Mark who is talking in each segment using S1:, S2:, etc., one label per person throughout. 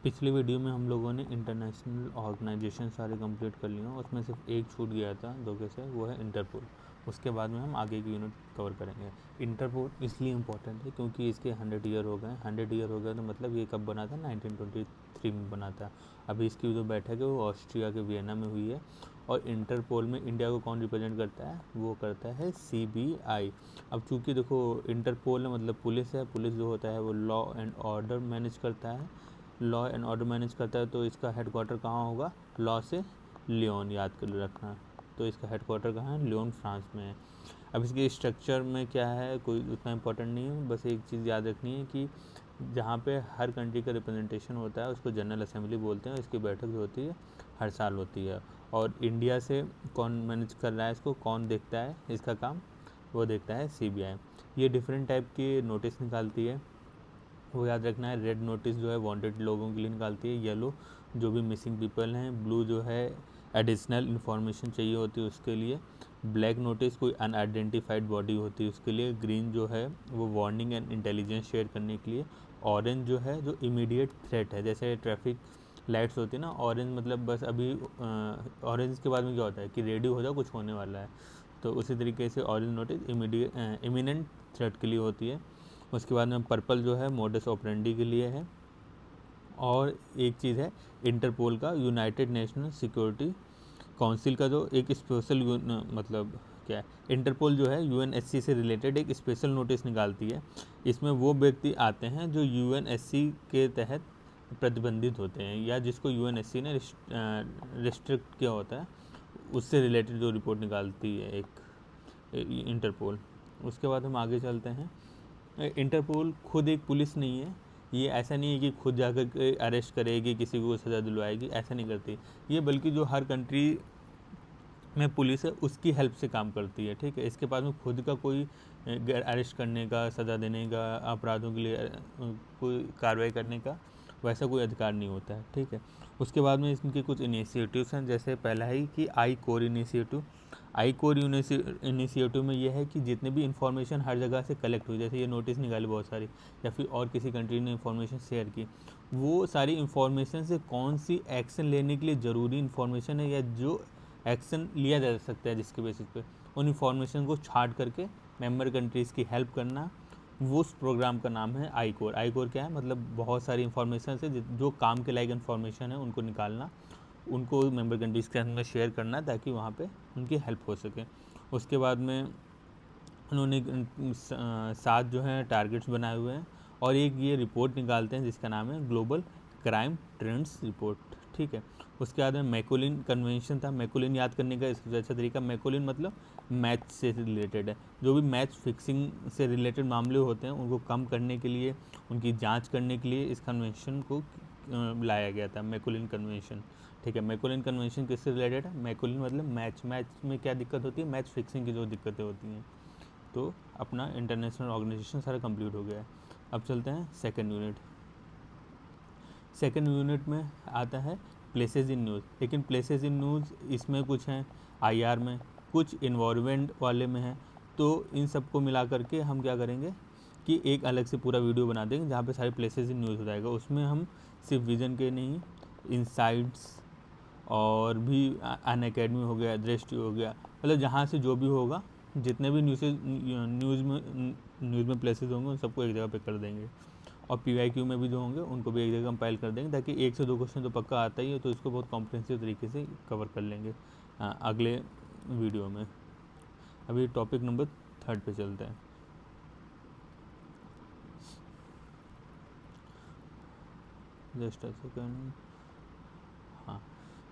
S1: पिछली वीडियो में हम लोगों ने इंटरनेशनल ऑर्गेनाइजेशन सारे कंप्लीट कर लिए, उसमें सिर्फ एक छूट गया था धोखे से, वो है इंटरपोल। उसके बाद में हम आगे की यूनिट कवर करेंगे। इंटरपोल इसलिए इम्पोर्टेंट है क्योंकि इसके 100 ईयर हो गए। 100 ईयर हो गए तो मतलब ये कब बना था? 1923 में बना था। अभी इसकी जो बैठक है वो ऑस्ट्रिया के वियना में हुई है। और इंटरपोल में इंडिया को कौन रिप्रेजेंट करता है? वो करता है CBI। अब चूँकि देखो इंटरपोल मतलब पुलिस है, पुलिस जो होता है वो लॉ एंड ऑर्डर मैनेज करता है, लॉ एंड ऑर्डर मैनेज करता है। तो इसका हेडक्वार्टर कहाँ होगा? लॉ से लियोन, याद कर रखना। तो इसका हेडक्वार्टर कहाँ है? लियोन, फ्रांस में है। अब इसके स्ट्रक्चर में क्या है, कोई उतना इम्पोर्टेंट नहीं है, बस एक चीज़ याद रखनी है कि जहाँ पे हर कंट्री का रिप्रेजेंटेशन होता है उसको जनरल असेंबली बोलते हैं। इसकी बैठक जो होती है हर साल होती है। और इंडिया से कौन मैनेज कर रहा है इसको, कौन देखता है इसका काम? वो देखता है CBI। ये डिफरेंट टाइप के नोटिस निकालती है, वो याद रखना है। रेड नोटिस जो है वांटेड लोगों के लिए निकालती है, येलो जो भी मिसिंग पीपल हैं, ब्लू जो है एडिशनल इन्फॉर्मेशन चाहिए होती है उसके लिए, ब्लैक नोटिस कोई अनआइडेंटिफाइड बॉडी होती है उसके लिए, ग्रीन जो है वो वार्निंग एंड इंटेलिजेंस शेयर करने के लिए, ऑरेंज जो है जो इमीडिएट थ्रेट है, जैसे ट्रैफिक लाइट्स होती है ना, ऑरेंज मतलब बस अभी ऑरेंज के बाद में क्या होता है कि रेडी हो जाओ कुछ होने वाला है। तो उसी तरीके से ऑरेंज नोटिस इमीडिएट थ्रेट के लिए होती है। उसके बाद में पर्पल जो है मोडस ऑपरेंडी के लिए है। और एक चीज़ है इंटरपोल का, यूनाइटेड नेशनल सिक्योरिटी काउंसिल का जो एक स्पेशल मतलब क्या है, इंटरपोल जो है UNSC से रिलेटेड एक स्पेशल नोटिस निकालती है। इसमें वो व्यक्ति आते हैं जो UNSC के तहत प्रतिबंधित होते हैं या जिसको UNSC ने रिस्ट्रिक्ट किया होता है, उससे रिलेटेड जो रिपोर्ट निकालती है एक इंटरपोल। उसके बाद हम आगे चलते हैं। इंटरपोल खुद एक पुलिस नहीं है। ये ऐसा नहीं है कि खुद जाकर के अरेस्ट करेगी, किसी को सज़ा दिलवाएगी, ऐसा नहीं करती ये, बल्कि जो हर कंट्री में पुलिस है उसकी हेल्प से काम करती है। ठीक है, इसके पास में खुद का कोई अरेस्ट करने का, सज़ा देने का, अपराधों के लिए कोई कार्रवाई करने का वैसा कोई अधिकार नहीं होता है। ठीक है, उसके बाद में इनके कुछ इनिशिएटिव्स हैं, जैसे पहला है कि आई कोर इनिशिएटिव। आई कोर इनिशिएटिव में यह है कि जितने भी इंफॉर्मेशन हर जगह से कलेक्ट हुई, जैसे ये नोटिस निकाली बहुत सारी, या फिर और किसी कंट्री ने इंफॉर्मेशन शेयर की, वो सारी इंफॉर्मेशन से कौन सी एक्शन लेने के लिए ज़रूरी इंफॉर्मेशन है या जो एक्शन लिया जा सकता है जिसके बेसिस पे, उन इंफॉर्मेशन को छांट करके मेंबर कंट्रीज़ की हेल्प करना, वो उस प्रोग्राम का नाम है आई कोर। आई कोर क्या है? मतलब बहुत सारी इंफॉर्मेशन से जो काम के लायक इंफॉर्मेशन है उनको निकालना, उनको मेंबर कंट्रीज़ के अंदर शेयर करना ताकि वहाँ पे उनकी हेल्प हो सके। उसके बाद में उन्होंने 7 जो है टारगेट्स बनाए हुए हैं और एक ये रिपोर्ट निकालते हैं जिसका नाम है ग्लोबल क्राइम ट्रेंड्स रिपोर्ट। ठीक है, उसके बाद में मैकोलिन कन्वेंशन था। मैकोलिन याद करने का सबसे अच्छा तरीका, मैकोलिन मतलब मैथ से रिलेटेड है। जो भी मैथ फिक्सिंग से रिलेटेड मामले होते हैं उनको कम करने के लिए, उनकी जांच करने के लिए इस कन्वेंशन को लाया गया था, मैकोलिन कन्वेंशन। ठीक है, मैकोलिन कन्वेंशन किससे रिलेटेड है? मैकोलिन मतलब मैच में क्या दिक्कत होती है? मैच फिक्सिंग की जो दिक्कतें होती हैं। तो अपना इंटरनेशनल ऑर्गेनाइजेशन सारा कंप्लीट हो गया है। अब चलते हैं सेकंड यूनिट। सेकंड यूनिट में आता है प्लेसेस इन न्यूज़। लेकिन प्लेसेस इन न्यूज़ इसमें कुछ हैं IR में, कुछ इन्वायरमेंट वाले में है। तो इन सबको मिला करके हम क्या करेंगे कि एक अलग से पूरा वीडियो बना देंगे जहाँ पे सारे प्लेसेस इन न्यूज़ हो जाएगा। उसमें हम सिर्फ विजन के नहीं, इनसाइट्स और भी अनअकैडमी हो गया, दृष्टि हो गया, मतलब जहाँ से जो भी होगा, जितने भी न्यूज़ में प्लेसेस होंगे उन सबको एक जगह पे कर देंगे। और PYQ में भी जो होंगे उनको भी एक जगह कंपाइल कर देंगे ताकि 1 से 2 क्वेश्चन तो पक्का आता ही है, तो इसको बहुत कॉम्प्रिहेंसिव तरीके से कवर कर लेंगे अगले वीडियो में। अभी टॉपिक नंबर 3 पे चलते हैं। Just a second. हाँ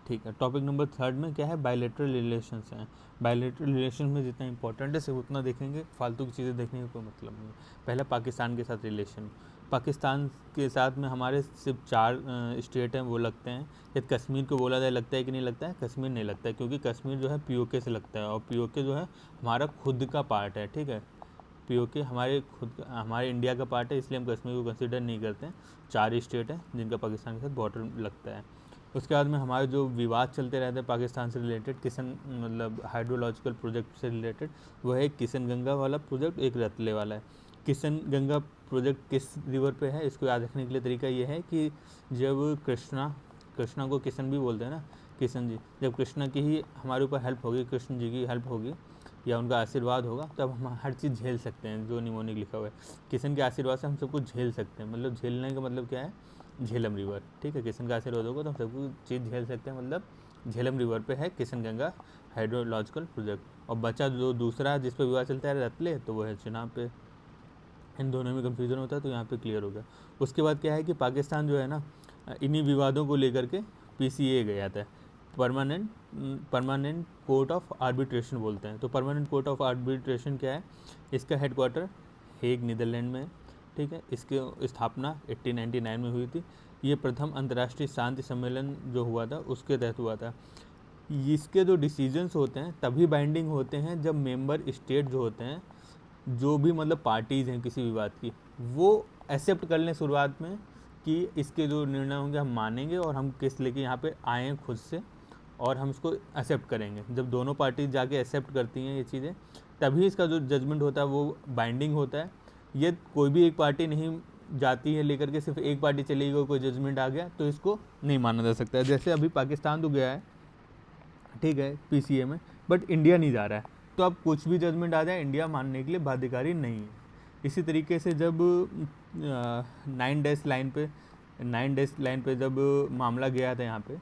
S1: ठीक है, टॉपिक नंबर 3 में क्या है? बायलैटरल रिलेशंस हैं। बायलैटरल रिलेशन में जितना इंपॉर्टेंट है सिर्फ उतना देखेंगे, फालतू की चीज़ें देखने का कोई मतलब नहीं है। पहला पाकिस्तान के साथ रिलेशन। पाकिस्तान के साथ में हमारे सिर्फ 4 स्टेट हैं वो लगते हैं। यदि कश्मीर को बोला जाए लगता है कि नहीं लगता है? कश्मीर नहीं लगता है, क्योंकि कश्मीर जो है POK से लगता है और POK जो है हमारा खुद का पार्ट है। ठीक है, POK हमारे इंडिया का पार्ट है, इसलिए हम कश्मीर को कंसिडर नहीं करते हैं। 4 स्टेट हैं जिनका पाकिस्तान के साथ बॉर्डर लगता है। उसके बाद में हमारे जो विवाद चलते रहते हैं पाकिस्तान से रिलेटेड, मतलब हाइड्रोलॉजिकल प्रोजेक्ट से रिलेटेड, वो है किशन गंगा वाला प्रोजेक्ट, एक रतले वाला है। किशन गंगा प्रोजेक्ट किस रिवर पे है, इसको याद रखने के लिए तरीका ये है कि जब कृष्णा को किशन भी बोलते हैं ना, किशन जी, जब कृष्णा की ही हमारे ऊपर हेल्प होगी, कृष्ण जी की हेल्प होगी या उनका आशीर्वाद होगा, तब हम हर चीज़ झेल सकते हैं। जो निमोनिक लिखा हुआ है, किशन के आशीर्वाद से हम सब कुछ झेल सकते हैं। मतलब झेलने का मतलब क्या है, झेलम रिवर, ठीक है। किशन का आशीर्वाद होगा तो हम सब कुछ चीज़ झेल सकते हैं। मतलब झेलम रिवर पे है किशन गंगा हाइड्रोलॉजिकल प्रोजेक्ट। और बचा जो दूसरा जिस पर विवाद चलता है रतले, तो वो है चिनाब पे। इन दोनों में कंफ्यूजन होता है, तो यहाँ पे क्लियर हो गया। उसके बाद क्या है कि पाकिस्तान जो है ना, इन्हीं विवादों को लेकर के PCA गया था, परमानेंट कोर्ट ऑफ आर्बिट्रेशन बोलते हैं। तो परमानेंट कोर्ट ऑफ आर्बिट्रेशन क्या है, इसका हेडक्वार्टर हेग नीदरलैंड में, ठीक है। इसकी स्थापना 1899 में हुई थी। ये प्रथम अंतर्राष्ट्रीय शांति सम्मेलन जो हुआ था उसके तहत हुआ था। इसके जो डिसीजंस होते हैं तभी बाइंडिंग होते हैं जब मेंबर स्टेट जो होते हैं, जो भी मतलब पार्टीज़ हैं किसी विवाद की, वो एक्सेप्ट कर लें शुरुआत में कि इसके जो निर्णय होंगे हम मानेंगे और हम केस लेके यहाँ पे आए हैं खुद से और हम इसको एक्सेप्ट करेंगे। जब दोनों पार्टीज जाके एक्सेप्ट करती हैं ये चीज़ें, तभी इसका जो जजमेंट होता है वो बाइंडिंग होता है। ये कोई भी एक पार्टी नहीं जाती है लेकर के, सिर्फ एक पार्टी चली गई, कोई जजमेंट आ गया तो इसको नहीं माना जा सकता है। जैसे अभी पाकिस्तान तो गया है, ठीक है, PCA में, बट इंडिया नहीं जा रहा है, तो अब कुछ भी जजमेंट आ जाए इंडिया मानने के लिए बाध्यकारी नहीं है। इसी तरीके से जब 9 डेज लाइन पे जब मामला गया था यहाँ पे,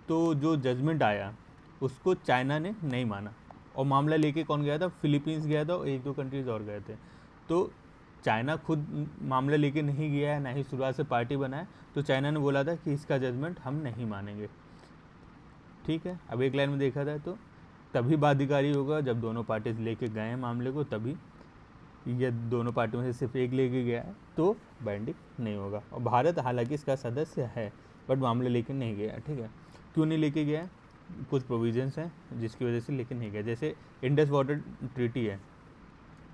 S1: तो जो जजमेंट आया उसको चाइना ने नहीं माना। और मामला लेके कौन गया था, फिलीपींस गया था और 1-2 कंट्रीज़ और गए थे। तो चाइना खुद मामला लेके नहीं गया है, ना ही शुरुआत से पार्टी बना है, तो चाइना ने बोला था कि इसका जजमेंट हम नहीं मानेंगे, ठीक है। अब एक लाइन में देखा जाए तो तभी बाध्यकारी होगा जब दोनों पार्टीज लेके गए हैं मामले को, तभी। ये दोनों पार्टियों में से सिर्फ एक लेके गया है तो बाइंडिंग नहीं होगा। और भारत हालांकि इसका सदस्य है बट मामले लेके नहीं गया, ठीक है। क्यों नहीं लेके गया, कुछ प्रोविजंस हैं जिसकी वजह से लेके नहीं गया। जैसे इंडस वाटर ट्रीटी है,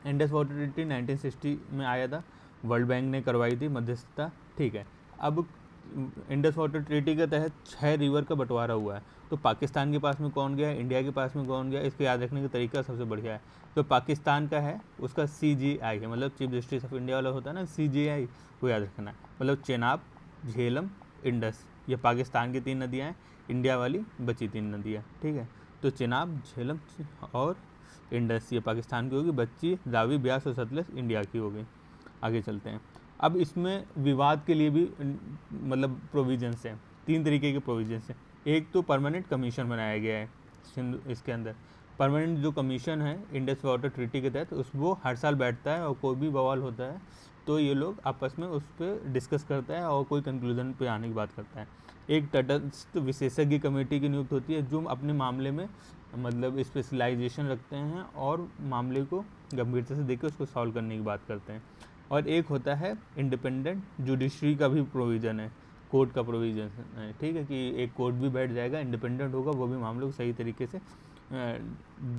S1: इंडस वाटर ट्रीटी 1960 में आया था, वर्ल्ड बैंक ने करवाई थी मध्यस्थता, ठीक है। अब इंडस वाटर ट्रीटी के तहत 6 रिवर का बंटवारा हुआ है। तो पाकिस्तान के पास में कौन गया, इंडिया के पास में कौन गया, इसको याद रखने का तरीका सबसे बढ़िया है। तो पाकिस्तान का है, उसका CGI है, मतलब चीफ जस्टिस ऑफ इंडिया वाला होता है ना, CGI, वो याद रखना है। मतलब चेनाब, झेलम, इंडस, ये पाकिस्तान की 3 नदियाँ हैं, इंडिया वाली बची 3 नदियाँ, ठीक है। तो चेनाब, झेलम और इंडस ये पाकिस्तान की होगी, बच्ची रावी, ब्यास और सतलज इंडिया की होगी। आगे चलते हैं। अब इसमें विवाद के लिए भी मतलब प्रोविजंस हैं, 3 तरीके के प्रोविजंस हैं। एक तो परमानेंट कमीशन बनाया गया है इसके अंदर। परमानेंट जो कमीशन है इंडस वाटर ट्रीटी के तहत, वो हर साल बैठता है और कोई भी बवाल होता है तो ये लोग आपस में उस पर डिस्कस करता है और कोई कंक्लूजन पे आने की बात करता है। एक तटस्थ विशेषज्ञ कमेटी की नियुक्त होती है जो अपने मामले में मतलब स्पेशलाइजेशन रखते हैं और मामले को गंभीरता से देख के उसको सॉल्व करने की बात करते हैं। और एक होता है इंडिपेंडेंट जुडिशरी का भी प्रोविज़न है, कोर्ट का प्रोविज़न है, ठीक है, कि एक कोर्ट भी बैठ जाएगा, इंडिपेंडेंट होगा, वो भी मामलों को सही तरीके से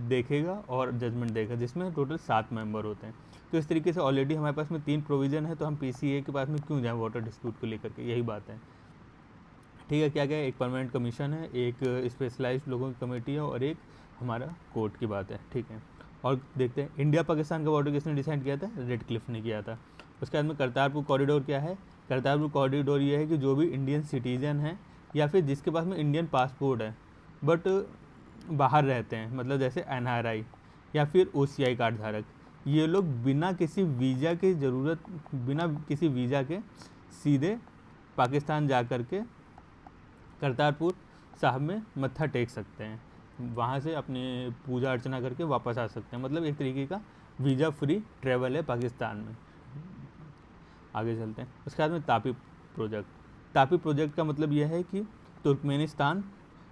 S1: देखेगा और जजमेंट देगा, जिसमें टोटल 7 मेंबर होते हैं। तो इस तरीके से ऑलरेडी हमारे पास में 3 प्रोविज़न है, तो हम PCA के पास में क्यों जाएँ वाटर डिस्प्यूट को लेकर के, यही बात है, ठीक है। क्या क्या, एक परमानेंट कमीशन है, एक स्पेशलाइज्ड लोगों की कमेटी है और एक हमारा कोर्ट की बात है, ठीक है। और देखते हैं इंडिया पाकिस्तान का बॉर्डर किसने डिसाइड किया था, रेड क्लिफ ने किया था। उसके बाद में करतारपुर कॉरिडोर क्या है, करतारपुर कॉरिडोर ये है कि जो भी इंडियन सिटीज़न है या फिर जिसके पास में इंडियन पासपोर्ट है बट बाहर रहते हैं, मतलब जैसे NRI या फिर OCI कार्ड धारक, ये लोग बिना किसी वीज़ा की ज़रूरत, बिना किसी वीज़ा के सीधे पाकिस्तान जा कर के करतारपुर साहब में मत्था टेक सकते हैं, वहाँ से अपनी पूजा अर्चना करके वापस आ सकते हैं। मतलब एक तरीके का वीज़ा फ्री ट्रैवल है पाकिस्तान में। आगे चलते हैं। उसके बाद में तापी प्रोजेक्ट। तापी प्रोजेक्ट का मतलब यह है कि तुर्कमेनिस्तान,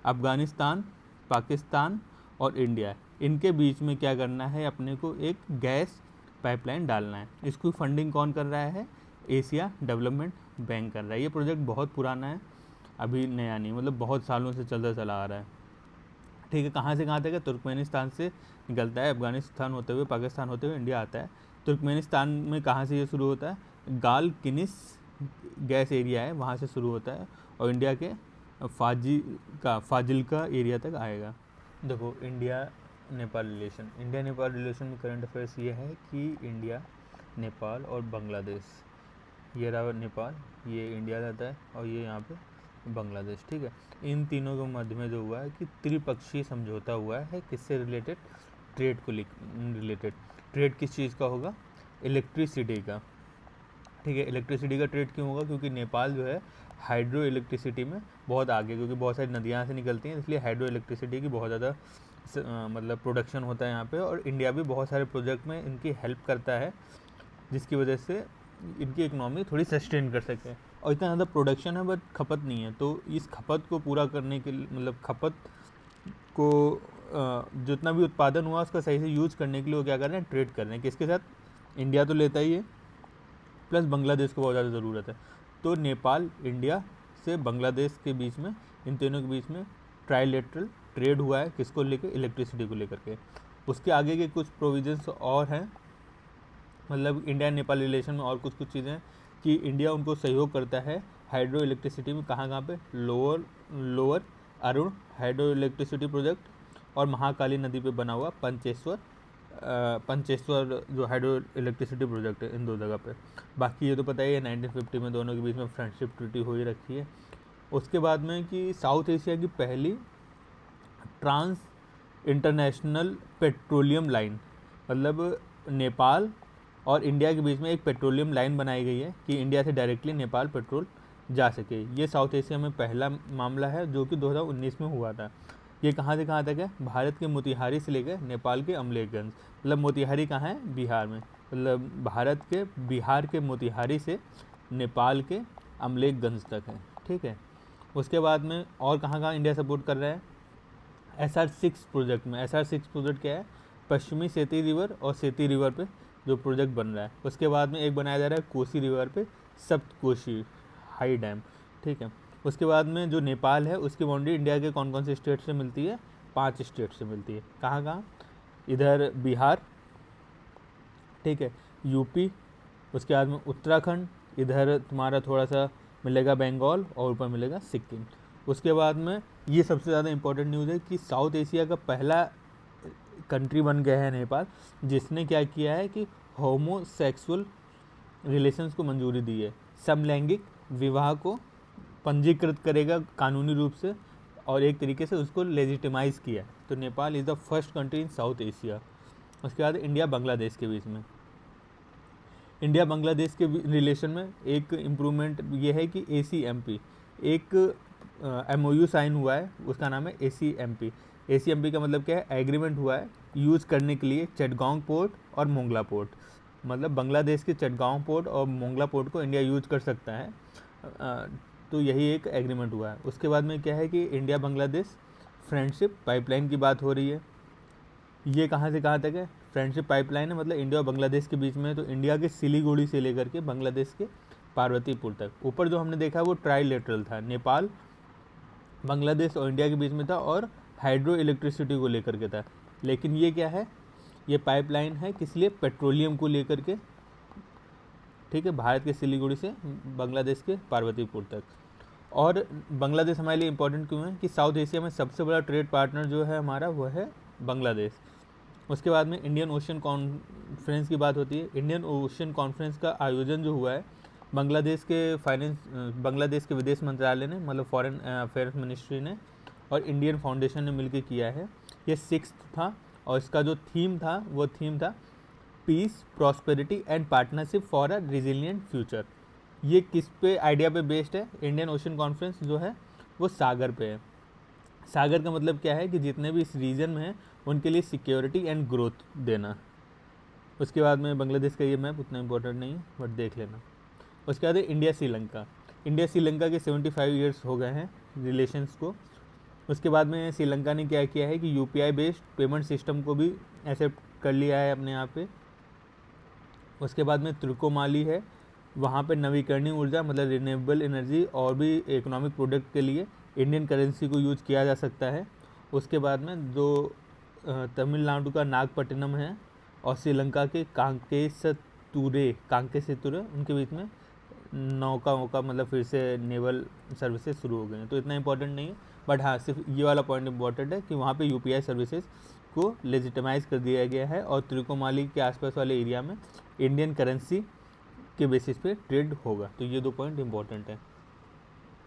S1: अफ़गानिस्तान, पाकिस्तान और इंडिया, इनके बीच में क्या करना है, अपने को एक गैस पाइपलाइन डालना है। इसकी फंडिंग कौन कर रहा है, एशिया डेवलपमेंट बैंक कर रहा है। ये प्रोजेक्ट बहुत पुराना है, अभी नया नहीं, मतलब बहुत सालों से चलता चला आ रहा है, ठीक है। कहाँ से कहाँ तक है, तुर्कमेनिस्तान से निकलता है, अफ़गानिस्तान होते हुए, पाकिस्तान होते हुए इंडिया आता है। तुर्कमेनिस्तान में कहाँ से ये शुरू होता है, गाल किनिस गैस एरिया है, वहाँ से शुरू होता है और इंडिया के फाजिल्का एरिया तक आएगा। देखो इंडिया नेपाल रिलेशन में करंट अफेयर्स ये है कि इंडिया, नेपाल और बांग्लादेश ये रहा नेपाल, ये इंडिया रहता है, और ये यहाँ पे बांग्लादेश। ठीक है, इन तीनों के मध्य में जो हुआ है कि त्रिपक्षीय समझौता हुआ है, किससे रिलेटेड? ट्रेड को रिलेटेड। ट्रेड किस चीज़ का होगा? इलेक्ट्रिसिटी का। ठीक है, इलेक्ट्रिसिटी का ट्रेड क्यों होगा? क्योंकि नेपाल जो है हाइड्रो इलेक्ट्रिसिटी में बहुत आगे, क्योंकि बहुत सारी नदियाँ से निकलती हैं, इसलिए हाइड्रो इलेक्ट्रिसिटी की बहुत ज़्यादा मतलब प्रोडक्शन होता है यहाँ पे, और इंडिया भी बहुत सारे प्रोजेक्ट में इनकी हेल्प करता है, जिसकी वजह से इनकी इकोनॉमी थोड़ी सस्टेन कर सके। और इतना ज़्यादा प्रोडक्शन है बट खपत नहीं है, तो इस खपत को पूरा करने के लिए, मतलब खपत को जितना भी उत्पादन हुआ उसका सही से यूज करने के लिए वो क्या कर रहे हैं? ट्रेड कर रहे हैं। किसके साथ? इंडिया तो लेता ही है, प्लस बांग्लादेश को बहुत ज़्यादा ज़रूरत है। तो नेपाल, इंडिया से बांग्लादेश के बीच में, इन तीनों के बीच में ट्राइलेटरल ट्रेड हुआ है, किसको लेकर? इलेक्ट्रिसिटी को लेकर के। उसके आगे के कुछ प्रोविजंस और हैं, मतलब इंडिया नेपाल रिलेशन में और कुछ कुछ चीज़ें हैं कि इंडिया उनको सहयोग करता है हाइड्रो इलेक्ट्रिसिटी में। कहाँ कहाँ पे? Lower Arun hydro electricity project, और महाकाली नदी पे बना हुआ पंचेश्वर जो हाइड्रो इलेक्ट्रिसिटी प्रोजेक्ट है, इन दो जगह पे। बाकी ये तो पता ही है 1950 में दोनों के बीच में फ्रेंडशिप ट्रीटी हो ही रखी है। उसके बाद में कि साउथ एशिया की पहली ट्रांस इंटरनेशनल पेट्रोलियम लाइन, मतलब नेपाल और इंडिया के बीच में एक पेट्रोलियम लाइन बनाई गई है कि इंडिया से डायरेक्टली नेपाल पेट्रोल जा सके। ये साउथ एशिया में पहला मामला है जो कि 2019 में हुआ था। ये कहाँ से कहाँ तक है? भारत के मोतिहारी से लेकर नेपाल के अमलेखगंज। मतलब मोतिहारी कहाँ है? बिहार में। मतलब भारत के बिहार के मोतिहारी से नेपाल के अमलेखगंज तक है। ठीक है, उसके बाद में और कहाँ कहाँ इंडिया सपोर्ट कर रहा है? SR6 प्रोजेक्ट में। SR6 प्रोजेक्ट क्या है? पश्चिमी सेती रिवर और सेती रिवर पे जो प्रोजेक्ट बन रहा है। उसके बाद में एक बनाया जा रहा है कोसी रिवर पे सप्तकोशी हाई डैम। ठीक है, उसके बाद में जो नेपाल है उसकी बाउंड्री इंडिया के कौन कौन से स्टेट से मिलती है? 5 स्टेट से मिलती है। कहाँ कहाँ? इधर बिहार, ठीक है, यूपी, उसके बाद में उत्तराखंड, इधर तुम्हारा थोड़ा सा मिलेगा बंगाल, और ऊपर मिलेगा सिक्किम। उसके बाद में ये सबसे ज़्यादा इंपॉर्टेंट न्यूज़ है कि साउथ एशिया का पहला कंट्री बन गया है नेपाल, जिसने क्या किया है कि होमोसेक्सुअल रिलेशंस को मंजूरी दी है। समलैंगिक विवाह को पंजीकृत करेगा कानूनी रूप से, और एक तरीके से उसको लेजिटिमाइज़ किया। तो Nepal is the first country in south Asia. उसके बाद इंडिया बांग्लादेश के बीच में, इंडिया बांग्लादेश के रिलेशन में एक इम्प्रूवमेंट ये है कि ACMP एक MOU साइन हुआ है, उसका नाम है ACMP। ACMP का मतलब क्या है? एग्रीमेंट हुआ है यूज़ करने के लिए चटगांव पोर्ट और मोंगला पोर्ट। मतलब बांग्लादेश के चटगांव पोर्ट और मोंगला पोर्ट को इंडिया यूज कर सकता है। तो यही एक एग्रीमेंट हुआ है। उसके बाद में क्या है कि इंडिया बांग्लादेश फ्रेंडशिप पाइपलाइन की बात हो रही है। ये कहाँ से कहाँ तक है? फ्रेंडशिप पाइपलाइन है, मतलब इंडिया और बांग्लादेश के बीच में। तो इंडिया के सिलीगुड़ी से लेकर के बांग्लादेश के पार्वतीपुर तक। ऊपर जो हमने देखा वो ट्राइलेटरल था, नेपाल, बांग्लादेश और इंडिया के बीच में था, और हाइड्रो इलेक्ट्रिसिटी को लेकर के था। लेकिन ये क्या है? ये पाइपलाइन है किस लिए? पेट्रोलियम को लेकर के। ठीक है, भारत के सिलीगुड़ी से बांग्लादेश के पार्वतीपुर तक। और बांग्लादेश हमारे लिए इम्पोर्टेंट क्यों है? कि साउथ एशिया में सबसे बड़ा ट्रेड पार्टनर जो है हमारा वो है बांग्लादेश। उसके बाद में इंडियन ओशन कॉन्फ्रेंस की बात होती है। इंडियन ओशन कॉन्फ्रेंस का आयोजन जो हुआ है बांग्लादेश के विदेश मंत्रालय ने, मतलब फॉरेन अफेयर्स मिनिस्ट्री ने और इंडियन फाउंडेशन ने मिलकर किया है। ये 6th था, और इसका जो थीम था वो थीम था peace, prosperity and partnership for a resilient future. ये किस पे आइडिया पे बेस्ड है? इंडियन ओशन कॉन्फ्रेंस जो है वो सागर पे है। सागर का मतलब क्या है? कि जितने भी इस रीजन में हैं उनके लिए सिक्योरिटी एंड ग्रोथ देना। उसके बाद में बांग्लादेश का ये मैप उतना इम्पोर्टेंट नहीं है, बट देख लेना। उसके बाद है इंडिया श्रीलंका। इंडिया श्रीलंका के 75 ईयर्स हो गए हैं रिलेशंस को। उसके बाद में श्रीलंका ने क्या किया है कि UPI बेस्ड पेमेंट सिस्टम को भी एक्सेप्ट कर लिया है अपने यहाँ पे। उसके बाद में त्रिकोमाली है, वहाँ पे नवीकरणीय ऊर्जा मतलब रिन्यूएबल एनर्जी और भी इकोनॉमिक प्रोडक्ट के लिए इंडियन करेंसी को यूज किया जा सकता है। उसके बाद में जो तमिलनाडु का नागपट्टिनम है और श्रीलंका के कांकेसेतुरे उनके बीच में नौका मतलब फिर से नेवल सर्विसेज शुरू हो गए हैं। तो इतना इंपॉर्टेंट नहीं है, बट हाँ सिर्फ ये वाला पॉइंट इंपॉर्टेंट है कि वहाँ पे UPI सर्विसेज को लेजिटिमाइज कर दिया गया है, और त्रिकोमाली के आसपास वाले एरिया में इंडियन करेंसी के बेसिस पे ट्रेड होगा। तो ये 2 पॉइंट इंपॉर्टेंट है।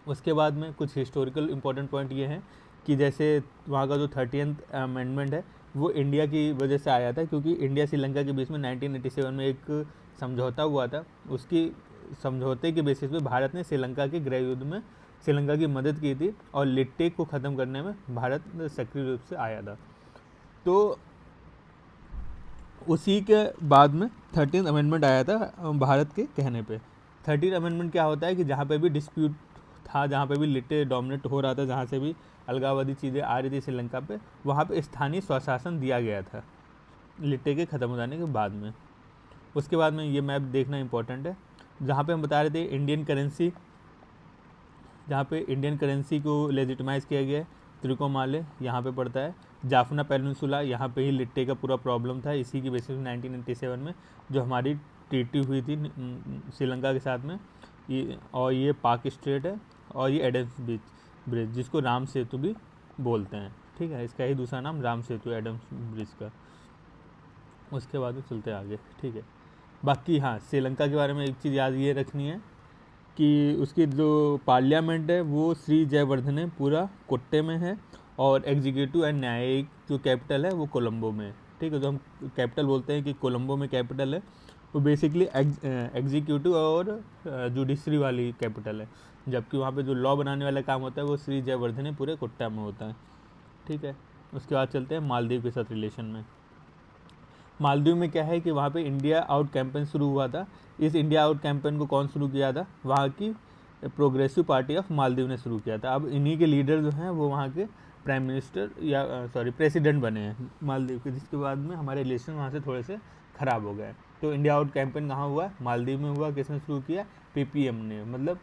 S1: उसके बाद में कुछ हिस्टोरिकल इंपॉर्टेंट पॉइंट ये हैं कि जैसे वहाँ का जो 30th अमेंडमेंट है वो इंडिया की वजह से आया था, क्योंकि इंडिया श्रीलंका के बीच में 1987 में एक समझौता हुआ था। उसकी समझौते के बेसिस पे भारत ने श्रीलंका के गृह युद्ध में श्रीलंका की मदद की थी और लिट्टे को ख़त्म करने में भारत सक्रिय रूप से आया था। तो उसी के बाद में 13th अमेंडमेंट आया था भारत के कहने पे। 13th अमेंडमेंट क्या होता है कि जहाँ पे भी डिस्प्यूट था, जहाँ पे भी लिट्टे डोमिनेट हो रहा था, जहाँ से भी अलगाववादी चीज़ें आ रही थी श्रीलंका पे, वहाँ पे स्थानीय स्वशासन दिया गया था लिट्टे के ख़त्म हो जाने के बाद में। उसके बाद में ये मैप देखना इंपॉर्टेंट है, जहाँ पे हम बता रहे थे इंडियन करेंसी, जहाँ पे इंडियन करेंसी को लेजिटिमाइज़ किया गया है, त्रिकोमाले यहाँ पे पड़ता है। जाफना पेनिनसुला, यहाँ पे ही लिट्टे का पूरा प्रॉब्लम था। इसी की बेसिस में 1997 में जो हमारी ट्रीटी हुई थी श्रीलंका के साथ में, ये पाक स्ट्रेट है, और ये एडम्स ब्रिज जिसको राम सेतु भी बोलते हैं, ठीक है। इसका ही दूसरा नाम राम सेतु, एडम्स ब्रिज का। उसके बाद में चलते आगे, ठीक है। बाकी हाँ, श्रीलंका के बारे में एक चीज़ याद ये रखनी है कि उसकी जो पार्लियामेंट है वो श्री जयवर्धने पूरा कोट्टे में है, और एग्जीक्यूटिव एंड न्यायिक जो कैपिटल है वो कोलंबो में है, ठीक है। जो हम कैपिटल बोलते हैं कि कोलंबो में कैपिटल है, वो बेसिकली एग्जीक्यूटिव और जुडिशरी वाली कैपिटल है, जबकि वहाँ पे जो लॉ बनाने वाला काम होता है वो श्री जयवर्धने पूरे कोट्टा में होता है, ठीक है। उसके बाद चलते हैं मालदीव के साथ रिलेशन में। मालदीव में क्या है कि वहाँ पे इंडिया आउट कैंपेन शुरू हुआ था। इस इंडिया आउट कैंपेन को कौन शुरू किया था? वहाँ की प्रोग्रेसिव पार्टी ऑफ मालदीव ने शुरू किया था। अब इन्हीं के लीडर जो हैं वो वहाँ के प्राइम मिनिस्टर या प्रेसिडेंट बने हैं मालदीव के, जिसके बाद में हमारे रिलेशन वहाँ से थोड़े से ख़राब हो गए। तो इंडिया आउट कैंपेन कहाँ हुआ? मालदीव में हुआ। किसने शुरू किया? PPM ने, मतलब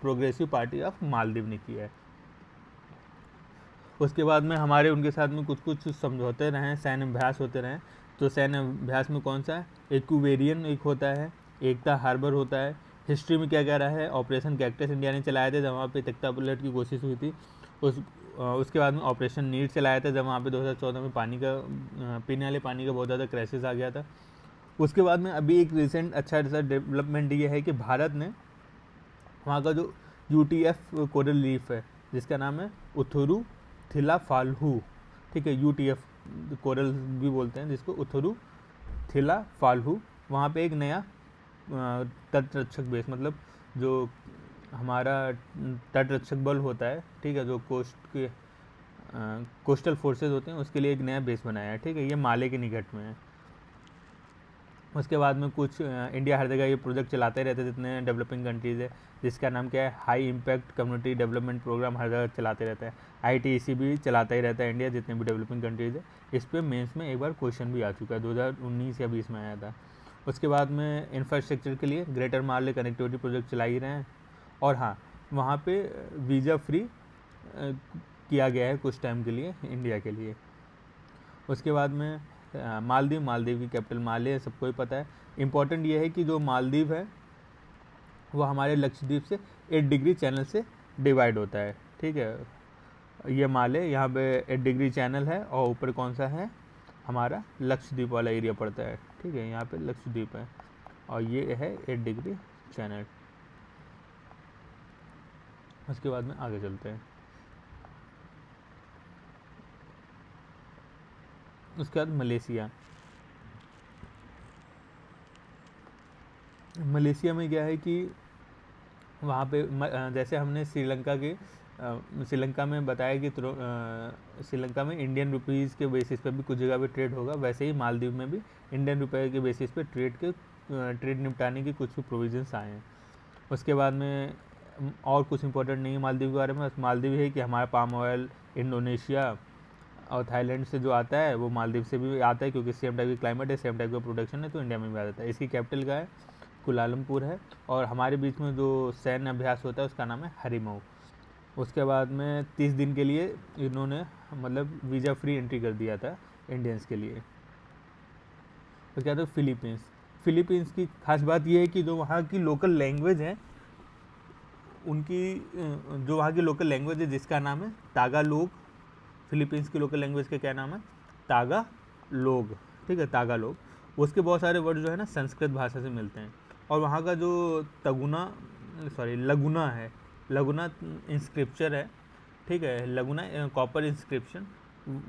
S1: प्रोग्रेसिव पार्टी ऑफ मालदीव ने किया है। उसके बाद में हमारे उनके साथ में कुछ कुछ समझौते रहे, सैन्य अभ्यास होते रहे। तो सैन्य अभ्यास में कौन सा है? एक्वेरियन एक होता है, एकता हार्बर होता है। हिस्ट्री में क्या कह रहा है? ऑपरेशन कैक्टस इंडिया ने चलाए थे, जब वहाँ पे तख्तापलट की कोशिश हुई थी। उसके बाद में ऑपरेशन नीड चलाया था, जब वहाँ पे 2014 में पानी का पीने वाले पानी का बहुत ज़्यादा क्राइसिस आ गया था। उसके बाद में अभी एक रिसेंट अच्छा डेवलपमेंट ये है कि भारत ने वहाँ का जो UTF कोरल रीफ है, जिसका नाम है उथुरु थिलाफाल्हु, ठीक है, UTF कोरल भी बोलते हैं जिसको, उथुरु थिलाफाल्हु, वहाँ पे एक नया तटरक्षक बेस, मतलब जो हमारा तटरक्षक बल होता है, ठीक है, जो कोस्टल फोर्सेज होते हैं, उसके लिए एक नया बेस बनाया है, ठीक है। ये माले के निकट में है। उसके बाद में कुछ इंडिया हर जगह ये प्रोजेक्ट चलाते रहते हैं, जितने डेवलपिंग कंट्रीज़ है, जिसका नाम क्या है? High impact community development programme हर जगह चलाते रहते हैं। ITEC भी चलाता ही रहता है इंडिया, जितने भी डेवलपिंग कंट्रीज़ है। इस पर मेंस में एक बार क्वेश्चन भी आ चुका है, 2019 या 20 में आया था। उसके बाद में इंफ्रास्ट्रक्चर के लिए ग्रेटर माले कनेक्टिविटी प्रोजेक्ट चला ही रहे हैं। और हाँ, वहाँ पे वीज़ा फ्री किया गया है कुछ टाइम के लिए इंडिया के लिए। उसके बाद में मालदीव की कैपिटल माले है, सबको ही पता है। इम्पॉर्टेंट ये है कि जो मालदीव है वो हमारे लक्षद्वीप से 8 डिग्री चैनल से डिवाइड होता है, ठीक है। ये माले यहाँ पे 8 डिग्री चैनल है, और ऊपर कौन सा है? हमारा लक्षद्वीप वाला एरिया पड़ता है, ठीक है। यहाँ पे लक्षद्वीप है और ये है 8 डिग्री चैनल। उसके बाद में आगे चलते हैं। उसके बाद मलेशिया में क्या है कि वहाँ पे जैसे हमने श्रीलंका में बताया कि श्रीलंका में इंडियन रुपीज़ के बेसिस पे भी कुछ जगह पे ट्रेड होगा, वैसे ही मालदीव में भी इंडियन रुपये के बेसिस पे ट्रेड निपटाने के कुछ प्रोविजंस आए हैं। उसके बाद में और कुछ इंपॉर्टेंट नहीं है मालदीव के बारे में। मालदीव है कि हमारा पाम ऑयल इंडोनेशिया और थाईलैंड से जो आता है वो मालदीव से भी आता है, क्योंकि सेम टाइप की क्लाइमेट है, सेम टाइप का प्रोडक्शन है, तो इंडिया में भी आ जाता है। इसकी कैपिटल का है कुलालमपुर है। और हमारे बीच में जो सैन्य अभ्यास होता है उसका नाम है हरिमऊ। उसके बाद में 30 दिन के लिए इन्होंने मतलब वीज़ा फ्री एंट्री कर दिया था इंडियंस के लिए। उसके बाद फिलीपींस की खास बात यह है कि जो वहाँ की लोकल लैंग्वेज है जिसका नाम है तागालोग। फिलीपींस की लोकल लैंग्वेज का क्या नाम है? तागालोग, ठीक है, तागालोग। उसके बहुत सारे वर्ड जो है ना संस्कृत भाषा से मिलते हैं। और वहाँ का जो लगुना है, लगुना इंस्क्रिप्चर है, ठीक है, लगुना कॉपर इंस्क्रिप्शन,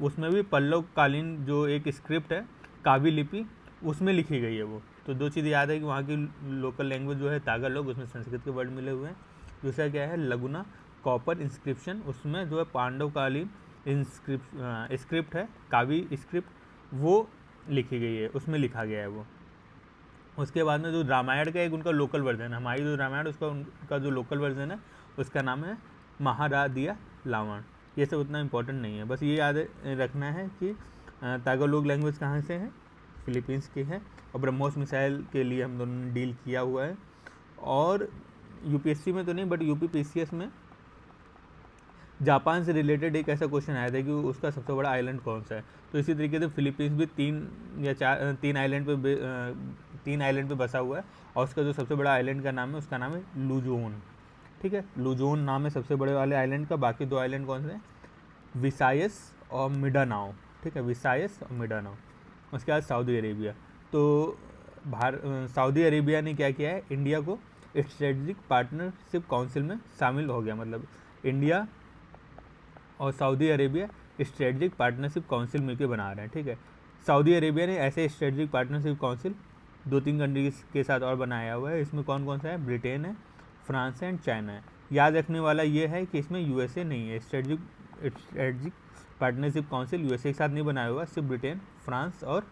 S1: उसमें भी पल्लव कालीन जो एक स्क्रिप्ट है कावी लिपि, उसमें लिखी गई है वो। तो दो चीज़ याद है कि वहाँ की लोकल लैंग्वेज जो है तागालोग, उसमें संस्कृत के वर्ड मिले हुए हैं। दूसरा क्या है, लगुना कॉपर इंस्क्रिप्शन, उसमें जो है पांडवकालीन स्क्रिप्ट है, कावी स्क्रिप्ट, वो लिखी गई है, उसमें लिखा गया है वो। उसके बाद में जो रामायण का एक उनका लोकल वर्जन है, हमारी जो रामायण उसका उनका जो लोकल वर्जन है उसका नाम है महारादिया लावण। ये सब उतना इम्पोर्टेंट नहीं है, बस ये याद रखना है कि तागालोग लैंग्वेज कहाँ से है, फिलीपींस की है, और ब्रह्मोस मिसाइल के लिए हम दोनों ने डील किया हुआ है। और यूपीएससी में तो नहीं, बट यूपीपीसीएस में जापान से रिलेटेड एक ऐसा क्वेश्चन आया था कि उसका सबसे बड़ा आइलैंड कौन सा है। तो इसी तरीके से फिलीपींस भी तीन आइलैंड पे बसा हुआ है, और उसका जो सबसे बड़ा आइलैंड का नाम है उसका नाम है लुजोन, ठीक है, लुजोन नाम है सबसे बड़े वाले आइलैंड का। बाकी दो आइलैंड कौन से हैं, विसायस और मिडानाओ, ठीक है, विसायस और मिडानाओ। उसके बाद सऊदी अरेबिया। तो सऊदी अरेबिया ने क्या किया है, इंडिया को स्ट्रेटजिक पार्टनरशिप काउंसिल में शामिल हो गया, मतलब इंडिया और Saudi Arabia strategic partnership council मिलकर बना रहे हैं, ठीक है। सऊदी अरेबिया ने ऐसे स्ट्रेटजिक पार्टनरशिप काउंसिल 2-3 कंट्रीज के साथ और बनाया हुआ है। इसमें कौन कौन सा है, ब्रिटेन है, फ्रांस है एंड चाइना है। याद रखने वाला ये है कि इसमें यूएसए नहीं है, स्ट्रेटजिक पार्टनरशिप काउंसिल यूएसए के साथ नहीं बनाया हुआ, सिर्फ ब्रिटेन, फ्रांस और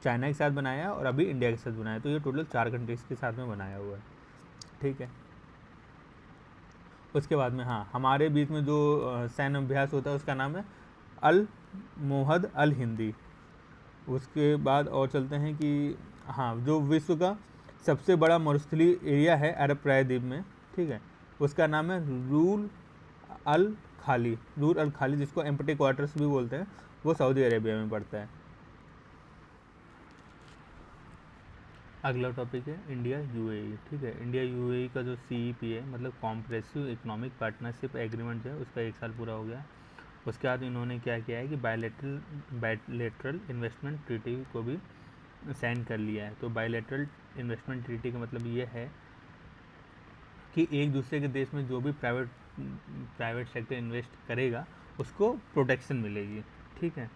S1: चाइना के साथ बनाया है, और अभी इंडिया के साथ बनाया। तो ये टोटल 4 कंट्रीज के साथ में बनाया हुआ है, ठीक है। उसके बाद में हाँ, हमारे बीच में जो सैन्य अभ्यास होता है उसका नाम है अल मोहद अल हिंदी। उसके बाद और चलते हैं कि हाँ, जो विश्व का सबसे बड़ा मरुस्थलीय एरिया है अरब प्रायद्वीप में, ठीक है, उसका नाम है रूल अल खाली, जिसको एम्प्टी क्वार्टर्स भी बोलते हैं, वो सऊदी अरेबिया में पड़ता है। अगला टॉपिक है इंडिया यूएई, ठीक है। इंडिया यूएई का जो CEP है, मतलब कॉम्प्रेसिव इकोनॉमिक पार्टनरशिप एग्रीमेंट जो है, उसका 1 साल पूरा हो गया। उसके बाद इन्होंने क्या किया है कि बायलैटरल इन्वेस्टमेंट ट्रीटी को भी साइन कर लिया है। तो बायलैटरल इन्वेस्टमेंट ट्रीटी का मतलब ये है कि एक दूसरे के देश में जो भी प्राइवेट सेक्टर इन्वेस्ट करेगा उसको प्रोटेक्शन मिलेगी, ठीक है।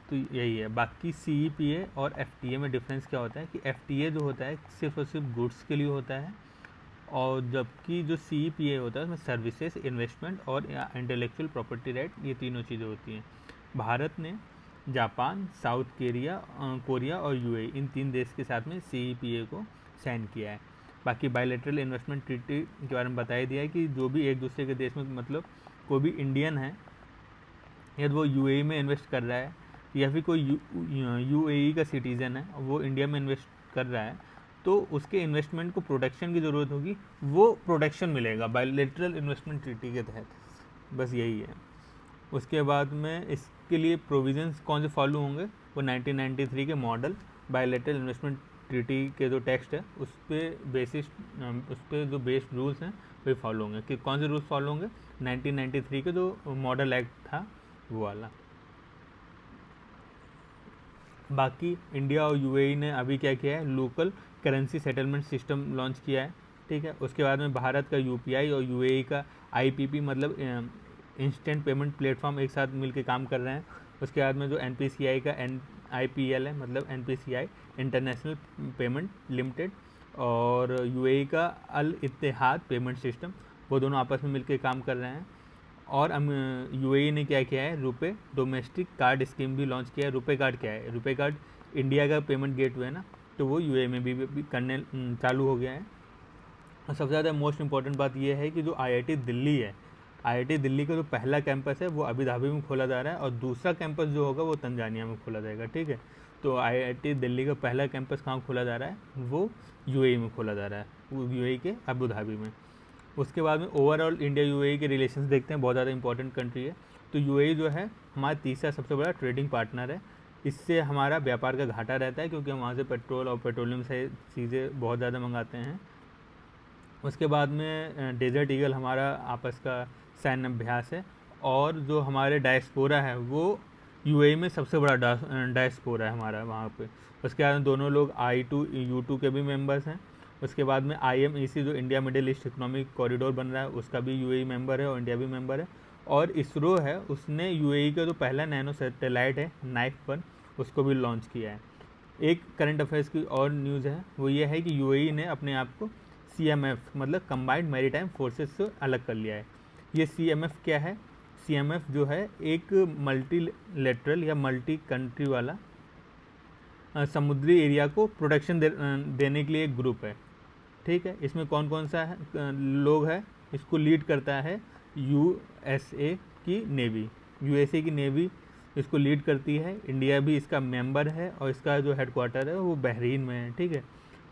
S1: तो यही है। बाकी CEPA और FTA में डिफरेंस क्या होता है कि FTA जो होता है सिर्फ और सिर्फ गुड्स के लिए होता है, और जबकि जो CEPA होता है उसमें सर्विसेज, इन्वेस्टमेंट और इंटेलेक्चुअल प्रॉपर्टी राइट, ये तीनों चीज़ें होती हैं। भारत ने जापान, साउथ कोरिया और UAE, इन 3 देश के साथ में CEPA को साइन किया है। बाकी बायलैटरल इन्वेस्टमेंट ट्रीटी के बारे में बता ही दिया है कि जो भी एक दूसरे के देश में, मतलब कोई भी इंडियन है यदि वो UAE में इन्वेस्ट कर रहा है, या फिर कोई UAE का सिटीज़न है वो इंडिया में इन्वेस्ट कर रहा है, तो उसके इन्वेस्टमेंट को प्रोटेक्शन की ज़रूरत होगी, वो प्रोटेक्शन मिलेगा बायलैटरल इन्वेस्टमेंट ट्रीटी के तहत, बस यही है। उसके बाद में इसके लिए प्रोविजंस कौन से फॉलो होंगे, वो 1993 के मॉडल बायलैटरल इन्वेस्टमेंट ट्रीटी के जो टेक्स्ट है उस पर जो बेस्ड रूल्स हैं वही फॉलो होंगे। कि कौन से रूल्स फॉलो होंगे, 1993 के जो मॉडल एक्ट था वो वाला। बाकी इंडिया और UAE ने अभी क्या किया है, local currency settlement system launch किया है, ठीक है। उसके बाद में भारत का UPI और UAE का IPP, मतलब इंस्टेंट पेमेंट प्लेटफॉर्म एक साथ मिलकर काम कर रहे हैं। उसके बाद में जो NPCI का IPL है, मतलब NPCI इंटरनेशनल पेमेंट लिमिटेड, और UAE का अल इत्तेहाद पेमेंट सिस्टम, वो दोनों आपस में मिलकर काम कर रहे हैं। और UAE ने क्या किया है, रुपए डोमेस्टिक कार्ड स्कीम भी लॉन्च किया है। रुपए कार्ड क्या है, रुपए कार्ड इंडिया का पेमेंट गेटवे है ना, तो वो UAE में भी करने चालू हो गया है। और सबसे ज़्यादा मोस्ट इंपॉर्टेंट बात यह है कि जो IIT दिल्ली है, IIT दिल्ली का जो पहला कैंपस है वो अबू धाबी में खोला जा रहा है, और दूसरा कैंपस जो होगा वो तंजानिया में खोला जाएगा, ठीक है। तो IIT दिल्ली का पहला कैंपस कहाँ खोला जा रहा है, वो UAE में खोला जा रहा है, वो UAE के अबू धाबी में। उसके बाद में ओवरऑल इंडिया UAE के रिलेशंस देखते हैं, बहुत ज़्यादा इंपॉर्टेंट कंट्री है। तो UAE जो है हमारा तीसरा सबसे बड़ा ट्रेडिंग पार्टनर है। इससे हमारा व्यापार का घाटा रहता है, क्योंकि हम वहाँ से पेट्रोल और पेट्रोलियम से चीज़ें बहुत ज़्यादा मंगाते हैं। उसके बाद में डेजर्ट ईगल हमारा आपस का सैन्य अभ्यास है, और जो हमारे डायस्पोरा है वो यूएई में सबसे बड़ा डायस्पोरा है हमारा वहाँ पे। उसके बाद में दोनों लोग I2U2 के भी मेंबर्स हैं। उसके बाद में IMEC जो India middle east Economic corridor बन रहा है उसका भी यूएई मेंबर है और इंडिया भी मेंबर है। और इसरो है, उसने यूएई का जो पहला नैनो सैटेलाइट है नाइफ 1 उसको भी लॉन्च किया है। एक करंट अफेयर्स की और न्यूज़ है, वो ये है कि यूएई ने अपने आप को CMF मतलब कंबाइंड मैरीटाइम फोर्सेस से अलग कर लिया है। ये CMF क्या है? CMF जो है एक मल्टीलेटरल या मल्टी कंट्री वाला समुद्री एरिया को प्रोटेक्शन देने के लिए एक ग्रुप है। ठीक है, इसमें कौन कौन सा है लोग है? इसको लीड करता है USA की नेवी इसको लीड करती है। इंडिया भी इसका मेंबर है और इसका जो हेडक्वार्टर है वो बहरीन में है। ठीक है,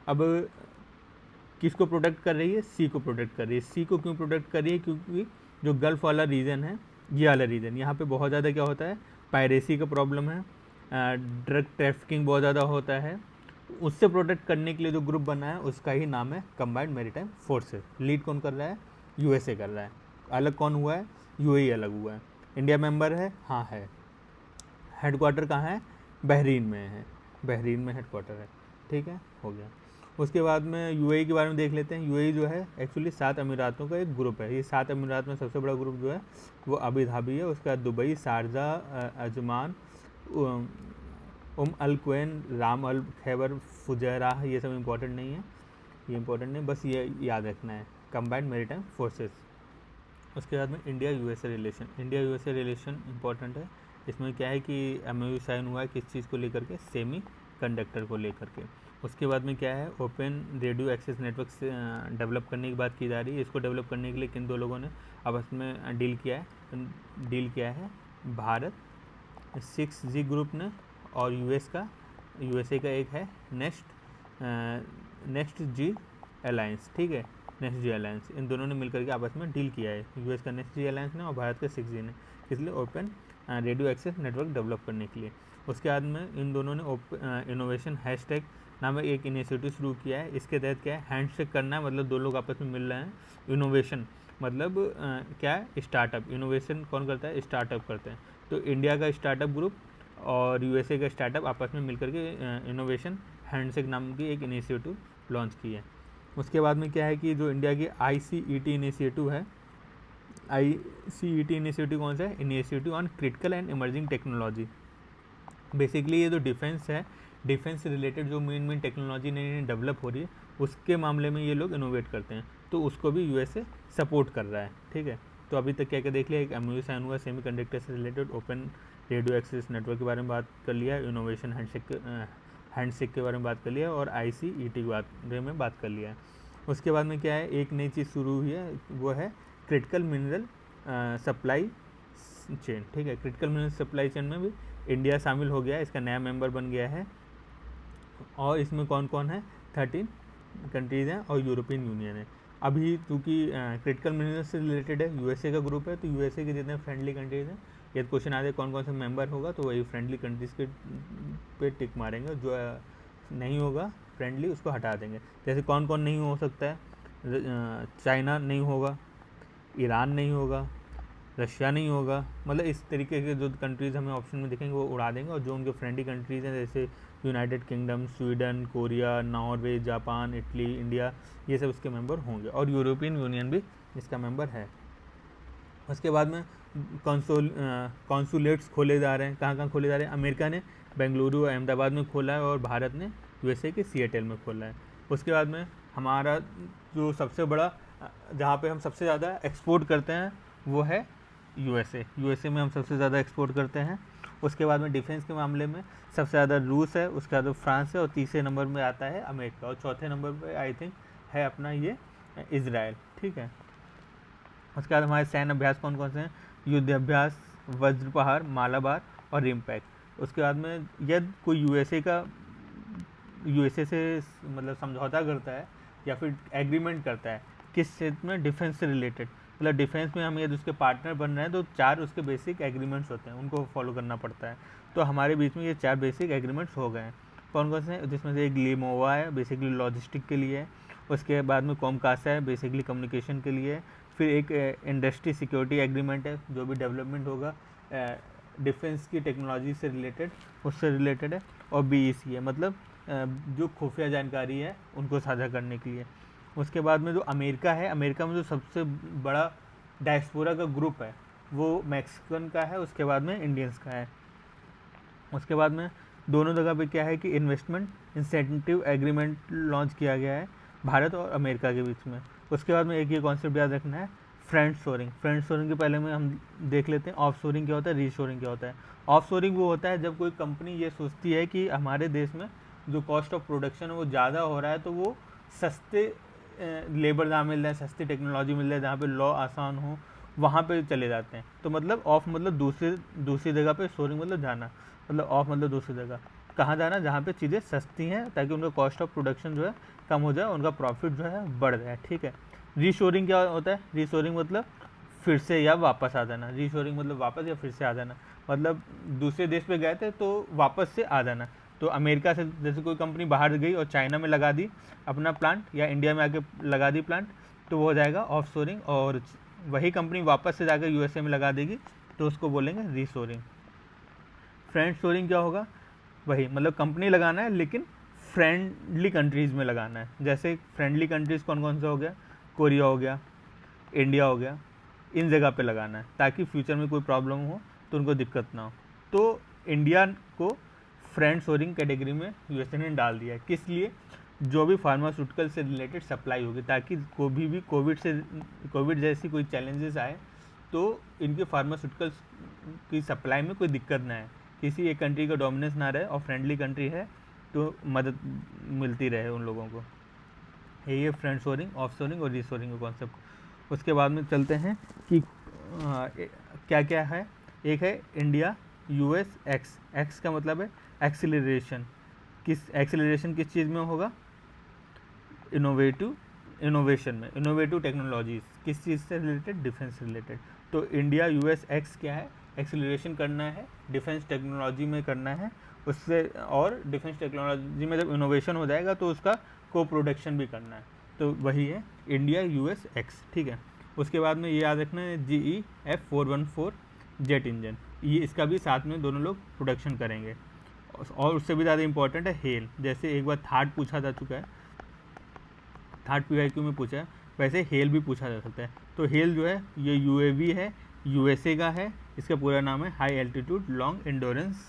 S1: अब किसको प्रोटेक्ट कर रही है? सी को प्रोटेक्ट कर रही है। सी को क्यों प्रोटेक्ट कर रही है? क्योंकि जो गल्फ़ वाला रीजन है, ये वाला रीजन, यहाँ पे बहुत ज़्यादा क्या होता है, पायरेसी का प्रॉब्लम है, ड्रग ट्रैफिकिंग बहुत ज़्यादा होता है। उससे प्रोटेक्ट करने के लिए जो ग्रुप बना है उसका ही नाम है कंबाइंड मैरीटाइम फोर्सेस। लीड कौन कर रहा है? USA कर रहा है। अलग कौन हुआ है? UAE अलग हुआ है। इंडिया मेंबर है? हाँ है। हेडक्वार्टर कहाँ है? बहरीन में है, बहरीन में हेडक्वार्टर है। ठीक है, हो गया। उसके बाद में UAE के बारे में देख लेते हैं। UAE जो है एक्चुअली 7 अमीरातों का एक ग्रुप है। ये 7 अमीरात में सबसे बड़ा ग्रुप जो है वो अबू धाबी है। उसके बाद दुबई, शारजा, अजमान, अल क्वैन, राम अल खैबर, फुजैराह, ये सब इंपॉर्टेंट नहीं है, ये इंपॉर्टेंट नहीं, बस ये याद रखना है, कंबाइंड मैरीटाइम फोर्सेस। उसके बाद में India USA relation. India USA relation important है। इसमें क्या है कि MOU साइन हुआ है किस चीज़ को लेकर के? सेमी कंडक्टर को लेकर के। उसके बाद में क्या है? ओपन रेडियो एक्सेस नेटवर्क से डेवलप करने की बात की जा रही है। इसको डेवलप करने के लिए किन दो लोगों ने आपस में डील किया है? भारत 6G ग्रुप ने और USA का एक है नेक्स्ट जी अलायंस। ठीक है, नेक्स्ट जी अलायंस, इन दोनों ने मिलकर के आपस में डील किया है। US का नेक्स्ट जी अलायंस ने और भारत का 6G ने, इसलिए open radio access network develop करने के लिए। उसके बाद में इन दोनों ने इनोवेशन हैशटैग नामक एक इनिशिएटिव शुरू किया है। इसके तहत क्या है? हैंडशेक करना है, मतलब दो लोग आपस में मिल रहे हैं। इनोवेशन मतलब क्या है? स्टार्टअप। इनोवेशन कौन करता है? स्टार्टअप करते हैं। तो इंडिया का स्टार्टअप ग्रुप और USA का स्टार्टअप आपस में मिलकर के इनोवेशन हैंडशेक नाम की एक इनिशिएटिव लॉन्च की है। उसके बाद में क्या है कि जो इंडिया की ICET इनिशिएटिव है, ICET इनिशिएटिव कौन सा है? Initiative on critical and emerging technology. Basically ये जो डिफेंस है, डिफेंस से रिलेटेड जो मेन टेक्नोलॉजी नई डेवलप हो रही है उसके मामले में ये लोग इनोवेट करते हैं, तो उसको भी USA सपोर्ट कर रहा है। ठीक है, तो अभी तक क्या क्या देख लिया? एक MOU साइन हुआ सेमी कंडक्टर से related, open radio access network के बारे में बात कर लिया, इनोवेशन हैंडशेक के बारे में बात कर लिया और ICET के बारे में बात कर लिया। उसके बाद में क्या है? एक नई चीज़ शुरू हुई है, वो है क्रिटिकल मिनरल सप्लाई चेन। ठीक है, क्रिटिकल मिनरल सप्लाई चेन में भी इंडिया शामिल हो गया है, इसका नया मेंबर बन गया है। और इसमें कौन कौन है? 13 कंट्रीज़ हैं और यूरोपियन यूनियन है। अभी चूँकि क्रिटिकल मिनरल से रिलेटेड है, USA का ग्रुप है, तो USA के जितने फ्रेंडली कंट्रीज़ हैं, यदि क्वेश्चन आते कौन कौन सा मेंबर होगा तो वही फ्रेंडली कंट्रीज़ के पे टिक मारेंगे, जो नहीं होगा फ्रेंडली उसको हटा देंगे। जैसे कौन कौन नहीं हो सकता है? चाइना नहीं होगा, ईरान नहीं होगा, रशिया नहीं होगा, मतलब इस तरीके के जो कंट्रीज़ हमें ऑप्शन में दिखेंगे वो उड़ा देंगे। और जो उनके फ्रेंडली कंट्रीज़ हैं जैसे United kingdom, Sweden, Korea, Norway, Japan, Italy, India, ये सब इसके मेंबर होंगे और यूरोपियन यूनियन भी इसका मेंबर है। उसके बाद में कॉन्सुलेट्स खोले जा रहे हैं। कहाँ कहाँ खोले जा रहे हैं? अमेरिका ने बेंगलुरु अहमदाबाद में खोला है और भारत ने USA के सिएटल में खोला है। उसके बाद में हमारा जो सबसे बड़ा जहाँ पे हम सबसे ज़्यादा एक्सपोर्ट करते हैं वो है USA में हम सबसे ज़्यादा एक्सपोर्ट करते हैं। उसके बाद में डिफेंस के मामले में सबसे ज़्यादा रूस है, उसके बाद फ्रांस है और तीसरे नंबर में आता है अमेरिका और चौथे नंबर पे आई थिंक है अपना ये इज़राइल। ठीक है, उसके बाद हमारे सैन्य अभ्यास कौन कौन से हैं? युद्ध अभ्यास, वज्रपहार, मालाबार और रिम्पैक्ट। उसके बाद में यदि कोई USA से मतलब समझौता करता है या फिर एग्रीमेंट करता है किस क्षेत्र में? डिफेंस से रिलेटेड, मतलब डिफेंस में हम यदि उसके पार्टनर बन रहे हैं तो 4 उसके बेसिक एग्रीमेंट्स होते हैं, उनको फॉलो करना पड़ता है। तो हमारे बीच में ये 4 बेसिक एग्रीमेंट्स हो गए हैं। कौन कौन से हैं? जिसमें से एक लिमोवा है, बेसिकली लॉजिस्टिक के लिए है। उसके बाद में कॉमकासा है, बेसिकली कम्युनिकेशन के लिए है। फिर एक इंडस्ट्री सिक्योरिटी एग्रीमेंट है, जो भी डेवलपमेंट होगा डिफेंस की टेक्नोलॉजी से रिलेटेड, उससे रिलेटेड है। और BEC है, मतलब जो खुफिया जानकारी है उनको साझा करने के लिए। उसके बाद में जो अमेरिका है, अमेरिका में जो सबसे बड़ा डायस्पोरा का ग्रुप है वो मैक्सिकन का है, उसके बाद में इंडियंस का है। उसके बाद में दोनों जगह पे क्या है कि इन्वेस्टमेंट इंसेंटिव एग्रीमेंट लॉन्च किया गया है भारत और अमेरिका के बीच में। उसके बाद में एक ये कॉन्सेप्ट याद रखना है, फ्रेंड शोरिंग। फ्रेंड शोरिंग के पहले में हम देख लेते हैं ऑफ शोरिंग क्या होता है, रीशोरिंग क्या होता है। ऑफ शोरिंग वो होता है जब कोई कंपनी ये सोचती है कि हमारे देश में जो कॉस्ट ऑफ प्रोडक्शन है वो ज़्यादा हो रहा है, तो वो सस्ते लेबर जहाँ मिल रहा है, सस्ती टेक्नोलॉजी मिल रहा है, जहाँ पे लॉ आसान हो, वहाँ पे चले जाते हैं। तो मतलब ऑफ मतलब दूसरी जगह पे, शोरिंग मतलब जाना, मतलब ऑफ मतलब दूसरी जगह। कहाँ जाना, जहाँ पे चीज़ें सस्ती हैं, ताकि उनका कॉस्ट ऑफ प्रोडक्शन जो है कम हो जाए, उनका प्रॉफिट जो है बढ़ जाए, ठीक है। रीशोरिंग क्या होता है, रीशोरिंग मतलब फिर से या वापस आ जाना। रीशोरिंग मतलब वापस या फिर से आ जाना, मतलब दूसरे देश पे गए थे तो वापस से आ जाना। तो अमेरिका से जैसे कोई कंपनी बाहर गई और चाइना में लगा दी अपना प्लांट, या इंडिया में आके लगा दी प्लांट, तो वो हो जाएगा ऑफ शोरिंग। और वही कंपनी वापस से जाकर USA में लगा देगी तो उसको बोलेंगे रीशोरिंग। फ्रेंड शोरिंग क्या होगा, वही मतलब कंपनी लगाना है लेकिन फ्रेंडली कंट्रीज़ में लगाना है। जैसे फ्रेंडली कंट्रीज़ कौन कौन सा हो गया, कोरिया हो गया, इंडिया हो गया, इन जगह पे लगाना है ताकि फ्यूचर में कोई प्रॉब्लम हो तो उनको दिक्कत ना हो। तो इंडिया को फ्रेंड शोरिंग कैटेगरी में USA ने डाल दिया है। किस लिए, जो भी फार्मास्यूटिकल से रिलेटेड सप्लाई होगी, ताकि कभी भी कोविड जैसी कोई चैलेंजेस आए तो इनके फार्मास्यूटिकल्स की सप्लाई में कोई दिक्कत ना आए, किसी एक कंट्री का डोमिनेंस ना रहे, और फ्रेंडली कंट्री है तो मदद मिलती रहे उन लोगों को। ये फ्रेंड शोरिंग, ऑफ शोरिंग और रीशोरिंग का कॉन्सेप्ट। उसके बाद में चलते हैं कि क्या क्या है। एक है इंडिया US एक्स। एक्स का मतलब है एक्सीलरेशन। किस चीज़ में होगा, इनोवेशन में, इनोवेटिव टेक्नोलॉजीज़। किस चीज़ से रिलेटेड, डिफेंस से रिलेटेड। तो इंडिया US एक्स क्या है, एक्सीलरेशन करना है, डिफेंस टेक्नोलॉजी में करना है उससे, और डिफेंस टेक्नोलॉजी में जब इनोवेशन हो जाएगा तो उसका को प्रोडक्शन भी करना है, तो वही है इंडिया US एक्स, ठीक है। उसके बाद में ये याद रखना है GE-F414 जेट इंजन, ये इसका भी साथ में दोनों लोग प्रोडक्शन करेंगे। और उससे भी ज़्यादा इंपॉर्टेंट है हेल। जैसे एक बार थार्ड पूछा जा चुका है, थर्ड PYQ में पूछा है, वैसे हेल भी पूछा जा सकता है। तो हेल जो है ये UAV है, USA का है, इसका पूरा नाम है हाई एल्टीट्यूड लॉन्ग एंडोरेंस,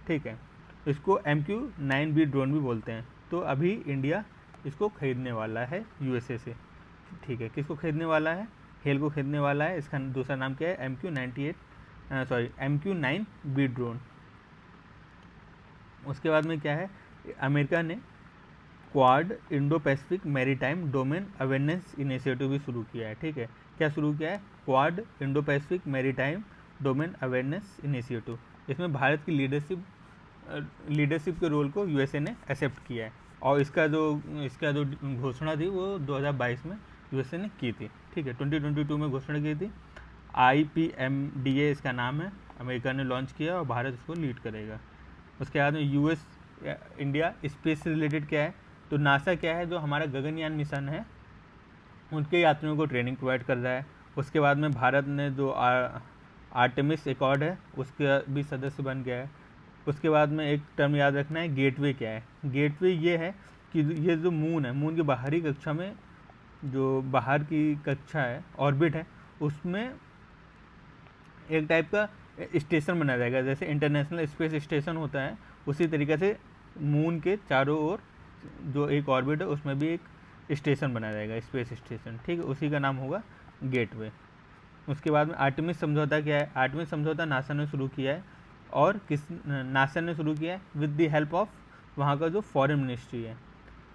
S1: ठीक है। इसको MQ-9B ड्रोन भी बोलते हैं। तो अभी इंडिया इसको खरीदने वाला है USA से, ठीक है। किसको खरीदने वाला है, हेल को खरीदने वाला है। इसका दूसरा नाम क्या है, MQ-9B ड्रोन। उसके बाद में क्या है, अमेरिका ने quad Indo Pacific maritime domain awareness initiative भी शुरू किया है, ठीक है। क्या शुरू किया है, quad Indo Pacific maritime domain awareness initiative. इसमें भारत की लीडरशिप के रोल को USA ने एक्सेप्ट किया है, और इसका जो घोषणा थी वो 2022 में USA ने की थी, ठीक है। 2022 में घोषणा की थी। IPMDA इसका नाम है, अमेरिका ने लॉन्च किया और भारत इसको लीड करेगा। उसके बाद में इंडिया स्पेस से रिलेटेड क्या है, तो नासा क्या है, जो हमारा गगनयान मिशन है उनके यात्रियों को ट्रेनिंग प्रोवाइड कर रहा है। उसके बाद में भारत ने जो आर्टेमिस एकॉर्ड है उसका भी सदस्य बन गया है। उसके बाद में एक टर्म याद रखना है, गेटवे क्या है। गेटवे ये है कि ये जो मून है, मून की बाहरी कक्षा में, जो बाहर की कक्षा है, ऑर्बिट है, उसमें एक टाइप का स्टेशन बनाया जाएगा। जैसे इंटरनेशनल स्पेस स्टेशन होता है, उसी तरीके से मून के चारों ओर जो एक ऑर्बिट है उसमें भी एक स्टेशन बनाया जाएगा, स्पेस स्टेशन, ठीक है। उसी का नाम होगा गेटवे। उसके बाद में आर्टेमिस समझौता क्या है, आर्टेमिस समझौता नासा ने शुरू किया है, और नासा ने शुरू किया है विद द हेल्प ऑफ वहाँ का जो फॉरेन मिनिस्ट्री है।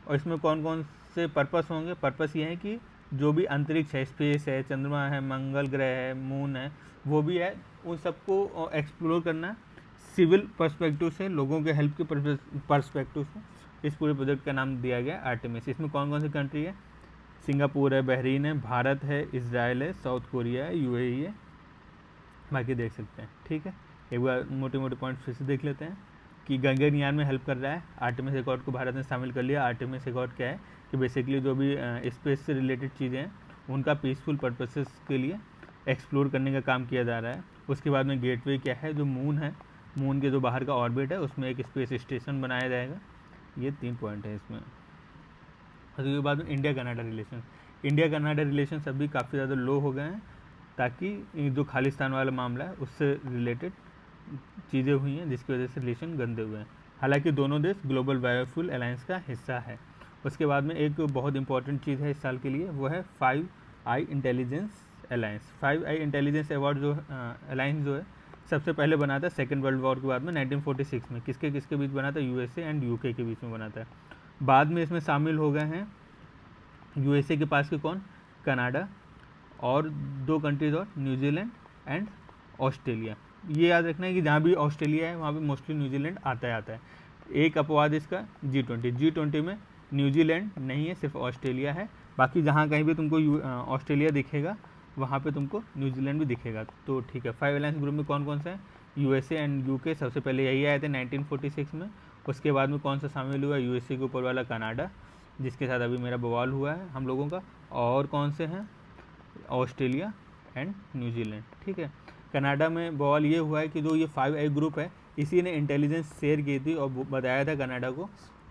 S1: और इसमें कौन कौन से पर्पस होंगे, पर्पस ये है कि जो भी अंतरिक्ष है, स्पेस है, चंद्रमा है, मंगल ग्रह है, मून है, वो भी है, उन सबको एक्सप्लोर करना सिविल पर्सपेक्टिव से, लोगों के हेल्प के पर्सपेक्टिव से। इस पूरे प्रोजेक्ट का नाम दिया गया आर्टेमिस। इसमें कौन कौन सी कंट्री है, सिंगापुर है, बहरीन है, भारत है, इजराइल है, साउथ कोरिया है, UAE है, बाकी देख सकते हैं, ठीक है। एक बार मोटे मोटे पॉइंट फिर से देख लेते हैं कि गगनयान में हेल्प कर रहा है। आर्टेमिस एकॉर्ड को भारत ने शामिल कर लिया। आर्टेमिस एकॉर्ड क्या है कि बेसिकली जो भी स्पेस से रिलेटेड चीज़ें हैं उनका पीसफुल पर्पसेस के लिए
S2: एक्सप्लोर करने का काम किया जा रहा है। उसके बाद में गेटवे क्या है, जो मून है, मून के जो बाहर का ऑर्बिट है उसमें एक स्पेस स्टेशन बनाया जाएगा। ये 3 पॉइंट है इसमें। उसके बाद में India Canada relation, India Canada relation अभी काफ़ी ज़्यादा लो हो गए हैं, ताकि जो खालिस्तान वाला मामला है उससे रिलेटेड चीज़ें हुई हैं जिसकी वजह से रिलेशन गंदे हुए हैं। हालांकि दोनों देश ग्लोबल बायोफ्यूल अलायंस का हिस्सा है। उसके बाद में एक बहुत इंपॉर्टेंट चीज़ है इस साल के लिए, वो है 5i intelligence alliance. 5i intelligence award जो अलायंस जो है सबसे पहले बना था सेकेंड वर्ल्ड वॉर के बाद में 1946 में। किसके किसके बीच बना था? यूएसए एंड यूके के बीच में बना था। बाद में इसमें शामिल हो गए हैं यूएसए के पास के कौन? कनाडा और 2 कंट्रीज और न्यूजीलैंड एंड ऑस्ट्रेलिया। ये याद रखना है कि जहाँ भी ऑस्ट्रेलिया है वहाँ पे मोस्टली न्यूजीलैंड आता है। एक अपवाद इसका G20 में न्यूजीलैंड नहीं है, सिर्फ ऑस्ट्रेलिया है। बाकी जहाँ कहीं भी तुमको ऑस्ट्रेलिया दिखेगा वहाँ पे तुमको न्यूजीलैंड भी दिखेगा। तो ठीक है, 5 अलायंस ग्रुप में कौन कौन सा है? यूएसए एंड यूके सबसे पहले यही आए थे 1946 में। उसके बाद में कौन सा शामिल हुआ? यूएसए के ऊपर वाला कनाडा, जिसके साथ अभी मेरा बवाल हुआ है हम लोगों का। और कौन से हैं? Australia and New Zealand. ठीक है, कनाडा में बवाल ये हुआ है कि जो ये 5i ग्रुप है इसी ने इंटेलिजेंस शेयर की थी और बताया था कनाडा को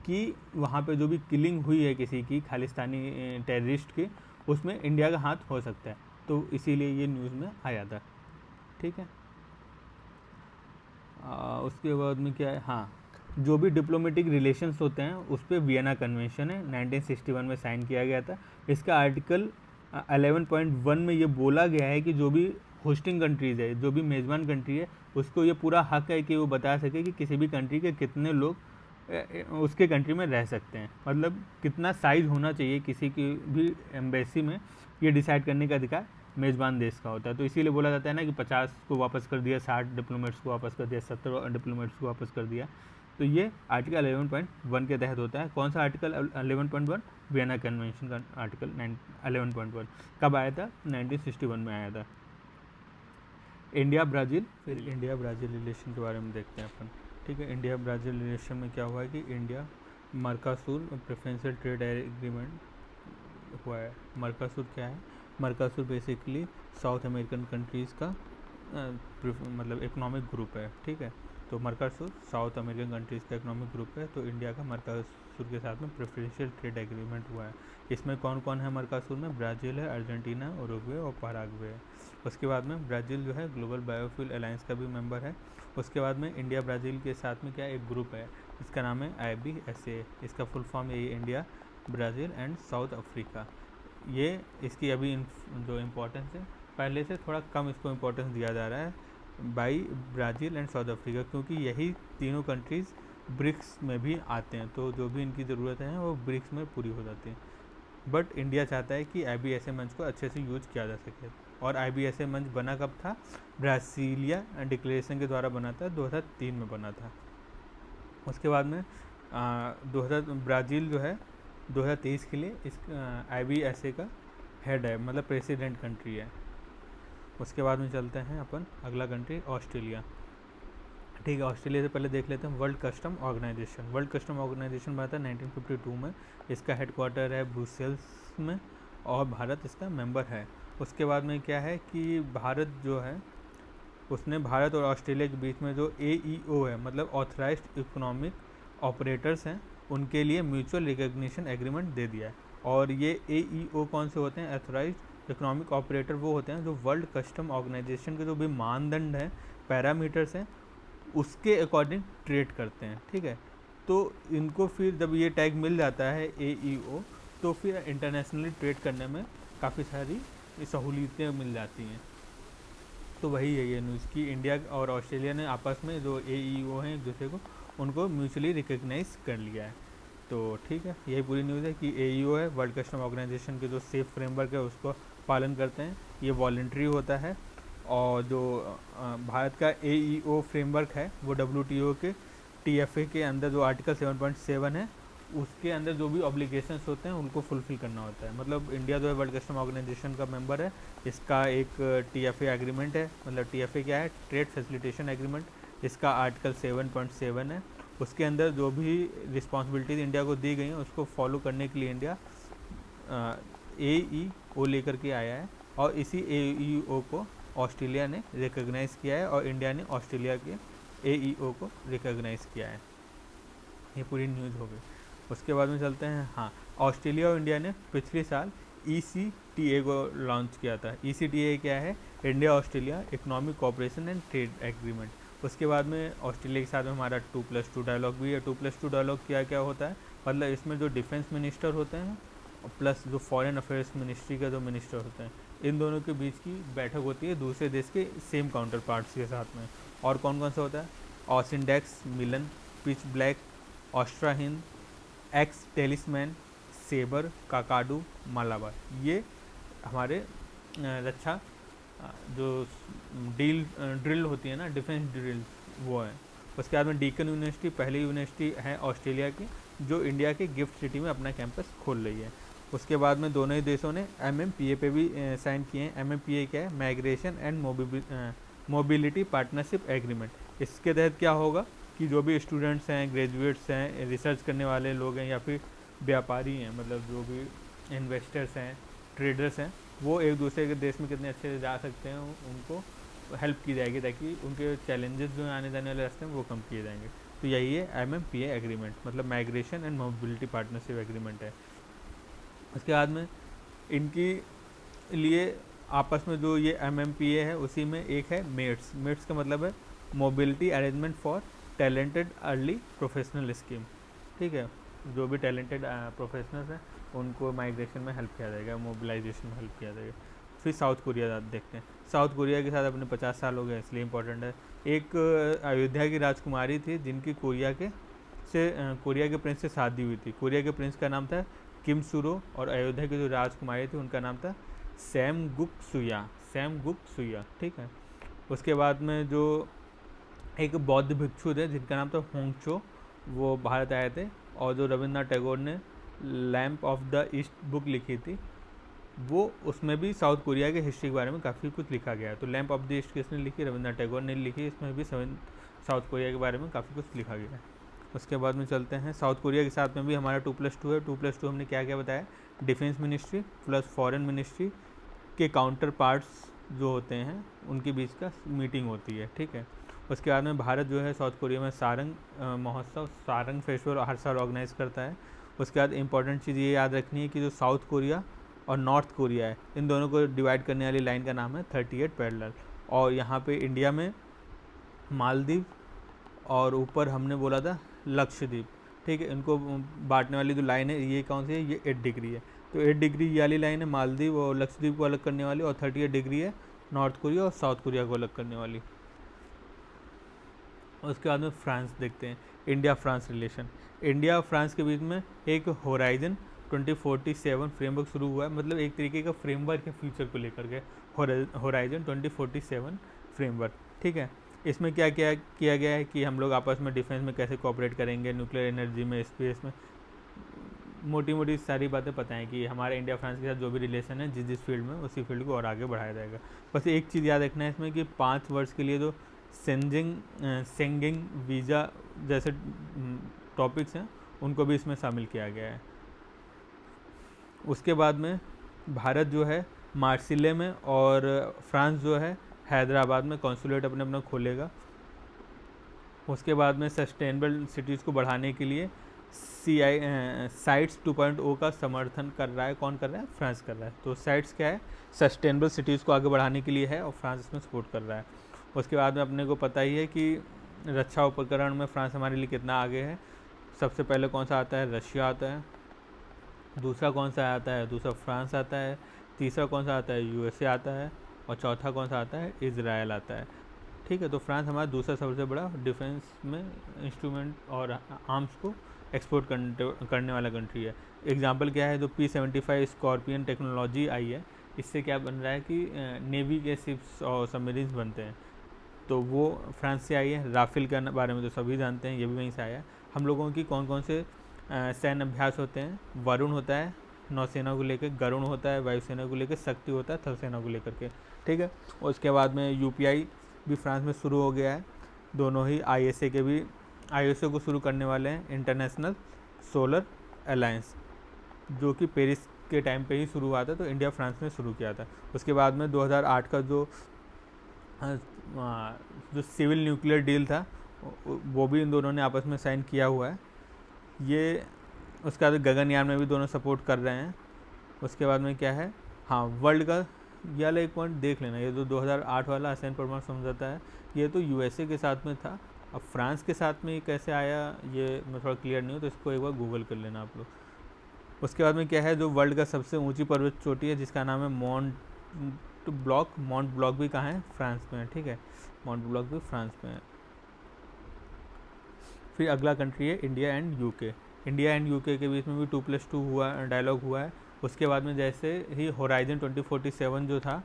S2: कि वहाँ पे जो भी किलिंग हुई है किसी की खालिस्तानी टेररिस्ट की, उसमें इंडिया का हाथ हो सकता है। तो इसीलिए ये न्यूज़ में आया था। ठीक है, उसके बाद में क्या है, हाँ, जो भी डिप्लोमेटिक रिलेशंस होते हैं उस पर वियना कन्वेंशन है 1961 में साइन किया गया था। इसका आर्टिकल 11.1 में ये बोला गया है कि जो भी होस्टिंग कंट्रीज़ है, जो भी मेज़बान कंट्री है, उसको ये पूरा हक है कि वो बता सके कि किसी भी कंट्री के कितने लोग उसके कंट्री में रह सकते हैं। मतलब कितना साइज़ होना चाहिए किसी की भी एम्बेसी में, ये डिसाइड करने का अधिकार मेज़बान देश का होता है। तो इसीलिए बोला जाता है ना कि 50 को वापस कर दिया, 60 डिप्लोमेट्स को वापस कर दिया, 70 डिप्लोमेट्स को वापस कर दिया। तो ये आर्टिकल 11.1 के तहत होता है। कौन सा आर्टिकल 11.1? वियना कन्वेंशन का आर्टिकल 11.1 कब आया था? 1961 में आया था। इंडिया ब्राज़ील, फिर इंडिया ब्राज़ील रिलेशन के बारे में देखते हैं अपन। ठीक है, इंडिया ब्राज़ील रिलेशन में क्या हुआ है कि इंडिया मर्कासूर प्रेफरेंशियल ट्रेड एग्रीमेंट हुआ है। मर्कासूर क्या है? मर्कासूर बेसिकली साउथ अमेरिकन कंट्रीज़ का मतलब इकोनॉमिक ग्रुप है। ठीक है, तो मर्कासूर साउथ अमेरिकन कंट्रीज़ का इकोनॉमिक ग्रुप है। तो इंडिया का मर्कासूर के साथ में प्रेफरेंशियल ट्रेड एग्रीमेंट हुआ है। इसमें कौन कौन है मर्कासूर में? ब्राज़ील है, अर्जेंटीना, उरुग्वे और पैराग्वे है। उसके बाद में ब्राज़ील जो है ग्लोबल बायोफ्यूल अलायंस का भी मेंबर है। उसके बाद में इंडिया ब्राज़ील के साथ में क्या एक ग्रुप है, इसका नाम है IBSA। इसका फुल फॉर्म यही, India Brazil and south Africa. ये इसकी अभी जो इम्पोर्टेंस है, पहले से थोड़ा कम इसको इम्पोर्टेंस दिया जा रहा है by Brazil and south Africa, क्योंकि यही तीनों कंट्रीज़ ब्रिक्स में भी आते हैं। तो जो भी इनकी ज़रूरतें हैं वो ब्रिक्स में पूरी हो जाती हैं। बट इंडिया चाहता है कि IBSA मंच को अच्छे से यूज किया जा सके। और IBSA मंच बना कब था? ब्राज़ीलिया डिक्लेरेशन के द्वारा बना था, 2003 में बना था। उसके बाद में 2000 ब्राज़ील जो है 2023 के लिए इस IBSA का हेड है, मतलब प्रेसिडेंट कंट्री है। उसके बाद में चलते हैं अपन अगला कंट्री ऑस्ट्रेलिया। ठीक है, ऑस्ट्रेलिया से पहले देख लेते हैं World Customs Organisation. World Customs Organisation बना था 1952 में। इसका हेडक्वार्टर है ब्रुसेल्स में और भारत इसका मेंबर है। उसके बाद में क्या है कि भारत जो है उसने भारत और ऑस्ट्रेलिया के बीच में जो AEO है, मतलब ऑथराइज्ड इकोनॉमिक ऑपरेटर्स हैं, उनके लिए म्यूचुअल रिकग्निशन एग्रीमेंट दे दिया है। और ये AEO कौन से होते हैं? ऑथराइज्ड इकोनॉमिक ऑपरेटर वो होते हैं जो वर्ल्ड कस्टम ऑर्गेनाइजेशन के जो भी मानदंड हैं, पैरामीटर्स हैं, उसके अकॉर्डिंग ट्रेड करते हैं। ठीक है, तो इनको फिर जब ये टैग मिल जाता है AEO, तो फिर इंटरनेशनली ट्रेड करने में काफ़ी सारी सहूलियतें मिल जाती हैं। तो वही है ये न्यूज़ की इंडिया और ऑस्ट्रेलिया ने आपस में जो AEO हैं एक दूसरे को, उनको म्यूचुअली रिकग्नाइज कर लिया है। तो ठीक है, यही पूरी न्यूज़ है कि AEO है वर्ल्ड कस्टम ऑर्गेनाइजेशन के जो सेफ फ्रेमवर्क है उसको पालन करते हैं। ये वॉलंटरी होता है। और जो भारत का AEO फ्रेमवर्क है वो WTO के TFA के अंदर जो आर्टिकल 7.7 है उसके अंदर जो भी ऑब्लिगेशंस होते हैं उनको फुलफिल करना होता है। मतलब इंडिया जो है वर्ल्ड कस्टम ऑर्गेनाइजेशन का मेंबर है, इसका एक TFA एग्रीमेंट है। मतलब TFA क्या है? Trade facilitation agreement. इसका आर्टिकल 7.7 है। उसके अंदर जो भी रिस्पॉन्सिबिलिटीज़ इंडिया को दी गई हैं उसको फॉलो करने के लिए इंडिया AEO लेकर के आया है। और इसी AEO को ऑस्ट्रेलिया ने रिकॉग्नाइज़ किया है और इंडिया ने ऑस्ट्रेलिया के AEO को रिकॉग्नाइज़ किया है। ये पूरी न्यूज़ हो गई। उसके बाद में चलते हैं, हाँ, ऑस्ट्रेलिया और इंडिया ने पिछले साल ECTA को लॉन्च किया था। ECTA क्या है? India Australia economic cooperation and trade agreement. उसके बाद में ऑस्ट्रेलिया के साथ में हमारा 2+2 डायलॉग भी है। 2+2 डायलॉग क्या क्या होता है, मतलब इसमें जो डिफेंस मिनिस्टर होते हैं प्लस जो फॉरेन अफेयर्स मिनिस्ट्री का जो मिनिस्टर होते हैं, इन दोनों के बीच की बैठक होती है दूसरे देश के सेम काउंटर पार्ट्स के साथ में। और कौन कौन सा होता है? AUSINDEX, Milan, Pitch Black, AustraHind, ex Talisman, Sabre, Kakadu, Malabar. ये हमारे रक्षा जो ड्रिल होती है ना, डिफेंस ड्रिल, वो है। उसके बाद में डीकन यूनिवर्सिटी पहली यूनिवर्सिटी है ऑस्ट्रेलिया की जो इंडिया के गिफ्ट सिटी में अपना कैंपस खोल रही है। उसके बाद में दोनों ही देशों ने MMPA पे भी साइन किए हैं। MMPA क्या है? Migration and mobility partnership agreement. इसके तहत क्या होगा कि जो भी स्टूडेंट्स हैं, ग्रेजुएट्स हैं, रिसर्च करने वाले लोग हैं या फिर व्यापारी हैं, मतलब जो भी इन्वेस्टर्स हैं, ट्रेडर्स हैं, वो एक दूसरे के देश में कितने अच्छे से जा सकते हैं, उनको हेल्प की जाएगी ताकि उनके चैलेंजेस जो आने जाने वाले रास्ते में वो कम किए जाएंगे। तो यही है MMPA एग्रीमेंट, मतलब migration and mobility partnership agreement है। उसके बाद में इनकी लिए आपस में जो ये MMPA है उसी में एक है मेट्स। मेट्स का मतलब है mobility arrangement for talented early professional scheme. ठीक है, जो भी टैलेंटेड प्रोफेशनल्स हैं उनको माइग्रेशन में हेल्प किया जाएगा, मोबिलाइजेशन में हेल्प किया जाएगा। फिर साउथ कोरिया देखते हैं। साउथ कोरिया के साथ अपने 50 साल हो गए, इसलिए इम्पोर्टेंट है। एक अयोध्या की राजकुमारी थी जिनकी कोरिया के प्रिंस से शादी हुई थी। कोरिया के प्रिंस का नाम था किम सुरो और अयोध्या की जो राजकुमारी थी उनका नाम था सैमगुक सुया। ठीक है। उसके बाद में जो एक बौद्ध भिक्षु थे जिनका नाम था होंगचो, वो भारत आए थे। और जो रविन्द्रनाथ टैगोर ने lamp of the east book लिखी थी, वो उसमें भी साउथ कोरिया के हिस्ट्री के बारे में काफ़ी कुछ लिखा गया है। तो लैम्प ऑफ द ईस्ट किसने लिखी? रविन्द्रनाथ टैगोर ने लिखी। इसमें भी साउथ कोरिया के बारे में काफ़ी कुछ लिखा गया है। उसके बाद में चलते हैं, साउथ कोरिया के साथ में भी हमारा 2+2 है। 2+2 हमने क्या क्या बताया? Defence ministry plus foreign ministry के काउंटर पार्ट्स जो होते हैं उनके बीच का मीटिंग होती है। ठीक है। उसके बाद में भारत जो है साउथ कोरिया में सारंग महोत्सव, सारंग फेस्टिवल हर साल ऑर्गेनाइज करता है। उसके बाद इंपॉर्टेंट चीज़ ये याद रखनी है कि जो साउथ कोरिया और नॉर्थ कोरिया है, इन दोनों को डिवाइड करने वाली लाइन का नाम है 38 पैरेलल। और यहाँ पे इंडिया में मालदीव और ऊपर हमने बोला था लक्षद्वीप। ठीक है, इनको बांटने वाली जो लाइन है ये कौन सी है? ये 8 डिग्री है। तो 8 डिग्री ये वाली लाइन है मालदीव और लक्षद्वीप को अलग करने वाली, और 38 डिग्री है नॉर्थ कोरिया और साउथ कोरिया को अलग करने वाली। उसके बाद में फ्रांस देखते हैं, इंडिया फ्रांस रिलेशन। इंडिया और फ्रांस के बीच में एक होराइजन 2047 फ्रेमवर्क शुरू हुआ है, मतलब एक तरीके का फ्रेमवर्क है फ्यूचर को लेकर के, होराइजन 2047 फ्रेमवर्क। ठीक है, इसमें क्या क्या किया गया है कि हम लोग आपस में डिफेंस में कैसे कोऑपरेट करेंगे, न्यूक्लियर एनर्जी में, स्पेस में, मोटी मोटी सारी बातें पता है कि हमारे इंडिया फ्रांस के साथ जो भी रिलेशन है जिस फील्ड में, उसी फील्ड को और आगे बढ़ाया जाएगा। बस एक चीज़ याद रखना है इसमें कि 5 वर्ष के लिए जो सेंगिंग वीज़ा जैसे टॉपिक्स हैं उनको भी इसमें शामिल किया गया है। उसके बाद में भारत जो है मार्सिले में और फ्रांस जो है हैदराबाद में कॉन्सुलेट अपने अपना खोलेगा। उसके बाद में सस्टेनेबल सिटीज़ को बढ़ाने के लिए साइट्स 2.0 का समर्थन कर रहा है। कौन कर रहा है? फ्रांस कर रहा है। तो साइट्स क्या है? सस्टेनेबल सिटीज़ को आगे बढ़ाने के लिए है और फ्रांस इसमें सपोर्ट कर रहा है। उसके बाद में अपने को पता ही है कि रक्षा उपकरण में फ्रांस हमारे लिए कितना आगे है। सबसे पहले कौन सा आता है? रशिया आता है। दूसरा कौन सा आता है? दूसरा फ्रांस आता है। तीसरा कौन सा आता है? USA आता है। और चौथा कौन सा आता है? इजराइल आता है। ठीक है, तो फ्रांस हमारा दूसरा सबसे बड़ा डिफेंस में इंस्ट्रूमेंट और आर्म्स को एक्सपोर्ट करने वाला कंट्री है। एग्जांपल क्या है? जो P-75 स्कॉर्पियन टेक्नोलॉजी आई है, इससे क्या बन रहा है कि नेवी के शिप्स और सबमरीन्स बनते हैं, तो वो फ्रांस से आई है। राफेल के बारे में तो सभी जानते हैं, ये भी वहीं से आया है। हम लोगों की कौन कौन से सैन्य अभ्यास होते हैं? वरुण होता है नौसेना को लेकर, गरुण होता है वायुसेना को लेकर, शक्ति होता है थल सेना को लेकर के। ठीक है, और उसके बाद में UPI भी फ्रांस में शुरू हो गया है। दोनों ही ISA को शुरू करने वाले हैं, इंटरनेशनल सोलर अलायंस, जो कि पेरिस के टाइम पे ही शुरू हुआ था, तो इंडिया फ्रांस ने शुरू किया था। उसके बाद में 2008 का जो सिविल न्यूक्लियर डील था वो भी इन दोनों ने आपस में साइन किया हुआ है। ये उसके बाद गगनयान में भी दोनों सपोर्ट कर रहे हैं। उसके बाद में क्या है, हाँ वर्ल्ड का ये वाला एक पॉइंट देख लेना, ये जो 2008 वाला आसियान परमाणु समझौता है ये तो यूएसए के साथ में था। अब फ्रांस के साथ में ये कैसे आया ये मैं थोड़ा क्लियर नहीं हूँ, तो इसको एक बार गूगल कर लेना आप लोग। उसके बाद में क्या है, जो वर्ल्ड का सबसे ऊंची पर्वत चोटी है जिसका नाम है माउंट ब्लॉक भी कहाँ है, फ्रांस में है, ठीक है, माउंट ब्लॉक भी फ्रांस में है। फिर अगला कंट्री है India and UK. India and UK के बीच में भी 2+2 हुआ डायलॉग हुआ है। उसके बाद में जैसे ही होराइजन 2047 जो था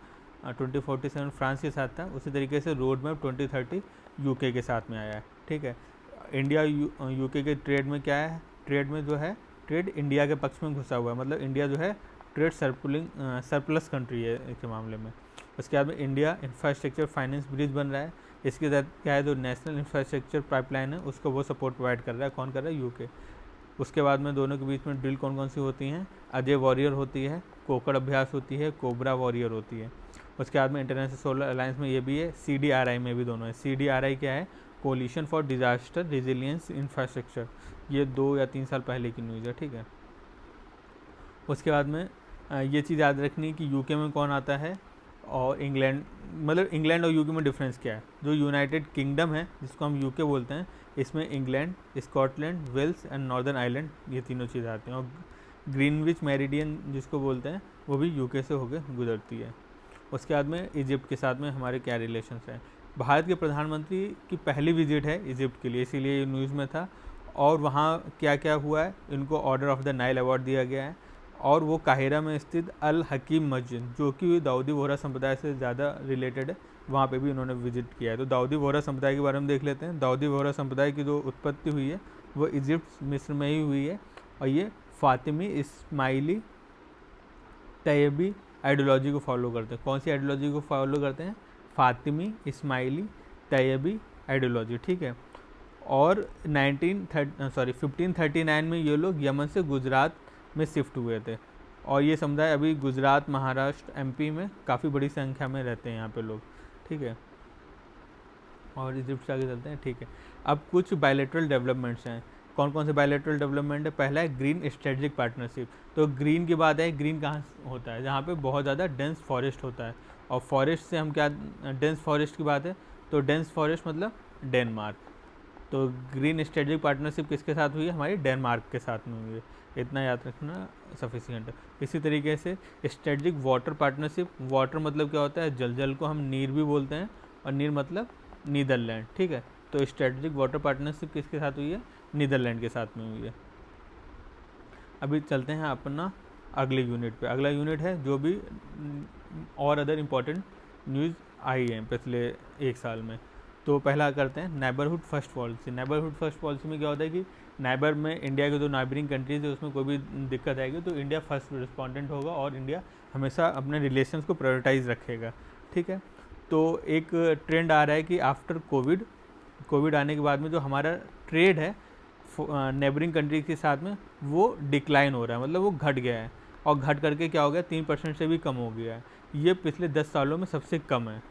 S2: 2047 फ्रांस के साथ था, उसी तरीके से रोड मैप 2030 यूके के साथ में आया है, ठीक है। इंडिया यूके के ट्रेड में क्या है, ट्रेड में जो है ट्रेड इंडिया के पक्ष में घुसा हुआ है, मतलब इंडिया जो है ट्रेड सरप्लस कंट्री है के मामले में। उसके बाद में इंडिया इंफ्रास्ट्रक्चर फाइनेंस ब्रिज बन रहा है, इसके तहत क्या है, जो नेशनल इंफ्रास्ट्रक्चर पाइपलाइन है उसको वो सपोर्ट प्रोवाइड कर रहा है, कौन कर रहा है, यूके। उसके बाद में दोनों के बीच में ड्रिल कौन कौन सी होती हैं, अजय वॉरियर होती है, कोकड़ अभ्यास होती है, कोबरा वॉरियर होती है। उसके बाद में इंटरनेशनल सोलर अलायंस में ये भी है, CDRI में भी दोनों है। CDRI क्या है, Coalition for Disaster Resilience Infrastructure, ये 2 या 3 साल पहले की न्यूज़ है, ठीक है। उसके बाद में ये चीज़ याद रखनी कि यूके में कौन आता है और इंग्लैंड, मतलब इंग्लैंड और यूके में डिफरेंस क्या है। जो यूनाइटेड किंगडम है जिसको हम यूके बोलते हैं, इसमें England, Scotland, Wales and Northern Ireland ये तीनों चीज़ें आती हैं। और ग्रीनविच मेरिडियन जिसको बोलते हैं वो भी यूके से होकर गुजरती है। उसके बाद में इजिप्ट के साथ में हमारे क्या रिलेशंस हैं। भारत के प्रधानमंत्री की पहली विजिट है इजिप्ट के लिए, इसीलिए ये न्यूज़ में था। और वहाँ क्या क्या हुआ है, इनको order of the Nile award दिया गया है। और वो काहिरा में स्थित अल हकीम मस्जिद जो कि दाऊदी बोहरा संप्रदाय से ज़्यादा रिलेटेड है, वहाँ पे भी उन्होंने विजिट किया है। तो दाऊदी बोहरा संप्रदाय के बारे में देख लेते हैं। दाऊदी बोहरा संप्रदाय की जो उत्पत्ति हुई है वो इजिप्ट मिस्र में ही हुई है, और ये फातिमी इस्माइली तैयबी आइडियोलॉजी को फॉलो करते हैं। कौन सी आइडियोलॉजी को फॉलो करते हैं, फातिमी इस्माइली तैयबी आइडियोलॉजी, ठीक है। और 1539 में ये लोग यमन से गुजरात में शिफ्ट हुए थे, और ये समुदाय अभी गुजरात, महाराष्ट्र, MP में काफ़ी बड़ी संख्या में रहते हैं यहाँ पे लोग, ठीक है। और इजिप्ट से आगे चलते हैं, ठीक है। अब कुछ बायलैटरल डेवलपमेंट्स हैं। कौन कौन से बायलैटरल डेवलपमेंट है, पहला है ग्रीन स्ट्रेटेजिक पार्टनरशिप। तो ग्रीन की बात है, ग्रीन कहाँ होता है, जहाँ पे बहुत ज़्यादा डेंस फॉरेस्ट होता है। और फॉरेस्ट से हम क्या, डेंस फॉरेस्ट की बात है तो डेंस फॉरेस्ट मतलब डेनमार्क। तो ग्रीन स्ट्रेटेजिक पार्टनरशिप किसके साथ हुई है, हमारी डेनमार्क के साथ में हुई है, इतना याद रखना सफिशिएंट है। इसी तरीके से स्ट्रेटेजिक वाटर पार्टनरशिप, वाटर मतलब क्या होता है, जल को हम नीर भी बोलते हैं, और नीर मतलब नीदरलैंड, ठीक है। तो स्ट्रेटेजिक वाटर पार्टनरशिप किसके साथ हुई है, नीदरलैंड के साथ में हुई है। अभी चलते हैं अपना अगले यूनिट पे। अगला यूनिट है जो भी और अदर इम्पोर्टेंट न्यूज़ आई है पिछले 1 साल में। तो पहला करते हैं neighbourhood first policy. Neighbourhood first policy में क्या होता है कि नेबर में इंडिया के जो नाइबरिंग कंट्रीज है उसमें कोई भी दिक्कत आएगी तो इंडिया फर्स्ट रिस्पॉन्डेंट होगा, और इंडिया हमेशा अपने रिलेशंस को प्रायोरिटाइज रखेगा, ठीक है। तो एक ट्रेंड आ रहा है कि आफ्टर कोविड आने के बाद में जो हमारा ट्रेड है नेबरिंग कंट्री के साथ में वो डिक्लाइन हो रहा है, मतलब वो घट गया है, और घट करके क्या हो गया, 3% से भी कम हो गया है। ये पिछले 10 सालों में सबसे कम है,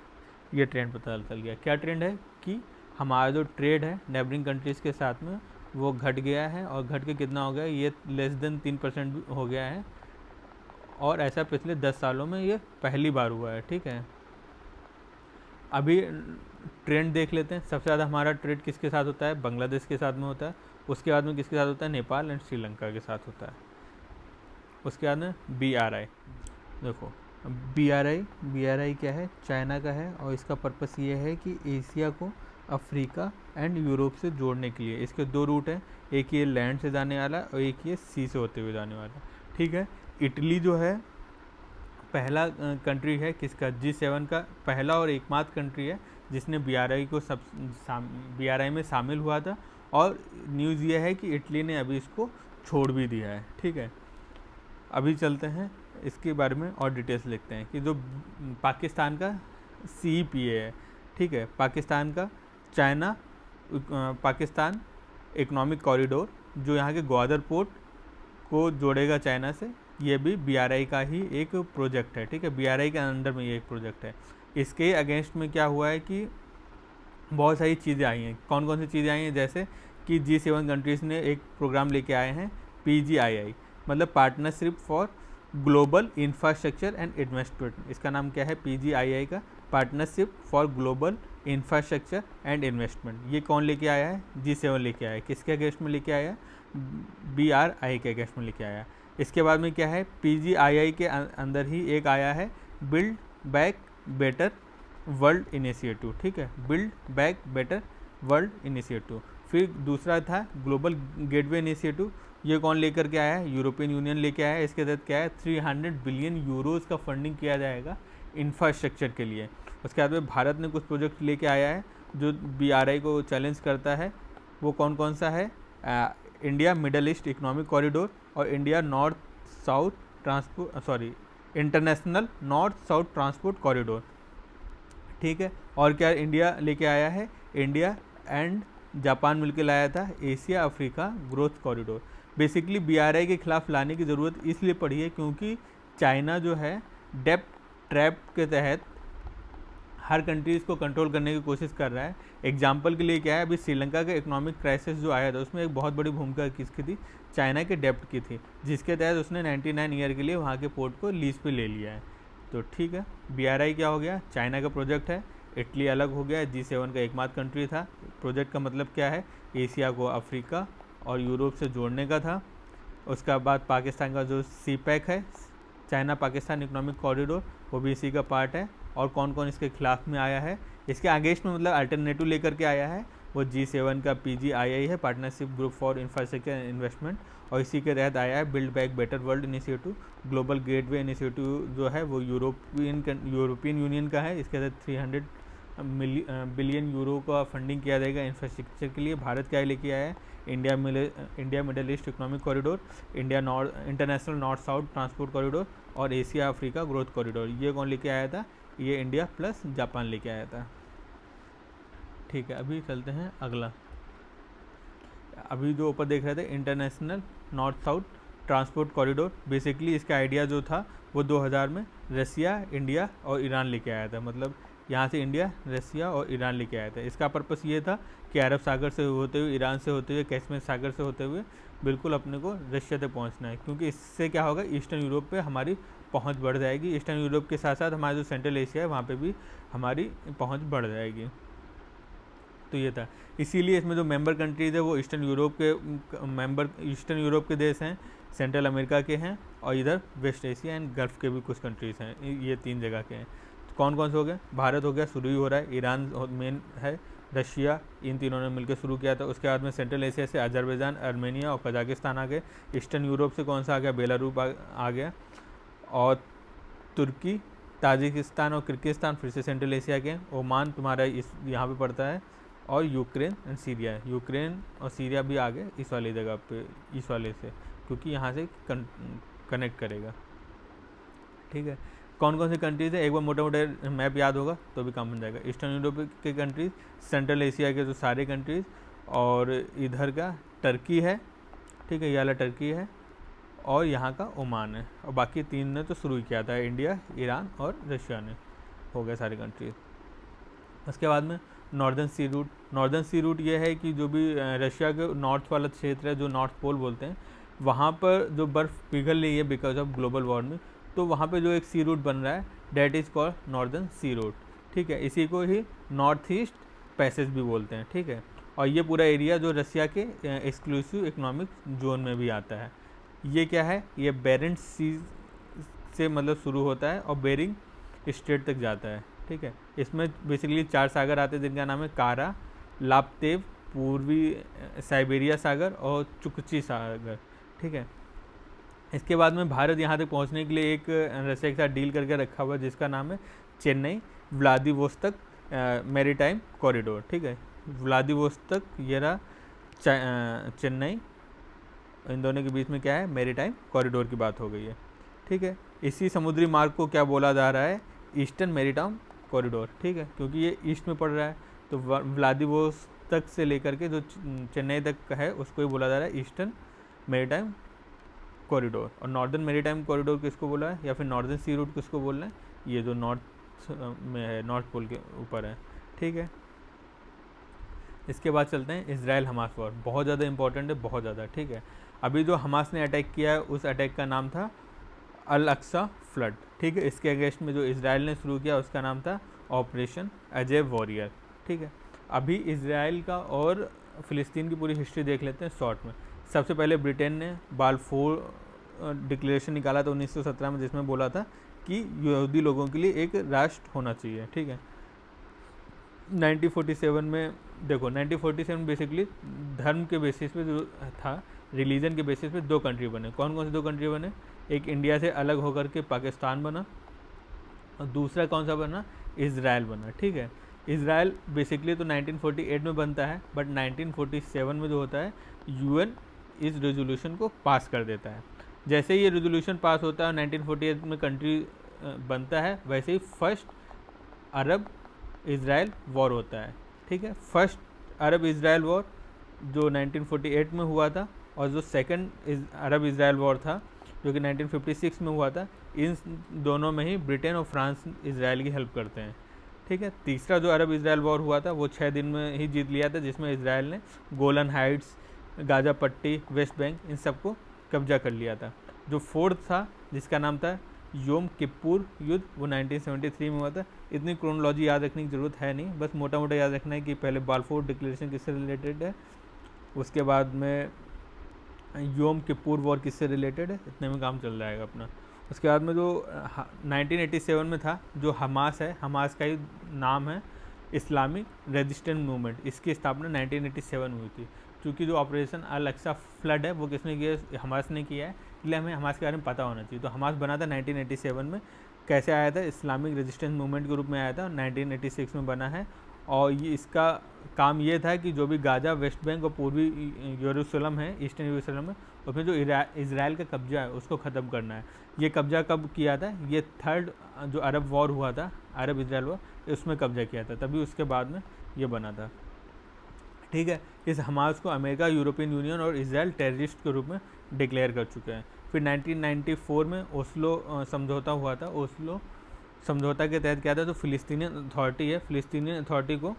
S2: ये ट्रेंड पता चल गया। क्या ट्रेंड है कि हमारा जो ट्रेड है नेबरिंग कंट्रीज़ के साथ में वो घट गया है, और घट के कितना हो गया, ये लेस देन 3% हो गया है, और ऐसा पिछले 10 सालों में ये पहली बार हुआ है, ठीक है। अभी ट्रेंड देख लेते हैं। सबसे ज़्यादा हमारा ट्रेड किसके साथ होता है, बांग्लादेश के साथ में होता है। उसके बाद में किसके साथ होता है, नेपाल एंड श्रीलंका के साथ होता है। उसके बाद में BRI, देखो BRI क्या है, चाइना का है, और इसका पर्पस ये है कि एशिया को अफ्रीका एंड यूरोप से जोड़ने के लिए। इसके 2 रूट हैं, एक ये लैंड से जाने वाला और एक ये सी से होते हुए जाने वाला, ठीक है। इटली जो है पहला कंट्री है किसका, G7 का पहला और एकमात्र कंट्री है जिसने BRI में शामिल हुआ था, और न्यूज़ ये है कि इटली ने अभी इसको छोड़ भी दिया है, ठीक है। अभी चलते हैं इसके बारे में और डिटेल्स लिखते हैं कि जो पाकिस्तान का CEPA है, ठीक है, पाकिस्तान का चाइना पाकिस्तान इकोनॉमिक कॉरिडोर जो यहाँ के ग्वादर पोर्ट को जोड़ेगा चाइना से, ये भी BRI का ही एक प्रोजेक्ट है, ठीक है, BRI के अंडर में ये एक प्रोजेक्ट है। इसके अगेंस्ट में क्या हुआ है कि बहुत सारी चीज़ें आई हैं। कौन कौन सी चीज़ें आई हैं, जैसे कि G7 कंट्रीज़ ने एक प्रोग्राम लेके आए हैं PGII, मतलब partnership for global infrastructure and investment. इसका नाम क्या है, PGII का partnership for global infrastructure and investment. ये कौन लेके आया है, G7 लेके आया है। किसके अगेंस्ट में लेके आया है, BRI के अगेंस्ट में लेके आया है। इसके बाद में क्या है, PGII के अंदर ही एक आया है build back better world initiative, ठीक है, build back better world initiative. फिर दूसरा था ग्लोबल गेटवे इनिशिएटिव। ये कौन लेकर के आया है, यूरोपियन यूनियन लेके आया है। इसके तहत क्या है, 300 बिलियन यूरोज़ का फंडिंग किया जाएगा इंफ्रास्ट्रक्चर के लिए। उसके बाद में भारत ने कुछ प्रोजेक्ट लेके आया है जो BRI को चैलेंज करता है। वो कौन कौन सा है, India Middle East Economic Corridor और India North South International North South Transport Corridor, ठीक है। और क्या इंडिया लेके आया है, इंडिया एंड जापान मिलकर लाया था Asia Africa growth corridor. Basically BRI के खिलाफ लाने की ज़रूरत इसलिए पड़ी है क्योंकि चाइना जो है डेप्ट ट्रैप के तहत हर कंट्रीज़ को कंट्रोल करने की कोशिश कर रहा है। एग्जाम्पल के लिए क्या है, अभी श्रीलंका का इकोनॉमिक क्राइसिस जो आया था उसमें एक बहुत बड़ी भूमिका किसकी थी, चाइना के डेप्ट की थी, जिसके तहत उसने 99 ईयर के लिए वहाँ के पोर्ट को लीज पे ले लिया है। तो ठीक है, BRI क्या हो गया, चाइना का प्रोजेक्ट है। इटली अलग हो गया, G7 का एकमात्र कंट्री था। प्रोजेक्ट का मतलब क्या है, एशिया को अफ्रीका और यूरोप से जोड़ने का था। उसका बाद पाकिस्तान का जो CPEC है, चाइना पाकिस्तान इकोनॉमिक कॉरिडोर, वो भी इसी का पार्ट है। और कौन कौन इसके खिलाफ में आया है, इसके अगेंस्ट में मतलब अल्टरनेटिव लेकर के आया है, वो G7 का PGII है, partnership group for infrastructure and investment. और इसी के तहत आया है build back better world initiative. Global gateway initiative जो है वो यूरोपियन यूनियन का है। इसके तहत 300 बिलियन यूरो का फंडिंग किया जाएगा इंफ्रास्ट्रक्चर के लिए। भारत क्या लेके आया है, India Middle East Economic corridor, international North South Transport corridor और एशिया अफ्रीका ग्रोथ कॉरिडोर। ये कौन लेके आया था, ये इंडिया प्लस जापान लेके आया था, ठीक है। अभी चलते हैं अगला। अभी जो ऊपर देख रहे थे international North South Transport corridor, basically इसका आइडिया जो था वो 2000 में रसिया, इंडिया और ईरान लेके आया था। मतलब यहाँ से इंडिया, रसिया और ईरान लेके आया था। इसका पर्पस ये था कि अरब सागर से होते हुए, ईरान से होते हुए, कैस्पियन सागर से होते हुए बिल्कुल अपने को रशिया तक पहुँचना है, क्योंकि इससे क्या होगा, ईस्टर्न यूरोप पे हमारी पहुँच बढ़ जाएगी। ईस्टर्न यूरोप के साथ साथ हमारा जो सेंट्रल एशिया है वहाँ पे भी हमारी पहुँच बढ़ जाएगी। तो ये था, इसीलिए इसमें जो मेंबर कंट्रीज़ है वो ईस्टर्न यूरोप के देश हैं, सेंट्रल अमेरिका के हैं और इधर वेस्ट एशिया एंड गल्फ के भी कुछ कंट्रीज़ हैं। ये 3 जगह के हैं। तो कौन कौन से हो गए, भारत हो गया, शुरू ही हो रहा है, ईरान मेन है, रशिया, इन तीनों ने मिलकर शुरू किया था। उसके बाद में सेंट्रल एशिया से अजरबैजान, अर्मेनिया और कजाकिस्तान आ गए। ईस्टर्न यूरोप से कौन सा आ गया, बेलारूस आ गया। और तुर्की, ताजिकिस्तान और किर्गिस्तान फिर से सेंट्रल एशिया के। ओमान तुम्हारा यहाँ पे पड़ता है। और यूक्रेन एंड सीरिया, यूक्रेन और सीरिया भी आ गए इस वाली जगह पे, इस वाले से, क्योंकि यहाँ से कनेक्ट करेगा, ठीक है। कौन कौन सी कंट्रीज़ है, एक बार मोटा मोटा मैप याद होगा तो भी काम बन जाएगा। ईस्टर्न यूरोप के कंट्रीज़, सेंट्रल एशिया के जो सारे कंट्रीज़, और इधर का टर्की है, ठीक है, ये वाला टर्की है, और यहाँ का ओमान है। और बाकी 3 ने तो शुरू किया था, इंडिया, ईरान और रशिया ने, हो गए सारे कंट्रीज। उसके बाद में नॉर्दर्न सी रूट ये है कि जो भी रशिया के नॉर्थ वाला क्षेत्र है, जो नॉर्थ पोल बोलते हैं, वहाँ पर जो बर्फ़ पिघल रही है बिकॉज ऑफ ग्लोबल वार्मिंग, तो वहाँ पे जो एक सी रूट बन रहा है, that is called Northern Sea Route, ठीक है। इसी को ही नॉर्थ ईस्ट पैसेज भी बोलते हैं, ठीक है। और ये पूरा एरिया जो रशिया के एक्सक्लूसिव इकोनॉमिक जोन में भी आता है। ये क्या है, ये बेरेंट्स सी से मतलब शुरू होता है और बेरिंग स्ट्रेट तक जाता है, ठीक है। इसमें बेसिकली 4 सागर आते हैं जिनका नाम है कारा, लाप्तेव, पूर्वी साइबेरिया सागर और चुकची सागर, ठीक है। इसके बाद में भारत यहाँ तक पहुँचने के लिए एक रशिया के साथ डील करके रखा हुआ है जिसका नाम है चेन्नई व्लादिवोस्तोक मैरीटाइम कॉरिडोर, ठीक है। व्लादिवोस्तोक, ये रहा चेन्नई, इन दोनों के बीच में क्या है, मैरीटाइम कॉरिडोर की बात हो गई है, ठीक है। इसी समुद्री मार्ग को क्या बोला जा रहा है, ईस्टर्न मैरीटाइम कॉरिडोर, ठीक है, क्योंकि ये ईस्ट में पड़ रहा है। तो व्लादिवोस्तोक से लेकर के जो चेन्नई तक का है उसको ही बोला जा रहा है ईस्टर्न मैरीटाइम कॉरिडोर, और नॉर्दर्न मेरीटाइम कॉरिडोर किसको बोला है, या फिर नॉर्दर्न सी रूट किसको बोल रहे हैं, ये जो नॉर्थ में है, नॉर्थ पोल के ऊपर है, ठीक है। इसके बाद चलते हैं इजराइल हमास वॉर, बहुत ज़्यादा इंपॉर्टेंट है, बहुत ज़्यादा, ठीक है। अभी जो हमास ने अटैक किया है उस अटैक का नाम था अल अक्सा फ्लड, ठीक है। इसके अगेंस्ट में जो इसराइल ने शुरू किया उसका नाम था ऑपरेशन अजय वॉरियर, ठीक है। अभी इसराइल का और फ़िलिस्तीन की पूरी हिस्ट्री देख लेते हैं शॉर्ट में। सबसे पहले ब्रिटेन ने बाल्फोर डिक्लेरेशन निकाला था 1917 में, जिसमें बोला था कि यहूदी लोगों के लिए एक राष्ट्र होना चाहिए, ठीक है। 1947 में देखो, 1947 बेसिकली धर्म के बेसिस पे जो था, रिलीजन के बेसिस पे दो कंट्री बने। कौन कौन से दो कंट्री बने? एक इंडिया से अलग होकर के पाकिस्तान बना, और दूसरा कौन सा बना? इजराइल बना, ठीक है। इजराइल बेसिकली तो 1948 में बनता है, बट 1947 में जो होता है यूएन इस रेजोल्यूशन को पास कर देता है। जैसे ही ये रेजोल्यूशन पास होता है 1948 में कंट्री बनता है, वैसे ही फर्स्ट अरब इजराइल वॉर होता है, ठीक है। फर्स्ट अरब इजराइल वॉर जो 1948 में हुआ था, और जो सेकंड अरब इजराइल वॉर था जो कि 1956 में हुआ था, इन दोनों में ही ब्रिटेन और फ्रांस इजराइल की हेल्प करते हैं, ठीक है। तीसरा जो अरब इजराइल वॉर हुआ था वो 6 दिन में ही जीत लिया था, जिसमें इजराइल ने गोलन हाइट्स, गाजा पट्टी, वेस्ट बैंक, इन सबको कब्जा कर लिया था। जो फोर्थ था जिसका नाम था योम किप्पुर युद्ध, वो 1973 में हुआ था। इतनी क्रोनोलॉजी याद रखने की ज़रूरत है नहीं, बस मोटा मोटा याद रखना है कि पहले बाल्फोर डिक्लेरेशन किससे रिलेटेड है, उसके बाद में योम किप्पुर वॉर किससे रिलेटेड है, इतने में काम चल जाएगा अपना। उसके बाद में जो 1987 में था, जो हमास है, हमास का ही नाम है इस्लामिक रेजिस्टेंस मूवमेंट, इसकी स्थापना 1987 में हुई थी। क्योंकि जो ऑपरेशन अल अक्सा फ्लड है वो किसने किया? हमास ने किया है, इसलिए हमें हमास के बारे में पता होना चाहिए। तो हमास बना था 1987 में, कैसे आया था? इस्लामिक रेजिस्टेंस मूवमेंट के रूप में आया था, 1986 में बना है। और ये इसका काम ये था कि जो भी गाजा, वेस्ट बैंक और पूर्वी यरूशलेम है, ईस्टर्न यरूशलेम है, उसमें जो इजराइल का कब्जा है उसको ख़त्म करना है। ये कब्जा कब किया था? ये थर्ड जो अरब वॉर हुआ था, अरब इजराइल वॉर, उसमें कब्जा किया था, तभी उसके बाद में ये बना था, ठीक है। इस हमास को अमेरिका, यूरोपियन यूनियन और इजराइल टेररिस्ट के रूप में डिक्लेयर कर चुके हैं। फिर 1994 में ओस्लो समझौता हुआ था। ओस्लो समझौता के तहत क्या था? तो फिलिस्तीनियन अथॉरिटी है, फिलिस्तीनियन अथॉरिटी को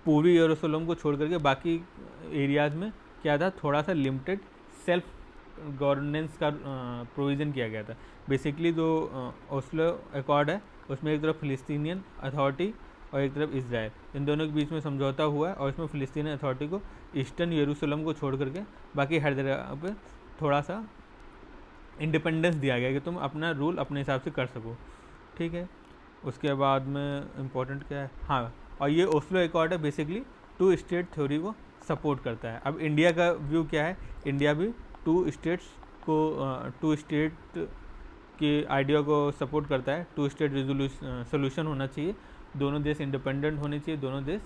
S2: पूर्वी यरूशलेम को छोड़ करके बाकी एरियाज़ में क्या था, थोड़ा सा लिमिटेड सेल्फ गवर्नेंस का प्रोविज़न किया गया था। बेसिकली जो ओस्लो अकॉर्ड है उसमें एक तरफ फिलिस्तीनियन अथॉरिटी और एक तरफ इजराइल, इन दोनों के बीच में समझौता हुआ है, और इसमें फिलिस्तीनी अथॉरिटी को ईस्टर्न यरूशलेम को छोड़ करके बाकी हर जगह पे थोड़ा सा इंडिपेंडेंस दिया गया कि तुम अपना रूल अपने हिसाब से कर सको, ठीक है। उसके बाद में इम्पोर्टेंट क्या है? हाँ, और ये ओस्लो अकॉर्ड है बेसिकली 2 स्टेट थ्योरी को सपोर्ट करता है। अब इंडिया का व्यू क्या है? इंडिया भी 2 स्टेट्स को 2 स्टेट के आइडिया को सपोर्ट करता है। 2 स्टेट सोल्यूशन होना चाहिए, दोनों देश इंडिपेंडेंट होने चाहिए, दोनों देश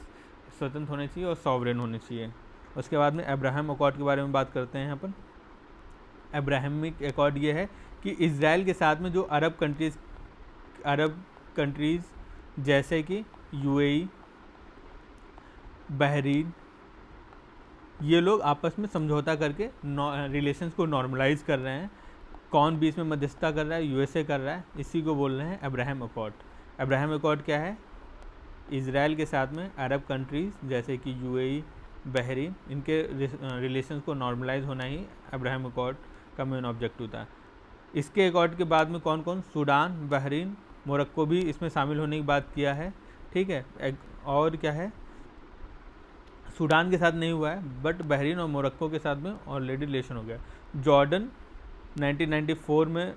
S2: स्वतंत्र होने चाहिए और सॉवरेन होने चाहिए। उसके बाद में अब्राहम अकॉर्ड के बारे में बात करते हैं अपन। अब्राहमिक अकॉर्ड ये है कि इजराइल के साथ में जो अरब कंट्रीज़ जैसे कि यूएई, बहरीन, ये लोग आपस में समझौता करके रिलेशंस को नॉर्मलाइज कर रहे हैं। कौन बीच में मध्यस्थता कर रहा है? यूएसए कर रहा है, इसी को बोल रहे हैं अब्राहम अकॉर्ड। अब्राहम अकॉर्ड क्या है? इजराइल के साथ में अरब कंट्रीज़ जैसे कि यूएई, बहरीन, इनके रिलेशंस को नॉर्मलाइज होना ही अब्राहम अकॉर्ड का मेन ऑब्जेक्टिव था। इसके अकॉर्ड के बाद में कौन कौन? सूडान, बहरीन, मोरक्को भी इसमें शामिल होने की बात किया है, ठीक है। और क्या है? सूडान के साथ नहीं हुआ है, बट बहरीन और मोरक्को के साथ में ऑलरेडी रिलेशन हो गया। जॉर्डन 1994 में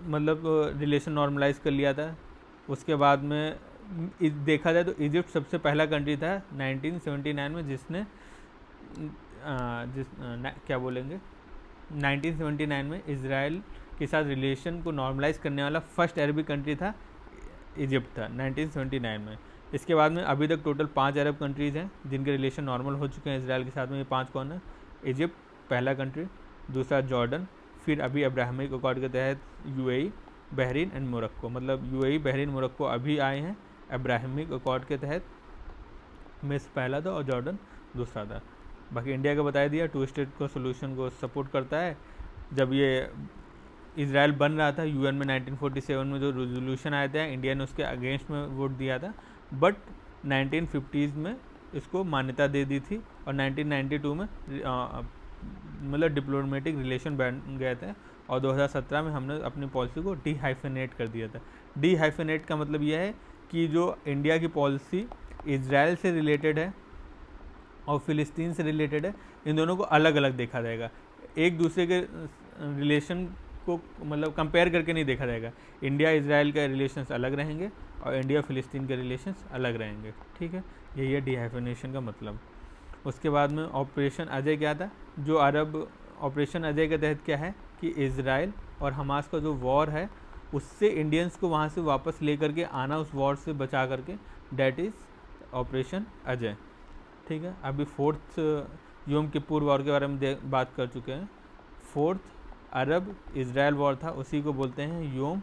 S2: मतलब रिलेशन नॉर्मलाइज कर लिया था। उसके बाद में देखा जाए तो इजिप्ट सबसे पहला कंट्री था 1979 में जिसने क्या बोलेंगे 1979 में इजराइल के साथ रिलेशन को नॉर्मलाइज करने वाला फर्स्ट अरबिक कंट्री था, इजिप्ट था 1979 में। इसके बाद में अभी तक टोटल 5 अरब कंट्रीज़ हैं जिनके रिलेशन नॉर्मल हो चुके हैं इजराइल के साथ में। ये 5 कौन है? इजिप्ट पहला कंट्री, दूसरा जॉर्डन, फिर अभी अब्राहमिक अकॉर्ड के तहत यूएई, बहरीन एंड मोरक्को। मतलब यूएई, बहरीन, मोरक्को अभी आए हैं अब्राहमिक अकॉर्ड के तहत, मिस्र पहला था और जॉर्डन दूसरा था। बाकी इंडिया का बता दिया 2 स्टेट को सोल्यूशन को सपोर्ट करता है, जब ये इज़राइल बन रहा था यूएन में 1947 में जो रेजोल्यूशन आया था, इंडिया ने उसके अगेंस्ट में वोट दिया था, बट 1950s में इसको मान्यता दे दी थी और 1992 में मतलब डिप्लोमेटिक रिलेशन बन गए थे और 2017 में हमने अपनी पॉलिसी को डीहाइफेनेट कर दिया था। डीहाइफेनेट का मतलब यह है कि जो इंडिया की पॉलिसी इज़राइल से रिलेटेड है और फ़िलिस्तीन से रिलेटेड है, इन दोनों को अलग अलग देखा जाएगा, एक दूसरे के रिलेशन को मतलब कंपेयर करके नहीं देखा जाएगा। इंडिया इज़राइल के रिलेशंस अलग रहेंगे और इंडिया फ़िलिस्तीन के रिलेशंस अलग रहेंगे, ठीक है। यही है डीहाइफेनेशन का मतलब। उसके बाद में ऑपरेशन अजय क्या था, जो अरब ऑपरेशन अजय के तहत क्या है कि इज़राइल और हमास का जो वॉर है उससे इंडियंस को वहाँ से वापस ले करके आना, उस वॉर से बचा करके, डैट इज़ ऑपरेशन अजय, ठीक है। अभी फोर्थ योम किप्पुर वॉर के बारे में बात कर चुके हैं। फोर्थ अरब इज़राइल वॉर था, उसी को बोलते हैं योम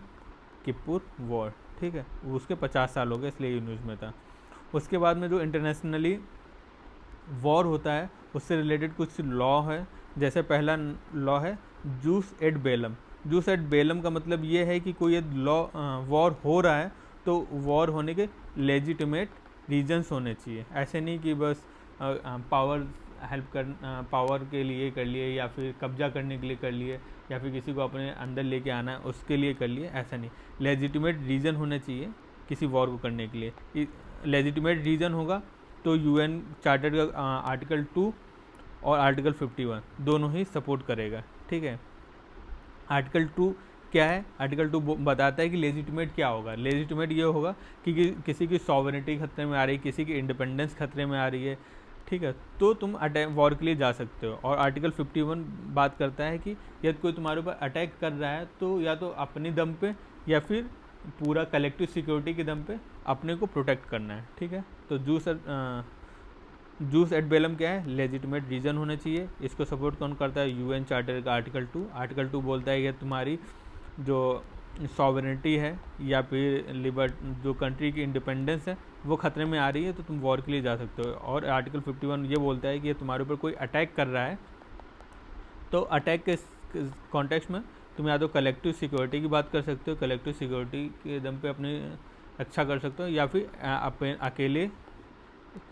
S2: किप्पुर वॉर, ठीक है। उसके 50 साल हो गए, इसलिए न्यूज़ में था। उसके बाद में जो इंटरनेशनली वॉर होता है उससे रिलेटेड कुछ लॉ है। जैसे पहला लॉ है juice eight Belum. Juice eight Belum का मतलब ये है कि कोई लॉ वॉर हो रहा है तो वॉर होने के लेजिटिमेट रीजंस होने चाहिए। ऐसे नहीं कि बस पावर हेल्प कर पावर के लिए कर लिए या फिर कब्जा करने के लिए कर लिए या फिर किसी को अपने अंदर लेके आना है उसके लिए कर लिए, ऐसा नहीं। लेजिटिमेट रीज़न होने चाहिए किसी वॉर को करने के लिए। लेजिटिमेट रीज़न होगा तो यूएन चार्टर का आर्टिकल 2 और आर्टिकल 51 दोनों ही सपोर्ट करेगा, ठीक है। आर्टिकल 2 क्या है? आर्टिकल 2 बताता है कि लेजिटिमेट क्या होगा। लेजिटिमेट ये होगा कि किसी की सॉवरेनिटी खतरे में आ रही है, किसी की इंडिपेंडेंस खतरे में आ रही है, ठीक है, तो तुम अटैक वॉर के लिए जा सकते हो। और आर्टिकल 51 बात करता है कि यदि कोई तुम्हारे ऊपर अटैक कर रहा है तो या तो अपनी दम पे या फिर पूरा कलेक्टिव सिक्योरिटी के दम पे अपने को प्रोटेक्ट करना है, ठीक है। तो जूस एट बेलम क्या है? लेजिटिमेट रीज़न होने चाहिए। इसको सपोर्ट कौन करता है? यूएन चार्टर का आर्टिकल 2। आर्टिकल 2 बोलता है कि तुम्हारी जो सॉवरेनिटी है या फिर जो कंट्री की इंडिपेंडेंस है वो खतरे में आ रही है तो तुम वॉर के लिए जा सकते हो। और आर्टिकल 51 ये बोलता है कि तुम्हारे ऊपर कोई अटैक कर रहा है तो अटैक के कॉन्टेक्स्ट में तुम या तो कलेक्टिव सिक्योरिटी की बात कर सकते हो, कलेक्टिव सिक्योरिटी के दम पे अपनी रक्षा कर सकते हो, या फिर अकेले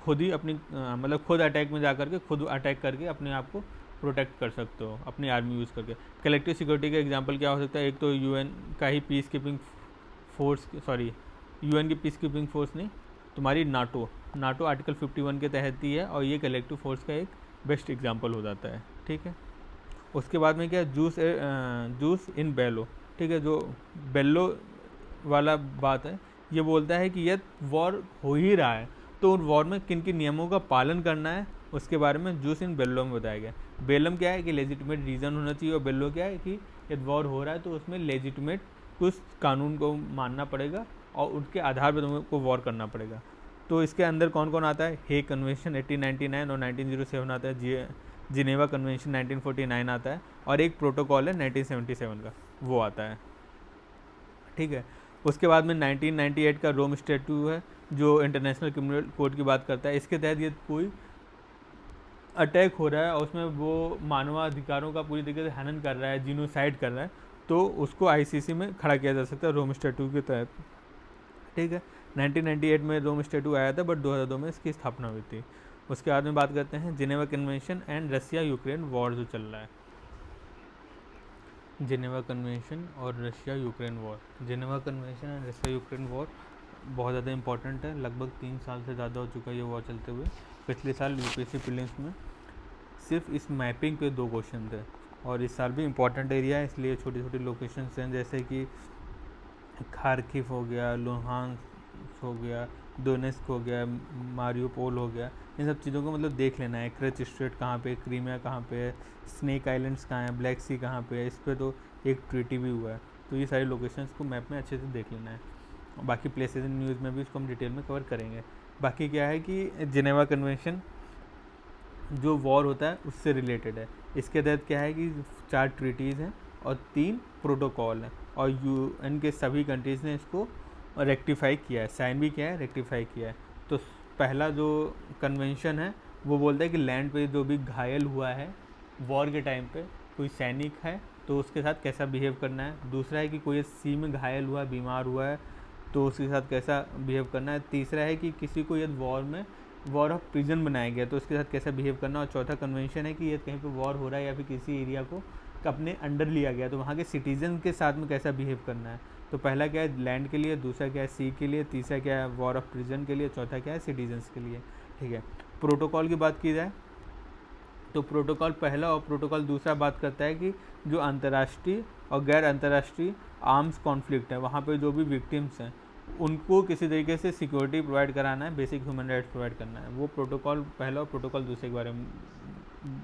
S2: खुद ही अपनी मतलब खुद अटैक में जा करके खुद अटैक करके अपने आप को प्रोटेक्ट कर सकते हो अपनी आर्मी यूज़ करके। कलेक्टिव सिक्योरिटी का एग्जांपल क्या हो सकता है? एक तो यूएन का ही पीस कीपिंग फोर्स, यूएन की पीस कीपिंग फोर्स नहीं, तुम्हारी नाटो आर्टिकल 51 के तहत ही है और ये कलेक्टिव फोर्स का एक बेस्ट एग्जांपल हो जाता है, ठीक है। उसके बाद में क्या? जूस इन बेलो, ठीक है। जो बेलो वाला बात है ये बोलता है कि यदि वॉर हो ही रहा है तो उन वॉर में किन किन नियमों का पालन करना है उसके बारे में जूस इन बेलो में बताया गया। बेलम क्या है कि लेजिटिमेट रीज़न होना चाहिए और बेलो क्या है कि यदि वॉर हो रहा है तो उसमें लेजिटिमेट कुछ कानून को मानना पड़ेगा और उनके आधार पर तुमको वॉर करना पड़ेगा। तो इसके अंदर कौन कौन आता है? हेग कन्वेंशन 1899 और 1907 आता है, जिनेवा कन्वेंशन 1949 आता है और एक प्रोटोकॉल है 1977 का, वो आता है, ठीक है। उसके बाद में 1998 का रोम स्टैट्यू है जो इंटरनेशनल क्रिमिनल कोड की बात करता है। इसके तहत यदि कोई अटैक हो रहा है और उसमें वो मानवाधिकारों का पूरी तरीके से हनन कर रहा है, जीनोसाइड कर रहा है, तो उसको आईसीसी में खड़ा किया जा सकता है रोम स्टैट्यू के तहत, ठीक है। 1998 में रोम स्टैट्यू आया था बट 2002 में इसकी स्थापना हुई थी। उसके बाद में बात करते हैं Geneva Convention and Russia Ukraine war जो चल रहा है। जिनेवा कन्वेंशन और Russia Ukraine war. Geneva Convention and Russia Ukraine war बहुत ज़्यादा इंपॉर्टेंट है। लगभग 3 साल से ज़्यादा हो चुका है ये वॉर चलते हुए। पिछले साल यूपीएससी प्रीलिम्स में सिर्फ इस मैपिंग पे 2 क्वेश्चन थे और इस साल भी इम्पॉर्टेंट एरिया है इसलिए छोटी छोटी लोकेशंस हैं, जैसे कि खार्किव हो गया, लुहांस्क हो गया, डोनेस्क हो गया, मारियोपोल हो गया। इन सब चीज़ों को मतलब देख लेना है। क्रेच स्ट्रेट कहाँ पे, क्रीमिया कहाँ पे है, स्नेक आइलैंड्स कहाँ है, ब्लैक सी कहाँ पे है, इस पर तो एक ट्रीटी भी हुआ है। तो ये सारी लोकेशंस को मैप में अच्छे से देख लेना है। बाकी प्लेसेस इन न्यूज़ में भी इसको हम डिटेल में कवर करेंगे। बाकी क्या है कि जिनेवा कन्वेंशन जो वॉर होता है उससे रिलेटेड है। इसके तहत क्या है कि 4 ट्रीटीज़ हैं और 3 प्रोटोकॉल हैं और यूएन के सभी कंट्रीज़ ने इसको रेक्टिफाई किया है, साइन भी किया है, रेक्टिफाई किया है। तो पहला जो कन्वेंशन है वो बोलता है कि लैंड पे जो भी घायल हुआ है वॉर के टाइम पे, कोई सैनिक है तो उसके साथ कैसा बिहेव करना है। दूसरा है कि कोई सी में घायल हुआ, बीमार हुआ है, तो उसके साथ कैसा बिहेव करना है। तीसरा है कि किसी को यदि वॉर ऑफ प्रिजन बनाया गया तो उसके साथ कैसा बिहेव करना है। और चौथा कन्वेंशन है कि यदि कहीं पे वॉर हो रहा है या फिर किसी एरिया को अपने अंडर लिया गया तो वहाँ के सिटीजन के साथ में कैसा बिहेव करना है। तो पहला क्या है लैंड के लिए, दूसरा क्या है सी के लिए, तीसरा क्या है वॉर ऑफ प्रिजन के लिए, चौथा क्या है सिटीजन्स के लिए। ठीक है, प्रोटोकॉल की बात की जाए तो प्रोटोकॉल पहला और प्रोटोकॉल दूसरा बात करता है कि जो अंतर्राष्ट्रीय और गैर अंतर्राष्ट्रीय आर्म्स कॉन्फ्लिक्ट है वहाँ पे जो भी विक्टिम्स हैं उनको किसी तरीके से सिक्योरिटी प्रोवाइड कराना है, बेसिक ह्यूमन राइट्स प्रोवाइड करना है। वो प्रोटोकॉल पहला और प्रोटोकॉल दूसरे के बारे में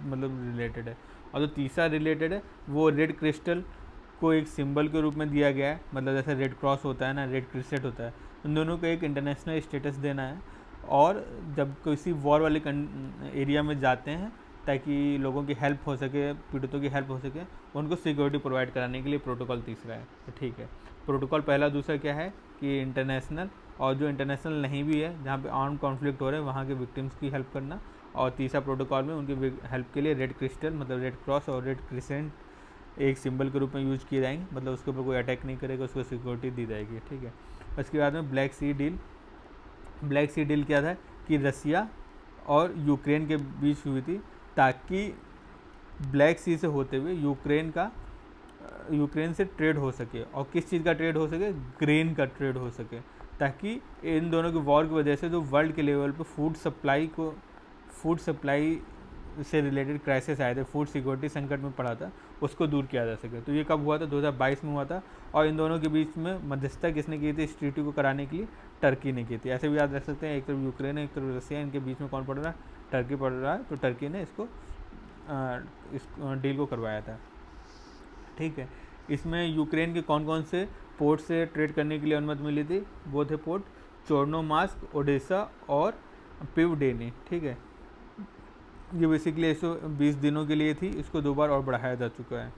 S2: मतलब रिलेटेड है। और जो तीसरा रिलेटेड है वो रेड क्रिस्टल को एक सिंबल के रूप में दिया गया है, मतलब जैसे रेड क्रॉस होता है ना, रेड क्रिसेंट होता है, उन दोनों को एक इंटरनेशनल स्टेटस देना है। और जब किसी वॉर वाले एरिया में जाते हैं ताकि लोगों की हेल्प हो सके, पीड़ितों की हेल्प हो सके, उनको सिक्योरिटी प्रोवाइड कराने के लिए प्रोटोकॉल तीसरा है। तो ठीक है, प्रोटोकॉल पहला दूसरा क्या है कि इंटरनेशनल, और जो इंटरनेशनल नहीं भी है जहाँ पे आर्म कॉन्फ्लिक्ट हो रहे हैं वहाँ के विक्टिम्स की हेल्प करना। और तीसरा प्रोटोकॉल में उनकी हेल्प के लिए रेड क्रिस्टल मतलब रेड क्रॉस और रेड क्रिसेंट एक सिंबल के रूप में यूज किए जाएंगे, मतलब उसके ऊपर कोई अटैक नहीं करेगा, उसको सिक्योरिटी दी जाएगी। ठीक है, उसके बाद में ब्लैक सी डील। ब्लैक सी डील क्या था कि रसिया और यूक्रेन के बीच हुई थी ताकि ब्लैक सी से होते हुए यूक्रेन से ट्रेड हो सके। और किस चीज़ का ट्रेड हो सके, ग्रेन का ट्रेड हो सके, ताकि इन दोनों के वॉर की वजह से जो वर्ल्ड के लेवल पे फूड सप्लाई से रिलेटेड क्राइसिस आए थे, फूड सिक्योरिटी संकट में पड़ा था, उसको दूर किया जा सके। तो ये कब हुआ था, 2022 में हुआ था। और इन दोनों के बीच में मध्यस्थता किसने की थी इस ट्रीटी को कराने के लिए, टर्की ने की थी। ऐसे भी याद रख सकते हैं, एक तरफ यूक्रेन है एक तरफ रसिया, इनके बीच में कौन पड़ रहा है, टर्की पड़ रहा है। तो टर्की ने इस डील को करवाया था। ठीक है, इसमें यूक्रेन के कौन कौन से पोर्ट से ट्रेड करने के लिए अनुमति मिली थी, वो थे पोर्ट चोर्नोमास्क, ओडेसा और पिवडेनी। ठीक है, ये बेसिकली 120 दिनों के लिए थी, इसको 2 बार और बढ़ाया जा चुका है।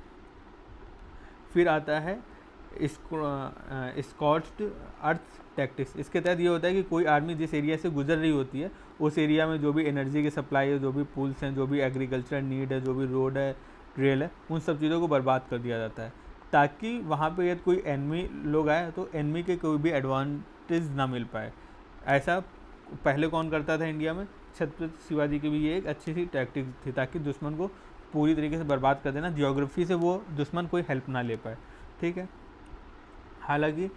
S2: फिर आता है स्कॉच्ड अर्थ टैक्टिक्स। इसके तहत ये होता है कि कोई आर्मी जिस एरिया से गुजर रही होती है उस एरिया में जो भी एनर्जी की सप्लाई है, जो भी पुल्स हैं, जो भी एग्रीकल्चर नीड है, जो भी रोड है, रेल है, उन सब चीज़ों को बर्बाद कर दिया जाता है ताकि वहाँ पे यदि कोई एनमी लोग आए तो एनमी के कोई भी एडवांटेज ना मिल पाए। ऐसा पहले कौन करता था इंडिया में, छत्रपति शिवाजी की भी ये एक अच्छी सी टैक्टिक थी ताकि दुश्मन को पूरी तरीके से बर्बाद कर देना, जियोग्राफी से वो दुश्मन कोई हेल्प ना ले पाए। ठीक है, हालांकि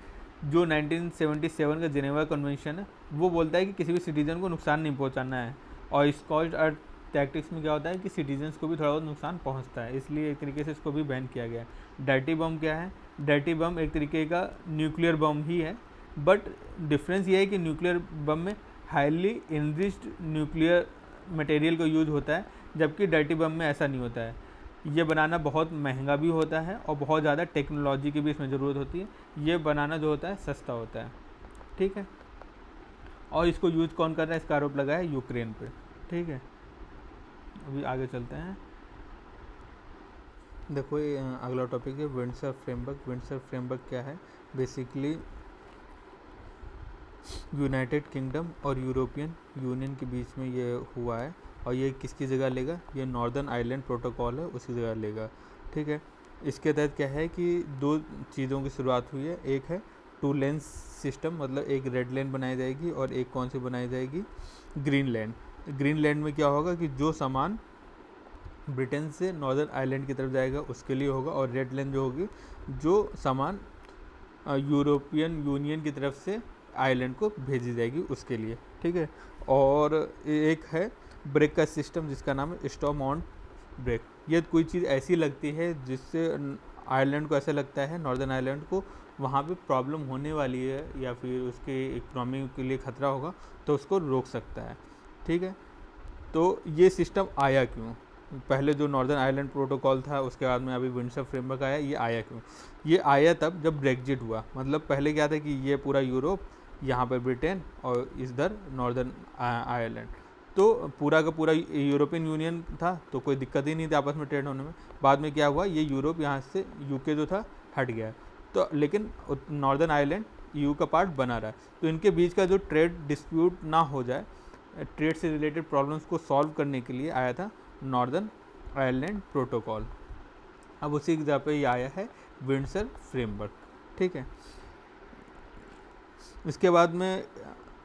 S2: जो 1977 का जिनेवा कन्वेंशन है वो बोलता है कि किसी भी सिटीजन को नुकसान नहीं पहुंचाना है। और स्कॉच्ड अर्थ टैक्टिक्स में क्या होता है कि सिटीजन्स को भी थोड़ा बहुत नुकसान पहुंचता है, इसलिए एक तरीके से इसको भी बैन किया गया है। डर्टी बम क्या है, डर्टी बम एक तरीके का न्यूक्लियर बम ही है, बट डिफरेंस ये है कि न्यूक्लियर बम में हाईली इनरिच्ड न्यूक्लियर मटेरियल का यूज होता है, जबकि डर्टी बम में ऐसा नहीं होता है। ये बनाना बहुत महंगा भी होता है और बहुत ज़्यादा टेक्नोलॉजी की भी इसमें ज़रूरत होती है। ये बनाना जो होता है सस्ता होता है। ठीक है, और इसको यूज कौन कर रहा है, इसका आरोप लगा है यूक्रेन पे। ठीक है, अभी आगे चलते हैं। देखो ये अगला टॉपिक है विंडसर फ्रेमवर्क। विंडसर फ्रेमवर्क क्या है, बेसिकली यूनाइटेड किंगडम और यूरोपियन यूनियन के बीच में ये हुआ है और ये किसकी जगह लेगा, ये नॉर्दर्न आयरलैंड प्रोटोकॉल है उसकी जगह लेगा। ठीक है, इसके तहत क्या है कि 2 चीज़ों की शुरुआत हुई है। एक है 2 लेन सिस्टम, मतलब एक रेड लेन बनाई जाएगी और एक कौन सी बनाई जाएगी, ग्रीन लैंड। ग्रीन लैंड में क्या होगा कि जो सामान ब्रिटेन से नॉर्दर्न आयरलैंड की तरफ जाएगा उसके लिए होगा, और रेड लैंड जो होगी जो सामान यूरोपियन यूनियन की तरफ से आयरलैंड को भेजी जाएगी उसके लिए। ठीक है, और एक है ब्रेक का सिस्टम जिसका नाम है स्टॉर्मॉन्ट ब्रेक। ये कोई चीज़ ऐसी लगती है जिससे आयरलैंड को ऐसा लगता है, नॉर्दर्न आयरलैंड को वहाँ पे प्रॉब्लम होने वाली है या फिर उसके इकोनॉमी के लिए ख़तरा होगा तो उसको रोक सकता है। ठीक है, तो ये सिस्टम आया क्यों, पहले जो नॉर्दर्न आयरलैंड प्रोटोकॉल था उसके बाद में अभी विंडसर फ्रेमवर्क आया, ये आया क्यों, ये आया तब जब ब्रेग्जिट हुआ। मतलब पहले क्या था कि ये पूरा यूरोप, यहाँ पर ब्रिटेन और इधर नॉर्दर्न आयरलैंड, तो पूरा का पूरा यूरोपियन यूनियन था तो कोई दिक्कत ही नहीं थी आपस में ट्रेड होने में। बाद में क्या हुआ, ये यूरोप यहाँ से यूके जो था हट गया, तो लेकिन नॉर्दर्न आयरलैंड यूके का पार्ट बना रहा है। तो इनके बीच का जो ट्रेड डिस्प्यूट ना हो जाए, ट्रेड से रिलेटेड प्रॉब्लम्स को सॉल्व करने के लिए आया था नॉर्दर्न आयरलैंड प्रोटोकॉल। अब उसी की जगह पे ये आया है विंडसर फ्रेमवर्क, ठीक है। इसके बाद में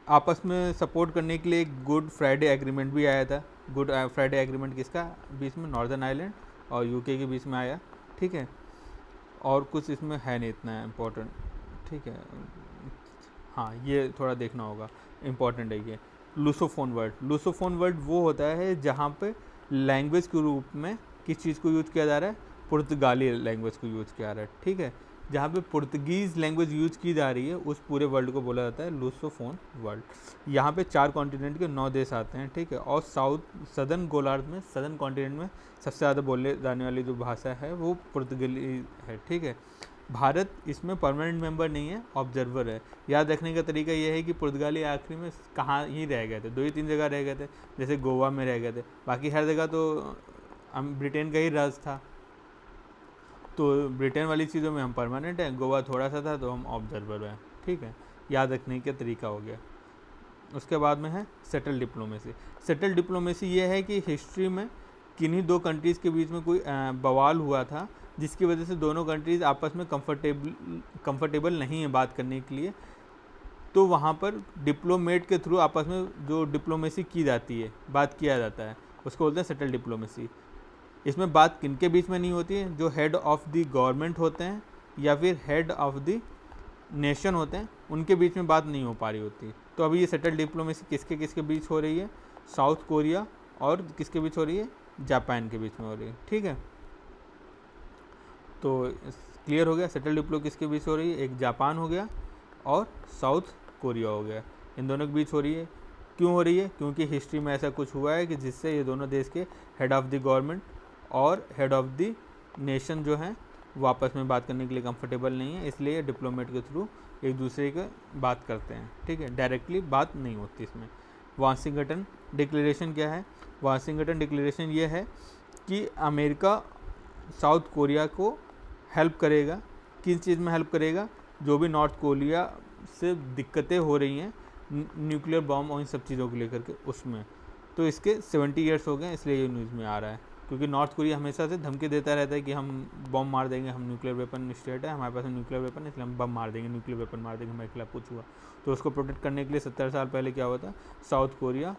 S2: आपस में सपोर्ट करने के लिए एक गुड फ्राइडे एग्रीमेंट भी आया था। गुड फ्राइडे एग्रीमेंट किसका बीच में, नॉर्दर्न आयरलैंड और यूके के बीच में आया, ठीक है। और कुछ इसमें है नहीं इतना इम्पोर्टेंट, ठीक है। हाँ, ये थोड़ा देखना होगा, इम्पोर्टेंट है ये। लूसोफोन वर्ड वो होता है जहाँ पे लैंग्वेज के रूप में किस चीज़ को यूज़ किया जा रहा है, पुर्तगाली लैंग्वेज को यूज़ किया जा रहा है, ठीक है। जहाँ पे पुर्तगीज़ लैंग्वेज यूज़ की जा रही है उस पूरे वर्ल्ड को बोला जाता है लूसोफोन वर्ल्ड। यहाँ पे 4 कॉन्टिनेंट के 9 देश आते हैं, ठीक है। और सदर्न गोलार्ध में, सदर्न कॉन्टिनेंट में सबसे ज़्यादा बोले जाने वाली जो भाषा है वो पुर्तगाली है, ठीक है। भारत इसमें परमानेंट मेंबर नहीं है, ऑब्जर्वर है। याद रखने का तरीका ये है कि पुर्तगाली आखिरी में कहाँ ही रह गए थे, 2 ही 3 जगह रह गए थे, जैसे गोवा में रह गए थे, बाकी हर जगह तो ब्रिटेन का ही राज था। तो ब्रिटेन वाली चीज़ों में हम परमानेंट हैं, गोवा थोड़ा सा था तो हम ऑब्जर्वर हैं, ठीक है। याद रखने का तरीका हो गया। उसके बाद में है सेटल डिप्लोमेसी। सेटल डिप्लोमेसी ये है कि हिस्ट्री में किन्हीं 2 कंट्रीज़ के बीच में कोई बवाल हुआ था जिसकी वजह से दोनों कंट्रीज़ आपस में कंफर्टेबल नहीं है बात करने के लिए, तो वहाँ पर डिप्लोमेट के थ्रू आपस में जो डिप्लोमेसी की जाती है, बात किया जाता है, उसको बोलते हैं सेटल डिप्लोमेसी। इसमें बात किनके बीच में नहीं होती है, जो हेड ऑफ द गवर्नमेंट होते हैं या फिर हेड ऑफ द नेशन होते हैं, उनके बीच में बात नहीं हो पा रही होती। तो अभी ये सेटल डिप्लोमेसी किसके बीच हो रही है, साउथ कोरिया और किसके बीच हो रही है, जापान के बीच में हो रही है, ठीक है। तो क्लियर हो गया, सेटल डिप्लो किसके बीच हो रही है, एक जापान हो गया और साउथ कोरिया हो गया, इन दोनों के बीच हो रही है। क्यों हो रही है, क्योंकि हिस्ट्री में ऐसा कुछ हुआ है कि जिससे ये दोनों देश के हेड ऑफ़ द गवर्नमेंट और हेड ऑफ़ द नेशन जो हैं वो आपस में बात करने के लिए कंफर्टेबल नहीं है, इसलिए डिप्लोमेट के थ्रू एक दूसरे की बात करते हैं, ठीक है। डायरेक्टली बात नहीं होती इसमें। वाशिंगटन डिक्लेरेशन क्या है, वाशिंगटन डिक्लेरेशन ये है कि अमेरिका साउथ कोरिया को हेल्प करेगा, किस चीज़ में हेल्प करेगा, जो भी नॉर्थ कोरिया से दिक्कतें हो रही हैं न्यूक्लियर बॉम्ब और इन सब चीज़ों को लेकर के उसमें। तो इसके 70 ईयर्स हो गए, इसलिए ये न्यूज़ में आ रहा है, क्योंकि नॉर्थ कोरिया हमेशा से धमकी देता रहता है कि हम बॉम्ब मार देंगे, हम न्यूक्लियर वेपन स्टेट है, हमारे पास न्यूक्लियर वेपन है, इसलिए हम बम मार देंगे, न्यूक्लियर वेपन मार देंगे, हमारे खिलाफ कुछ हुआ। तो उसको प्रोटेक्ट करने के लिए 70 साल पहले क्या हुआ था, साउथ कोरिया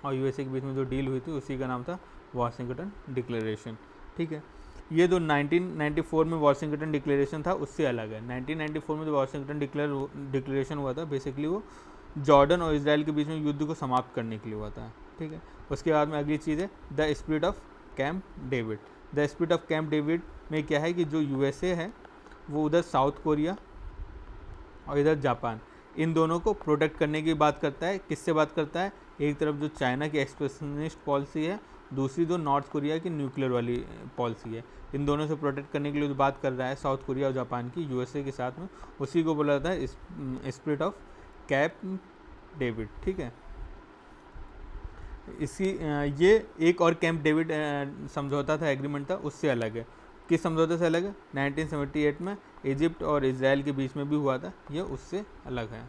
S2: और यूएसए के बीच में जो डील हुई थी उसी का नाम था वाशिंगटन डिक्लेरेशन, ठीक है। ये जो 1994 में वाशिंगटन डिक्लेरेशन था उससे अलग है। 1994 में जो वाशिंगटन डिक्लेरेशन हुआ था बेसिकली वो जॉर्डन और इजराइल के बीच में युद्ध को समाप्त करने के लिए हुआ था, ठीक है। उसके बाद में अगली चीज़ है the spirit of camp David. The spirit of camp David में क्या है कि जो यूएसए है वो उधर साउथ कोरिया और इधर जापान, इन दोनों को प्रोटेक्ट करने की बात करता है। किससे बात करता है, एक तरफ जो चाइना की एक्सपेंशनिस्ट पॉलिसी है, दूसरी जो नॉर्थ कोरिया की न्यूक्लियर वाली पॉलिसी है, इन दोनों से प्रोटेक्ट करने के लिए जो बात कर रहा है साउथ कोरिया और जापान की यूएसए के साथ में, उसी को बोला जाता है स्पिरिट ऑफ कैंप डेविड, ठीक है। इसी ये एक और कैंप डेविड समझौता था, एग्रीमेंट था, उससे अलग है। किस समझौते से अलग है, 1978 में इजिप्ट और इजराइल के बीच में भी हुआ था, ये उससे अलग है।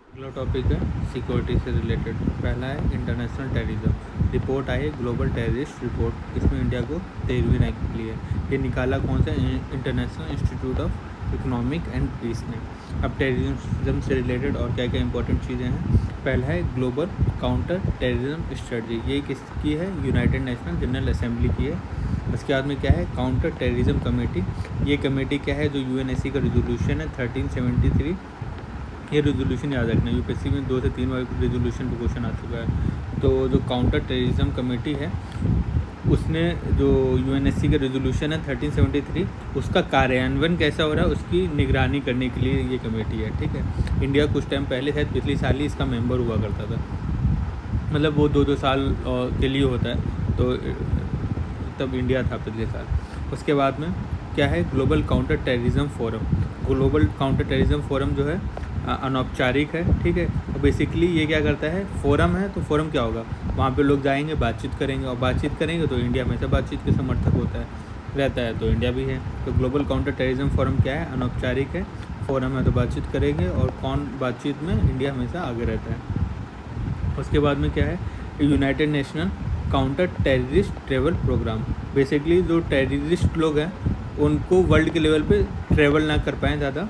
S2: अगला टॉपिक है सिक्योरिटी से रिलेटेड। पहला है इंटरनेशनल टेररिज्म। रिपोर्ट आई है ग्लोबल टेररिस्ट रिपोर्ट, इसमें इंडिया को 13वीं रैंक मिली है। ये निकाला कौन सा, International Institute of Economic and Peace ने। अब टेररिज्म से रिलेटेड और क्या क्या इंपॉर्टेंट चीज़ें हैं, पहला है ग्लोबल काउंटर टेररिज्म स्ट्रेटजी, ये किसकी है, यूनाइटेड नेशनल जनरल असेंबली की है। उसके बाद में क्या है, काउंटर टेररिज्म कमेटी। ये कमेटी क्या है, जो यूएनएससी का रेजोल्यूशन है 1373, ये रेजोल्यूशन याद रखना, यूपीएससी में 2 से 3 बार रेजोल्यूशन पर क्वेश्चन आ चुका है। तो जो काउंटर टेररिज्म कमेटी है उसने जो यूएनएससी का रेजोल्यूशन है 1373, उसका कार्यान्वयन कैसा हो रहा है उसकी निगरानी करने के लिए ये कमेटी है, ठीक है। इंडिया कुछ टाइम पहले शायद पिछले साल ही इसका मेंबर हुआ करता था, मतलब वो 2-2 साल के लिए होता है, तो तब इंडिया था पिछले साल। उसके बाद में क्या है, global counter terrorism forum. Global counter terrorism forum जो है अनौपचारिक है, ठीक है। और बेसिकली ये क्या करता है, फोरम है, तो फोरम क्या होगा, वहाँ पे लोग जाएंगे, बातचीत करेंगे, और बातचीत करेंगे तो इंडिया में से बातचीत के समर्थक होता है रहता है, तो इंडिया भी है। तो ग्लोबल काउंटर टेररिज्म फोरम क्या है, अनौपचारिक है, फोरम है तो बातचीत करेंगे, और कौन बातचीत में, इंडिया हमेशा आगे रहता है। उसके बाद में क्या है, United National Counter Terrorist Travel Programme. Basically जो टेररिस्ट लोग हैं उनको वर्ल्ड के लेवल पे ट्रेवल ना कर पाएँ ज़्यादा,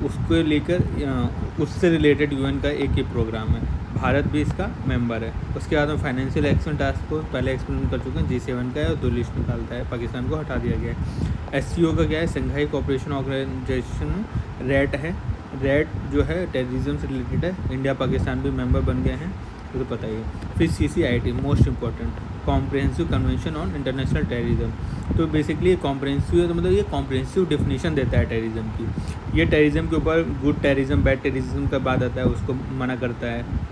S2: उसको लेकर उससे रिलेटेड यूएन का एक ही प्रोग्राम है। भारत भी इसका मेंबर है। उसके बाद में फाइनेंशियल एक्शन टास्क फोर्स पहले एक्सप्लेन कर चुके हैं, G7 का है और 2 लिस्ट निकालता है, पाकिस्तान को हटा दिया गया है। SCO का क्या है, संघाई कोऑपरेशन ऑर्गेनाइजेशन में रैट है। रैट जो है टेररिज्म से रिलेटेड है, इंडिया पाकिस्तान भी मेंबर बन गए हैं, तो पता ही है। फिर CCIT most important, comprehensive convention on international terrorism. तो बेसिकली ये कॉम्प्रिहेंसिव है, तो मतलब ये कॉम्प्रिहेंसिव डेफिनेशन देता है टेररिज्म की। ये टेररिज्म के ऊपर गुड टेररिज्म, बैड टेररिज्म का बात आता है, उसको मना करता है।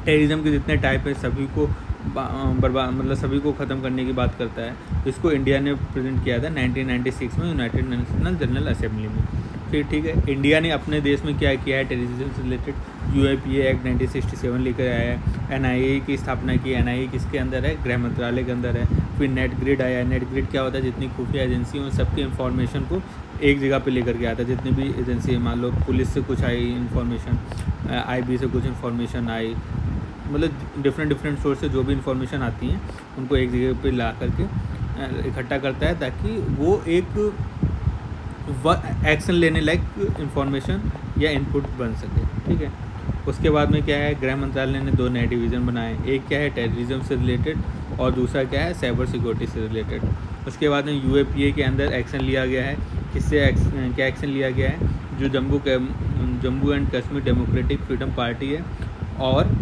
S2: टेररिज्म के जितने टाइप है सभी को बर्बाद, मतलब सभी को ख़त्म करने की बात करता है। इसको इंडिया ने प्रेजेंट किया था 1996 में यूनाइटेड नेशनल जनरल असेंबली में। फिर ठीक है, इंडिया ने अपने देश में क्या किया है टेररिज्म से रिलेटेड, UAPA एक्ट 1967 लेकर आया है। NIA की स्थापना की। NIA किसके अंदर है, गृह मंत्रालय के अंदर है। फिर नेट ग्रिड आया। नेट ग्रिड क्या होता है, जितनी खुफिया एजेंसी हैं उन सबकी इंफॉर्मेशन को एक जगह पे लेकर के आता है। जितनी भी एजेंसी है, मान लो पुलिस से कुछ आई इन्फॉर्मेशन, IB से कुछ इन्फॉर्मेशन आई, मतलब डिफरेंट सोर्स से जो भी इन्फॉर्मेशन आती हैं उनको एक जगह पे ला करके इकट्ठा करता है, ताकि वो एक एक्शन लेने लायक इंफॉर्मेशन या इनपुट बन सके। ठीक है, उसके बाद में क्या है, गृह मंत्रालय ने 2 नए डिवीज़न बनाए। एक क्या है टेररिज्म से रिलेटेड और दूसरा क्या है साइबर सिक्योरिटी से रिलेटेड। उसके बाद में UAPA के अंदर एक्शन लिया गया है। किससे क्या एक्शन लिया गया है, जो Jammu and Kashmir democratic freedom party है और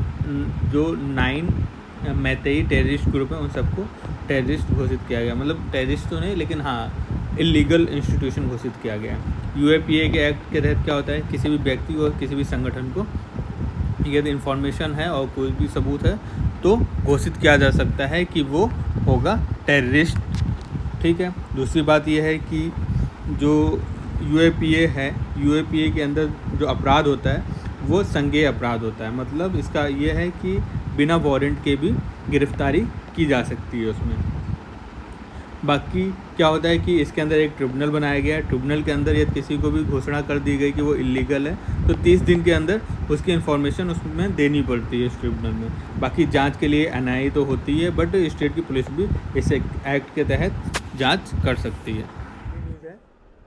S2: जो 9 मैतेई टेररिस्ट ग्रुप है उन सबको टेररिस्ट घोषित किया गया। मतलब टेररिस्ट तो नहीं, लेकिन हाँ इलीगल इंस्टीट्यूशन घोषित किया गया। UAPA के एक्ट के तहत क्या होता है, किसी भी व्यक्ति और किसी भी संगठन को यदि इन्फॉर्मेशन है और कोई भी सबूत है तो घोषित किया जा सकता है कि वो होगा टेररिस्ट। ठीक है, दूसरी बात यह है कि जो UAPA है, UAPA के अंदर जो अपराध होता है वो संज्ञेय अपराध होता है। मतलब इसका ये है कि बिना वारंट के भी गिरफ्तारी की जा सकती है उसमें। बाकी क्या होता है कि इसके अंदर एक ट्रिब्यूनल बनाया गया है। ट्रिब्यूनल के अंदर यदि किसी को भी घोषणा कर दी गई कि वो इलीगल है तो 30 दिन के अंदर उसकी इन्फॉर्मेशन उसमें देनी पड़ती है इस ट्रिब्यूनल में। बाकी जांच के लिए NIA तो होती है, बट स्टेट की पुलिस भी इस एक्ट के तहत जांच कर सकती है। न्यूज़ है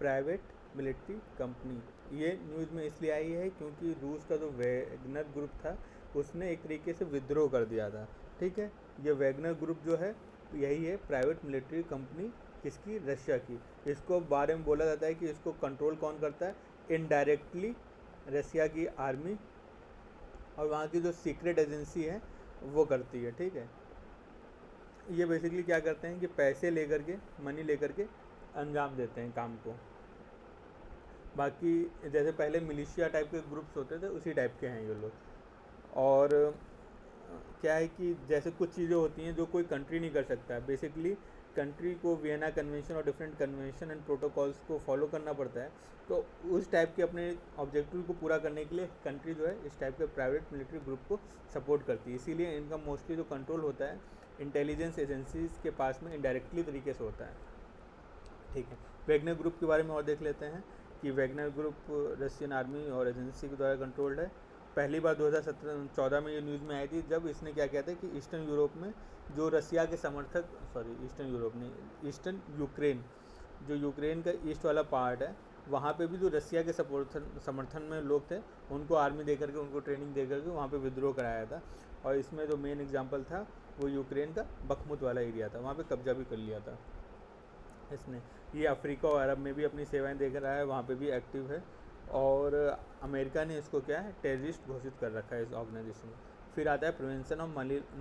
S2: प्राइवेट मिलिट्री कंपनी। ये न्यूज़ में इसलिए आई है क्योंकि रूस का जो वैगनर ग्रुप था उसने एक तरीके से विद्रोह कर दिया था। ठीक है, ये वैगनर ग्रुप जो है यही है प्राइवेट मिलिट्री कंपनी, किसकी, रशिया की। इसको बारे में बोला जाता है कि इसको कंट्रोल कौन करता है, इनडायरेक्टली रशिया की आर्मी और वहाँ की जो सीक्रेट एजेंसी है वो करती है। ठीक है, ये बेसिकली क्या करते हैं कि पैसे लेकर के, मनी लेकर के अंजाम देते हैं काम को। बाकी जैसे पहले मिलिशिया टाइप के ग्रुप्स होते थे उसी टाइप के हैं ये लोग। और क्या है कि जैसे कुछ चीज़ें होती हैं जो कोई कंट्री नहीं कर सकता है, बेसिकली कंट्री को वियना कन्वेंशन और डिफरेंट कन्वेंशन एंड प्रोटोकॉल्स को फॉलो करना पड़ता है। तो उस टाइप के अपने ऑब्जेक्टिव को पूरा करने के लिए कंट्री जो है इस टाइप के प्राइवेट मिलिट्री ग्रुप को सपोर्ट करती है। इसीलिए इनका मोस्टली जो कंट्रोल होता है इंटेलिजेंस एजेंसीज के पास में इनडायरेक्टली तरीके से होता है। ठीक है, वैगनर ग्रुप के बारे में और देख लेते हैं कि वैगनर ग्रुप रशियन आर्मी और एजेंसी के द्वारा कंट्रोल्ड है। पहली बार 2014 में ये न्यूज़ में आई थी, जब इसने क्या किया था कि ईस्टर्न यूरोप में जो रसिया के समर्थक, ईस्टर्न यूरोप नहीं, ईस्टर्न यूक्रेन, जो यूक्रेन का ईस्ट वाला पार्ट है, वहाँ पे भी जो रसिया के समर्थन में लोग थे उनको आर्मी दे करके, उनको ट्रेनिंग दे करके वहाँ पे विद्रोह कराया था। और इसमें जो मेन एग्जाम्पल था वो यूक्रेन का बखमुत वाला एरिया था, वहाँ पे कब्जा भी कर लिया था इसने। ये अफ्रीका और अरब में भी अपनी सेवाएं दे रहा है, वहाँ पे भी एक्टिव है। और अमेरिका ने इसको क्या है टेररिस्ट घोषित कर रखा है इस ऑर्गेनाइजेशन में। फिर आता है prevention of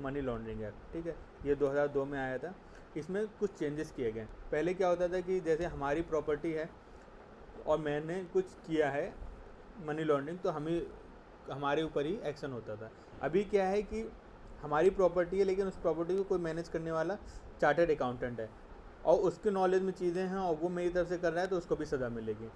S2: money laundering act. ठीक है, ये 2002 में आया था। इसमें कुछ चेंजेस किए गए। पहले क्या होता था कि जैसे हमारी प्रॉपर्टी है और मैंने कुछ किया है मनी लॉन्ड्रिंग, तो हमारे ऊपर ही एक्शन होता था। अभी क्या है कि हमारी प्रॉपर्टी है लेकिन उस प्रॉपर्टी को कोई मैनेज करने वाला चार्टर्ड अकाउंटेंट है और उसके नॉलेज में चीज़ें हैं और वो मेरी तरफ से कर रहा है तो उसको भी सज़ा मिलेगी।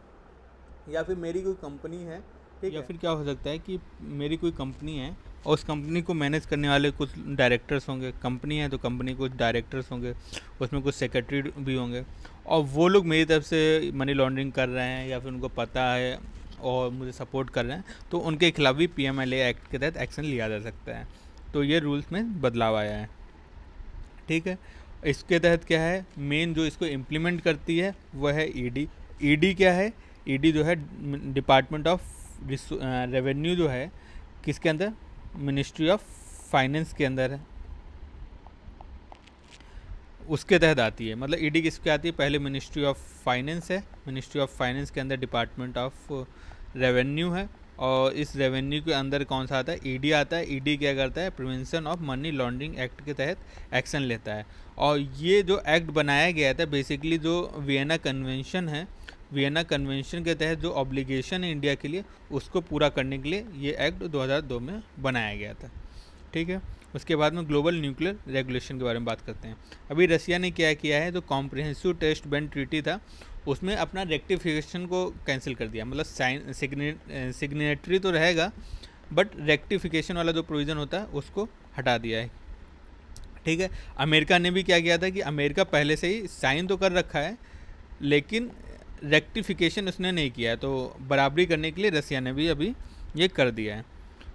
S2: या फिर मेरी कोई कंपनी है, ठीक है, या फिर क्या हो सकता है कि मेरी कोई कंपनी है और उस कंपनी को मैनेज करने वाले कुछ डायरेक्टर्स होंगे। कंपनी है तो कंपनी कुछ डायरेक्टर्स होंगे, उसमें कुछ सेक्रेटरी भी होंगे और वो लोग मेरी तरफ से मनी लॉन्ड्रिंग कर रहे हैं या फिर उनको पता है और मुझे सपोर्ट कर रहे हैं, तो उनके खिलाफ भी PMLA एक्ट के तहत एक्शन लिया जा सकता है। तो ये रूल्स में बदलाव आया है। ठीक है। इसके तहत क्या है, मेन जो इसको इम्प्लीमेंट करती है वह है ईडी। ईडी क्या है, ईडी जो है डिपार्टमेंट ऑफ रेवेन्यू जो है किसके अंदर, मिनिस्ट्री ऑफ फाइनेंस के अंदर है, उसके तहत आती है। मतलब ईडी किसके आती है, पहले मिनिस्ट्री ऑफ फाइनेंस है, मिनिस्ट्री ऑफ फाइनेंस के अंदर डिपार्टमेंट ऑफ रेवेन्यू है, और इस रेवेन्यू के अंदर कौन सा आता है, ईडी आता है। ईडी क्या करता है, prevention of money laundering act के तहत एक्शन लेता है। और ये जो एक्ट बनाया गया था बेसिकली जो वियना कन्वेंशन है, वियना कन्वेंशन के तहत जो ऑब्लिगेशन है इंडिया के लिए उसको पूरा करने के लिए ये एक्ट 2002 में बनाया गया था। ठीक है। उसके बाद में ग्लोबल न्यूक्लियर रेगुलेशन के बारे में बात करते हैं। अभी रसिया ने क्या किया है, जो कॉम्प्रिहेंसिव टेस्ट बैंड ट्रीटी था उसमें अपना रेक्टिफिकेशन को कैंसिल कर दिया। मतलब सिग्नेटरी तो रहेगा बट रेक्टिफिकेशन वाला जो प्रोविज़न होता है उसको हटा दिया है। ठीक है। अमेरिका ने भी क्या किया था कि अमेरिका पहले से ही साइन तो कर रखा है लेकिन रेक्टिफिकेशन उसने नहीं किया है, तो बराबरी करने के लिए रसिया ने भी अभी ये कर दिया है।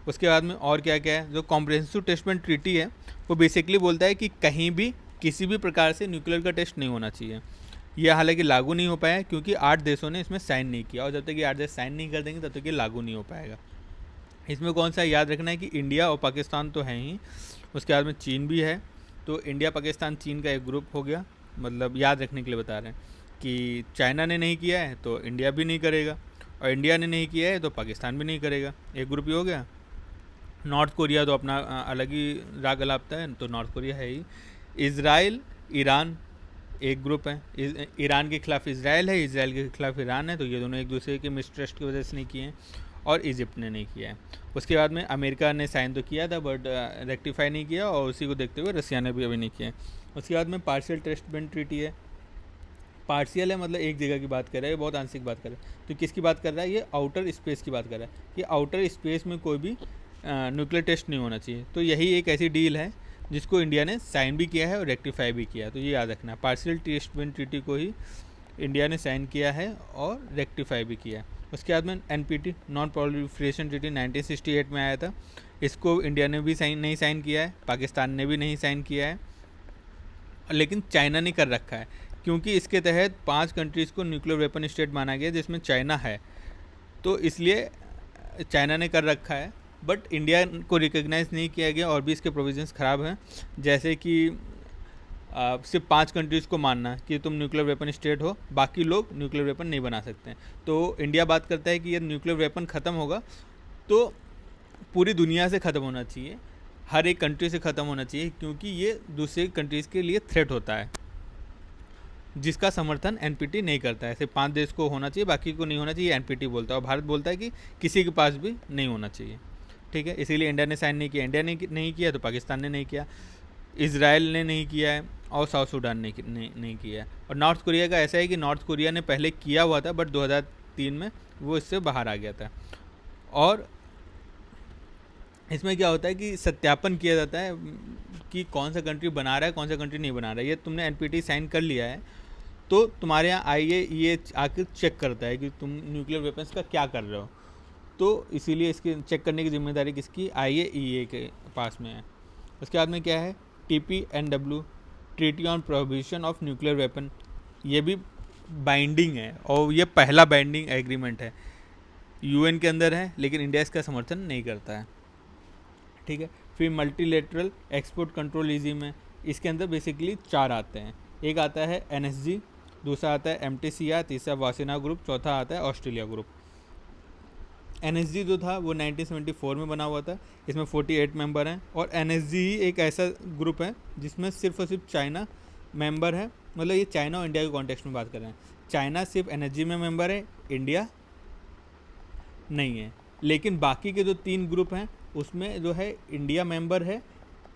S2: उसके बाद में और क्या क्या है, जो कॉम्प्रिहेंसिव टेस्ट बैंड ट्रीटी है वो बेसिकली बोलता है कि कहीं भी किसी भी प्रकार से न्यूक्लियर का टेस्ट नहीं होना चाहिए। यह हालांकि लागू नहीं हो पाया क्योंकि 8 देशों ने इसमें साइन नहीं किया, और जब तक ये 8 देश साइन नहीं कर देंगे तब तक ये लागू नहीं हो पाएगा। इसमें कौन सा याद रखना है कि इंडिया और पाकिस्तान तो हैं ही, उसके बाद में चीन भी है। तो इंडिया पाकिस्तान चीन का एक ग्रुप हो गया, मतलब याद रखने के लिए बता रहे हैं कि चाइना ने नहीं किया है तो इंडिया भी नहीं करेगा, और इंडिया ने नहीं किया है तो पाकिस्तान भी नहीं करेगा, एक ग्रुप ही हो गया। नॉर्थ कोरिया तो अपना अलग ही राग अलापता है, तो नॉर्थ कोरिया है ही। इज़राइल ईरान एक ग्रुप है, ईरान के खिलाफ इज़राइल है, इज़राइल के खिलाफ ईरान है, तो ये दोनों एक दूसरे के मिसट्रस्ट की वजह से नहीं किए हैं, और इजिप्ट ने नहीं किया है। उसके बाद में अमेरिका ने साइन तो किया था बट रेक्टिफाई नहीं किया, और उसी को देखते हुए रसिया ने भी अभी नहीं किया है। उसके बाद में पार्शियल टेस्ट बैंड ट्रीटी है। पार्शियल है मतलब एक जगह की बात कर रहा है, बहुत आंशिक बात कर रहा है। तो किसकी बात कर रहा है, ये आउटर स्पेस की बात कर रहा है कि आउटर स्पेस में कोई भी न्यूक्लियर टेस्ट नहीं होना चाहिए। तो यही एक ऐसी डील है जिसको इंडिया ने साइन भी किया है और रेक्टिफाई भी किया है, तो ये याद रखना है। पार्शियल टेस्ट बैंड ट्रीटी को ही इंडिया ने साइन किया है और रेक्टिफाई भी किया है। उसके बाद में एनपीटी नॉन प्रोलिफरेशन ट्रीटी 1968 में आया था, इसको इंडिया ने भी नहीं साइन किया है, पाकिस्तान ने भी नहीं साइन किया है, लेकिन चाइना ने कर रखा है क्योंकि इसके तहत 5 कंट्रीज़ को न्यूक्लियर वेपन स्टेट माना गया जिसमें चाइना है, तो इसलिए चाइना ने कर रखा है बट इंडिया को रिकग्नाइज़ नहीं किया गया। और भी इसके प्रोविजंस ख़राब हैं, जैसे कि सिर्फ 5 कंट्रीज़ को मानना कि तुम न्यूक्लियर वेपन स्टेट हो, बाकी लोग न्यूक्लियर वेपन नहीं बना सकते हैं। तो इंडिया बात करता है कि ये न्यूक्लियर वेपन ख़त्म होगा तो पूरी दुनिया से ख़त्म होना चाहिए, हर एक कंट्री से ख़त्म होना चाहिए, क्योंकि ये दूसरे कंट्रीज़ के लिए थ्रेट होता है जिसका समर्थन एनपीटी नहीं करता है। सिर्फ 5 देश को होना चाहिए, बाकी को नहीं होना चाहिए, एनपीटी बोलता है। और भारत बोलता है कि किसी के पास भी नहीं होना चाहिए। ठीक है, इसीलिए इंडिया ने साइन नहीं किया। इंडिया ने नहीं किया तो पाकिस्तान ने नहीं किया, इजराइल ने नहीं किया है, और साउथ सूडान ने नहीं किया है। और नॉर्थ कोरिया का ऐसा है कि नॉर्थ कोरिया ने पहले किया हुआ था बट 2003 में वो इससे बाहर आ गया था। और इसमें क्या होता है कि सत्यापन किया जाता है कि कौन सा कंट्री बना रहा है, कौन सा कंट्री नहीं बना रहा है। ये तुमने एनपीटी साइन कर लिया है तो तुम्हारे यहाँ आईएईए आकर चेक करता है कि तुम न्यूक्लियर वेपन्स का क्या कर रहे हो, तो इसीलिए इसके चेक करने की जिम्मेदारी किसकी, आईएईए के पास में है। उसके बाद में क्या है, TPNW treaty on prohibition of nuclear weapon, ये भी बाइंडिंग है और ये पहला बाइंडिंग एग्रीमेंट है, यूएन के अंदर है लेकिन इंडिया इसका समर्थन नहीं करता है। ठीक है। फिर मल्टीलेटरल एक्सपोर्ट कंट्रोल रिजीम है, इसके अंदर बेसिकली 4 आते हैं। एक आता है NSG, दूसरा आता है MTCR, तीसरा वासिना ग्रुप, चौथा आता है ऑस्ट्रेलिया ग्रुप। NSG जो था वो 1974 में बना हुआ था, इसमें 48 मेंबर हैं, और NSG ही एक ऐसा ग्रुप है जिसमें सिर्फ और सिर्फ चाइना मेंबर है। मतलब ये चाइना और इंडिया के कॉन्टेक्स्ट में बात कर रहे हैं, चाइना सिर्फ NSG में मेंबर है, इंडिया नहीं है। लेकिन बाकी के जो 3 ग्रुप हैं उसमें जो है इंडिया मेंबर है,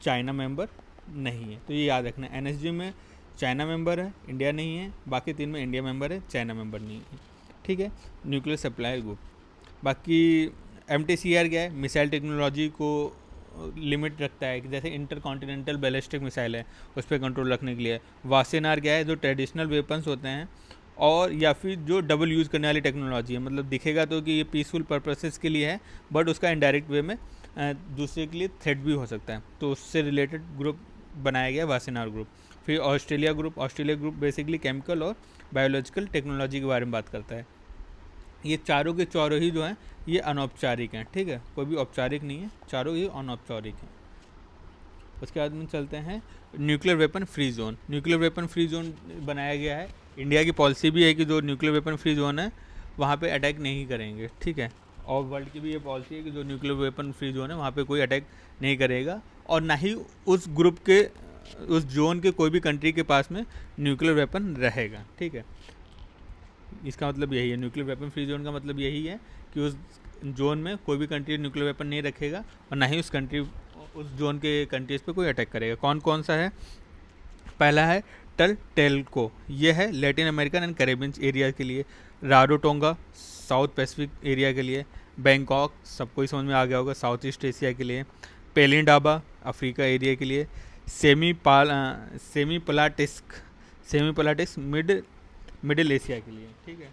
S2: चाइना मेंबर नहीं है। तो ये याद रखना है, NSG में चाइना मेंबर है, इंडिया नहीं है, बाकी 3 में इंडिया मेंबर है, चाइना मेंबर नहीं है। ठीक है। न्यूक्लियर सप्लाई ग्रुप, बाकी MTCR क्या है, मिसाइल टेक्नोलॉजी को लिमिट रखता है कि जैसे इंटरकॉन्टिनेंटल बैलिस्टिक मिसाइल है उस पर कंट्रोल रखने के लिए। वासेनार क्या है, जो ट्रेडिशनल वेपन्स होते हैं और या फिर जो डबल यूज़ करने वाली टेक्नोलॉजी है, मतलब दिखेगा तो कि ये पीसफुल पर्पसेस के लिए है बट उसका इनडायरेक्ट वे में दूसरे के लिए थ्रेट भी हो सकता है, तो उससे रिलेटेड ग्रुप बनाया गया वासेनार ग्रुप। फिर ऑस्ट्रेलिया ग्रुप बेसिकली केमिकल और बायोलॉजिकल टेक्नोलॉजी के बारे में बात करता है। ये चारों के चारों ही जो हैं ये अनौपचारिक हैं, ठीक है, कोई भी औपचारिक नहीं है, चारों ही अनौपचारिक हैं। उसके बाद में चलते हैं nuclear weapon free zone. Nuclear weapon free zone बनाया गया है, इंडिया की पॉलिसी भी है कि जो न्यूक्लियर वेपन फ्री जोन है वहाँ पे अटैक नहीं करेंगे, ठीक है, और वर्ल्ड की भी ये पॉलिसी है कि जो न्यूक्लियर वेपन फ्री जोन है वहाँ पे कोई अटैक नहीं करेगा, और ना ही उस ग्रुप के उस जोन के कोई भी कंट्री के पास में न्यूक्लियर वेपन रहेगा, ठीक है। इसका मतलब यही है, न्यूक्लियर वेपन फ्री जोन का मतलब यही है कि उस जोन में कोई भी कंट्री न्यूक्लियर वेपन नहीं रखेगा और ना ही उस जोन के कंट्रीज़ पे कोई अटैक करेगा। कौन कौन सा है? पहला है टेल्को, ये है Latin American and Caribbean area के लिए। रारोटोंगा साउथ पैसिफिक एरिया के लिए। बैंकॉक सबको ही समझ में आ गया होगा, साउथ ईस्ट एशिया के लिए। पेलिंडाबा अफ्रीका एरिया के लिए। सेमीपलाटिस्क मिडिल एशिया के लिए, ठीक है।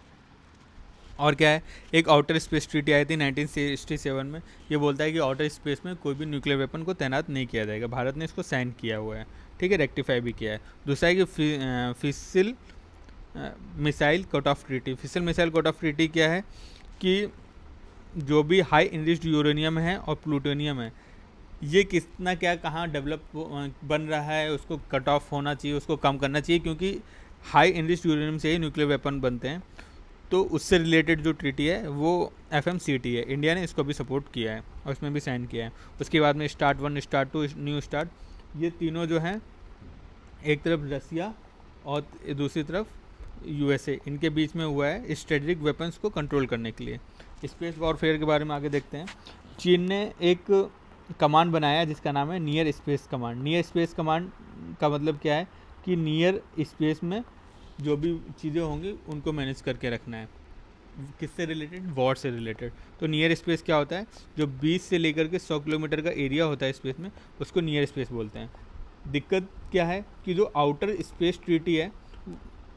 S2: और क्या है, एक आउटर स्पेस ट्रीटी आई थी 1967 में, ये बोलता है कि आउटर स्पेस में कोई भी न्यूक्लियर वेपन को तैनात नहीं किया जाएगा। भारत ने इसको साइन किया हुआ है, ठीक है, रेक्टिफाई भी किया है। दूसरा है कि फिसल मिसाइल कट ऑफ ट्रीटी। फिसल मिसाइल कट ऑफ ट्रीटी क्या है कि जो भी हाई इनरिच्ड यूरेनियम है और प्लूटोनियम है, ये कितना क्या कहाँ डेवलप बन रहा है, उसको कट ऑफ होना चाहिए, उसको कम करना चाहिए, क्योंकि हाई इनरिच्ड यूरेनियम से ही न्यूक्लियर वेपन बनते हैं। तो उससे रिलेटेड जो ट्रीटी है वो FMCT है, इंडिया ने इसको भी सपोर्ट किया है और इसमें भी साइन किया है। उसके बाद में START 1, START 2, न्यू स्टार्ट, ये तीनों जो हैं, एक तरफ रसिया और दूसरी तरफ USA, इनके बीच में हुआ है स्ट्रेटेजिक वेपन्स को कंट्रोल करने के लिए। स्पेस वॉरफेयर के बारे में आगे देखते हैं। चीन ने एक कमांड बनाया जिसका नाम है near space command. Near space command का मतलब क्या है कि नियर स्पेस में जो भी चीज़ें होंगी उनको मैनेज करके रखना है। किससे रिलेटेड? वॉर से रिलेटेड। तो नियर स्पेस क्या होता है? जो 20 से लेकर के 100 किलोमीटर का एरिया होता है स्पेस में, उसको नियर स्पेस बोलते हैं। दिक्कत क्या है कि जो आउटर स्पेस ट्रीटी है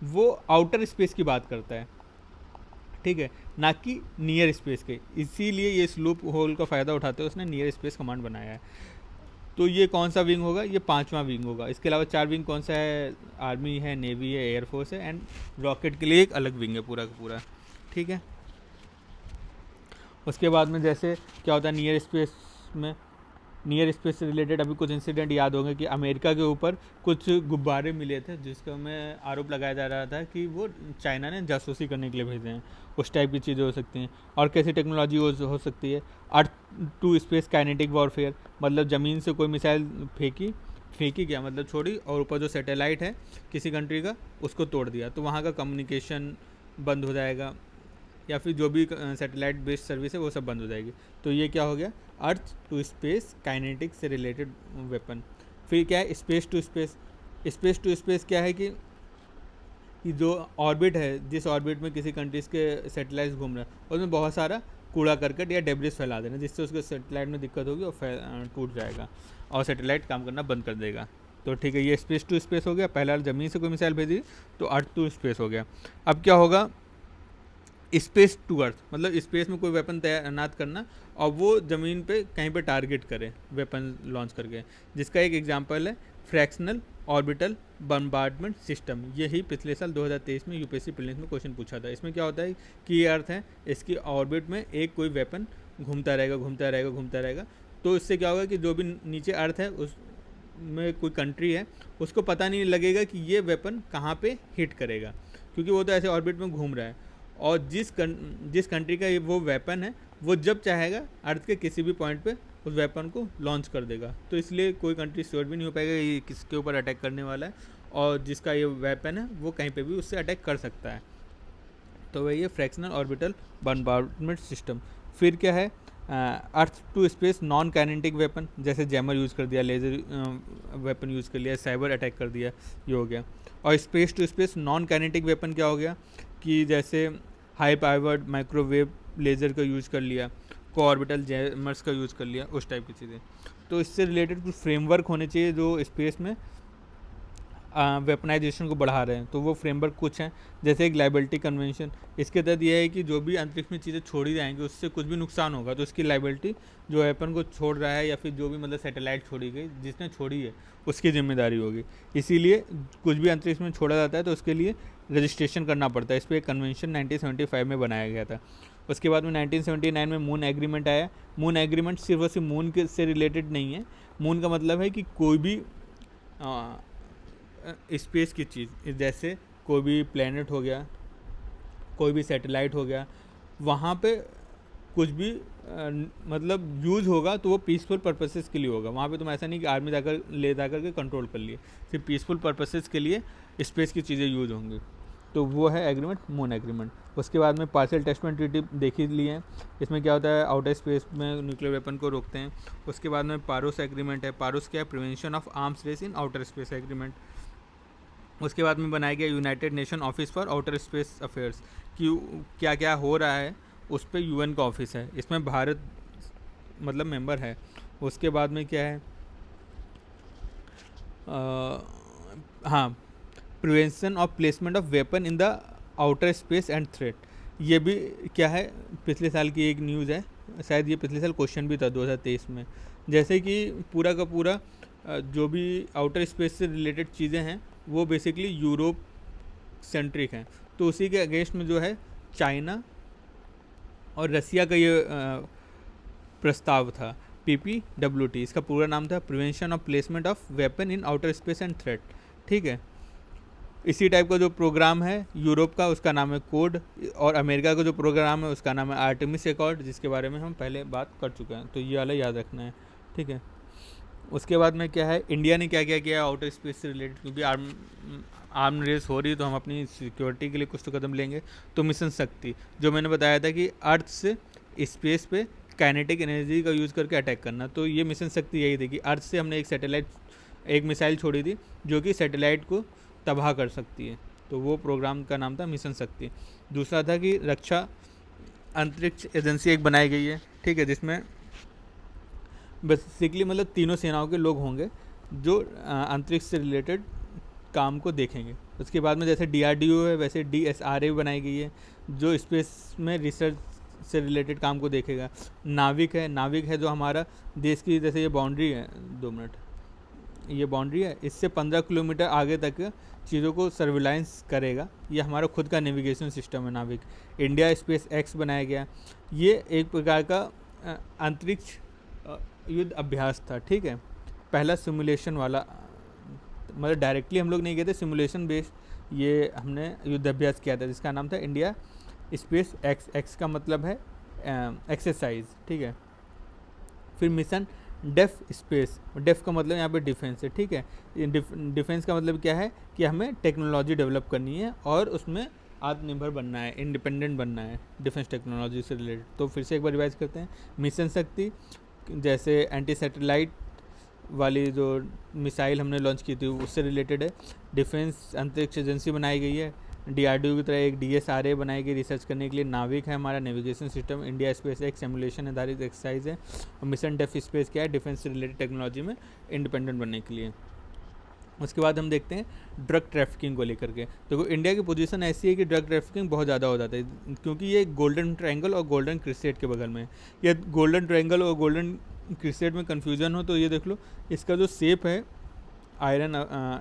S2: वो आउटर स्पेस की बात करता है, ठीक है, ना कि नियर स्पेस के। इसीलिए ये स्लूप होल का फ़ायदा उठाते हुए उसने नियर स्पेस कमांड बनाया है। तो ये कौन सा विंग होगा? ये 5वां विंग होगा। इसके अलावा 4 विंग कौन सा है? आर्मी है, नेवी है, एयरफोर्स है, एंड रॉकेट के लिए एक अलग विंग है पूरा का पूरा, ठीक है। उसके बाद में जैसे क्या होता है नियर स्पेस से रिलेटेड अभी कुछ इंसिडेंट याद होंगे कि अमेरिका के ऊपर कुछ गुब्बारे मिले थे जिसका में आरोप लगाया जा रहा था कि वो चाइना ने जासूसी करने के लिए भेजे हैं। उस टाइप की चीज़ें हो सकती हैं। और कैसी टेक्नोलॉजी हो सकती है? Earth to space kinetic warfare, मतलब ज़मीन से कोई मिसाइल फेंकी क्या मतलब छोड़ी, और ऊपर जो सैटेलाइट है किसी कंट्री का उसको तोड़ दिया, तो वहाँ का कम्युनिकेशन बंद हो जाएगा, या फिर जो भी सैटेलाइट बेस्ड सर्विस है वो सब बंद हो जाएगी। तो ये क्या हो गया? अर्थ टू स्पेस काइनेटिक से रिलेटेड वेपन। फिर क्या है? स्पेस टू स्पेस क्या है कि जो ऑर्बिट है, जिस ऑर्बिट में किसी कंट्रीज़ के सैटेलाइट घूम रहा है उसमें बहुत सारा कूड़ा करकट या डेब्रिस फैला देना, जिससे उसके सैटेलाइट में दिक्कत होगी और टूट जाएगा और सैटेलाइट काम करना बंद कर देगा। तो ठीक है, ये स्पेस टू स्पेस हो गया। पहला ज़मीन से कोई मिसाइल भेजी तो अर्थ टू स्पेस हो गया। अब क्या होगा? स्पेस टू अर्थ, मतलब स्पेस में कोई वेपन तैनात करना और वो ज़मीन पे कहीं पे टारगेट करे वेपन लॉन्च करके, जिसका एक एग्जांपल है फ्रैक्शनल ऑर्बिटल बम्बार्डमेंट सिस्टम। यही पिछले साल 2023 में UPSC प्रीलिम्स में क्वेश्चन पूछा था। इसमें क्या होता है कि ये अर्थ है, इसकी ऑर्बिट में एक कोई वेपन घूमता रहेगा। तो इससे क्या होगा कि जो भी नीचे अर्थ है उस में कोई कंट्री है उसको पता नहीं लगेगा कि ये वेपन कहाँ पे हिट करेगा, क्योंकि वो तो ऐसे ऑर्बिट में घूम रहा है। और जिस कंट्री का ये वो वेपन है वो जब चाहेगा अर्थ के किसी भी पॉइंट पे उस वेपन को लॉन्च कर देगा। तो इसलिए कोई कंट्री श्योर भी नहीं हो पाएगा ये किसके ऊपर अटैक करने वाला है, और जिसका ये वेपन है वो कहीं पे भी उससे अटैक कर सकता है। तो वही है फ्रैक्शनल ऑर्बिटल बम्बार्डमेंट सिस्टम। फिर क्या है? Earth to space non kinetic weapon, जैसे जैमर यूज़ कर दिया, लेज़र वेपन यूज़ कर लिया, साइबर अटैक कर दिया, ये हो गया। और space to space non kinetic weapon क्या हो गया कि जैसे हाई पावर्ड माइक्रोवेव लेज़र का यूज़ कर लिया, कोऑर्बिटल जैमर्स का यूज़ कर लिया, उस टाइप की चीज़ें। तो इससे रिलेटेड कुछ फ्रेमवर्क होने चाहिए जो स्पेस में वेपनाइजेशन को बढ़ा रहे हैं। तो वो फ्रेमवर्क कुछ हैं, जैसे एक लाइबिलिटी कन्वेंशन, इसके तहत यह है कि जो भी अंतरिक्ष में चीज़ें छोड़ी जाएंगी उससे कुछ भी नुकसान होगा तो इसकी लाइबिलिटी जो वेपन को छोड़ रहा है या फिर जो भी मतलब सैटेलाइट छोड़ी गई जिसने छोड़ी है उसकी जिम्मेदारी होगी। इसीलिए कुछ भी अंतरिक्ष में छोड़ा जाता है तो उसके लिए रजिस्ट्रेशन करना पड़ता है। इस पर एक कन्वेंशन 1975 में बनाया गया था। उसके बाद में 1979 में मून एग्रीमेंट आया। मून एग्रीमेंट सिर्फ और सिर्फ मून के से रिलेटेड नहीं है। मून का मतलब है कि कोई भी स्पेस की चीज़, जैसे कोई भी प्लेनेट हो गया, कोई भी सैटेलाइट हो गया, वहाँ पे कुछ भी मतलब यूज़ होगा तो वो पीसफुल पर्पसेस के लिए होगा। वहाँ पे तुम ऐसा नहीं कि आर्मी जाकर ले जाकर के कंट्रोल कर लिए, सिर्फ पीसफुल पर्पसेस के लिए स्पेस की चीज़ें यूज़ होंगी। तो वो है एग्रीमेंट, मून एग्रीमेंट। उसके बाद में पार्शियल टेस्टमेंट ट्रीटी देख ही लिए हैं। इसमें क्या होता है, आउटर स्पेस में न्यूक्लियर वेपन को रोकते हैं। उसके बाद में पारोस एग्रीमेंट है। पारोस क्या है, prevention of arms race in outer space agreement. उसके बाद में बनाया गया United Nation Office for Outer Space Affairs, कि क्या क्या हो रहा है उस पर यूएन का ऑफिस है, इसमें भारत मतलब मेंबर है। उसके बाद में क्या है, हाँ, prevention of placement of weapon in the outer space and threat. ये भी क्या है, पिछले साल की एक न्यूज़ है, शायद ये पिछले साल क्वेश्चन भी था 2023 में। जैसे कि पूरा का पूरा जो भी आउटर स्पेस से रिलेटेड चीज़ें हैं वो बेसिकली यूरोप सेंट्रिक हैं। तो उसी के अगेंस्ट में जो है चाइना और रसिया का ये प्रस्ताव था, PPWT, इसका पूरा नाम था prevention of placement of weapon in outer space and threat. ठीक है, इसी टाइप का जो प्रोग्राम है यूरोप का उसका नाम है कोड, और अमेरिका का जो प्रोग्राम है उसका नाम है आर्टेमिस अकॉर्ड, जिसके बारे में हम पहले बात कर चुके हैं। तो ये वाला याद रखना है। ठीक है, उसके बाद में क्या है, इंडिया ने क्या क्या किया आउटर स्पेस से रिलेटेड, क्योंकि आर्म रेस हो रही है तो हम अपनी सिक्योरिटी के लिए कुछ तो कदम लेंगे। तो मिशन शक्ति, जो मैंने बताया था कि अर्थ से स्पेस पे काइनेटिक एनर्जी का यूज़ करके अटैक करना, तो ये मिशन शक्ति यही थी कि अर्थ से हमने एक मिसाइल छोड़ी थी जो कि सैटेलाइट को तबाह कर सकती है। तो वो प्रोग्राम का नाम था मिशन शक्ति। दूसरा था कि रक्षा अंतरिक्ष एजेंसी एक बनाई गई है। ठीक है, जिसमें बेसिकली मतलब तीनों सेनाओं के लोग होंगे जो अंतरिक्ष से रिलेटेड काम को देखेंगे। उसके बाद में जैसे DRDO है वैसे DSRA बनाई गई है जो स्पेस में रिसर्च से रिलेटेड काम को देखेगा। नाविक है जो हमारा देश की, जैसे ये बाउंड्री है, 2 मिनट, ये बाउंड्री है, इससे 15 किलोमीटर आगे तक चीज़ों को सर्विलांस करेगा। ये हमारा खुद का नेविगेशन सिस्टम है नाविक। इंडिया स्पेस एक्स बनाया गया, ये एक प्रकार का अंतरिक्ष युद्ध अभ्यास था। ठीक है, पहला सिमुलेशन वाला, मतलब डायरेक्टली हम लोग नहीं गए थे, सिमुलेशन बेस्ड ये हमने युद्ध अभ्यास किया था जिसका नाम था इंडिया स्पेस एक्स। एक्स का मतलब है एक्सरसाइज। ठीक है, फिर मिशन डेफ स्पेस, डेफ का मतलब यहाँ पे डिफेंस है। ठीक है, डिफेंस का मतलब क्या है कि हमें टेक्नोलॉजी डेवलप करनी है और उसमें आत्मनिर्भर बनना है, इंडिपेंडेंट बनना है डिफेंस टेक्नोलॉजी से रिलेटेड। तो फिर से एक बार रिवाइज करते हैं। मिशन शक्ति, जैसे एंटी सैटेलाइट वाली जो मिसाइल हमने लॉन्च की थी उससे रिलेटेड है। डिफेंस अंतरिक्ष एजेंसी बनाई गई है। DRDO की तरह एक DSRA बनाई गई रिसर्च करने के लिए। नाविक है हमारा नेविगेशन सिस्टम। इंडिया स्पेस एक सिमुलेशन आधारित एक्सरसाइज है। और मिशन डेफ स्पेस क्या है, डिफेंस से रिलेटेड टेक्नोलॉजी में इंडिपेंडेंट बनने के लिए। उसके बाद हम देखते हैं ड्रग ट्रैफिकिंग को लेकर के। देखो इंडिया की पोजीशन ऐसी है कि ड्रग ट्रैफिकिंग बहुत ज़्यादा हो जाता है, क्योंकि ये गोल्डन ट्रायंगल और गोल्डन क्रिसेट के बगल में है। ये गोल्डन ट्रायंगल और गोल्डन क्रिसेट में कन्फ्यूजन हो तो ये देख लो, इसका जो शेप है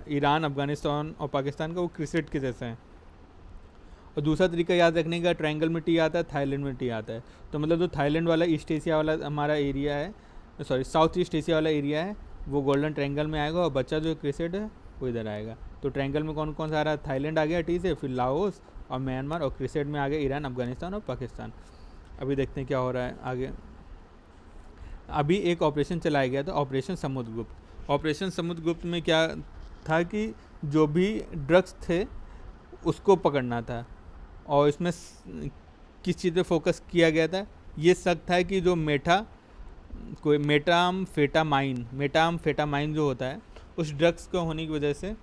S2: ईरान, अफगानिस्तान और पाकिस्तान का, वो क्रिसेट के जैसा है। और दूसरा तरीका याद रखने का, ट्रायंगल में टी आता है, थाईलैंड में टी आता है। तो मतलब जो थाईलैंड वाला ईस्ट एशिया वाला हमारा एरिया है, सॉरी साउथ ईस्ट एशिया वाला एरिया है, वो गोल्डन ट्रायंगल में आएगा और बच्चा जो क्रिसेट है वो इधर आएगा। तो ट्रायंगल में कौन कौन सा आ रहा है, थाईलैंड आ गया टी से, फिर लाओस और म्यांमार, और क्रिसेट में आ गया ईरान, अफगानिस्तान और पाकिस्तान। अभी देखते हैं क्या हो रहा है आगे। अभी एक ऑपरेशन चलाया गया था, ऑपरेशन समुद्रगुप्त। ऑपरेशन समुद्रगुप्त में क्या था कि जो भी ड्रग्स थे उसको पकड़ना था, और इसमें किस चीज़ पे फोकस किया गया था, ये शक था कि जो मेटाम्फेटामाइन जो होता है उस ड्रग्स को होने की वजह से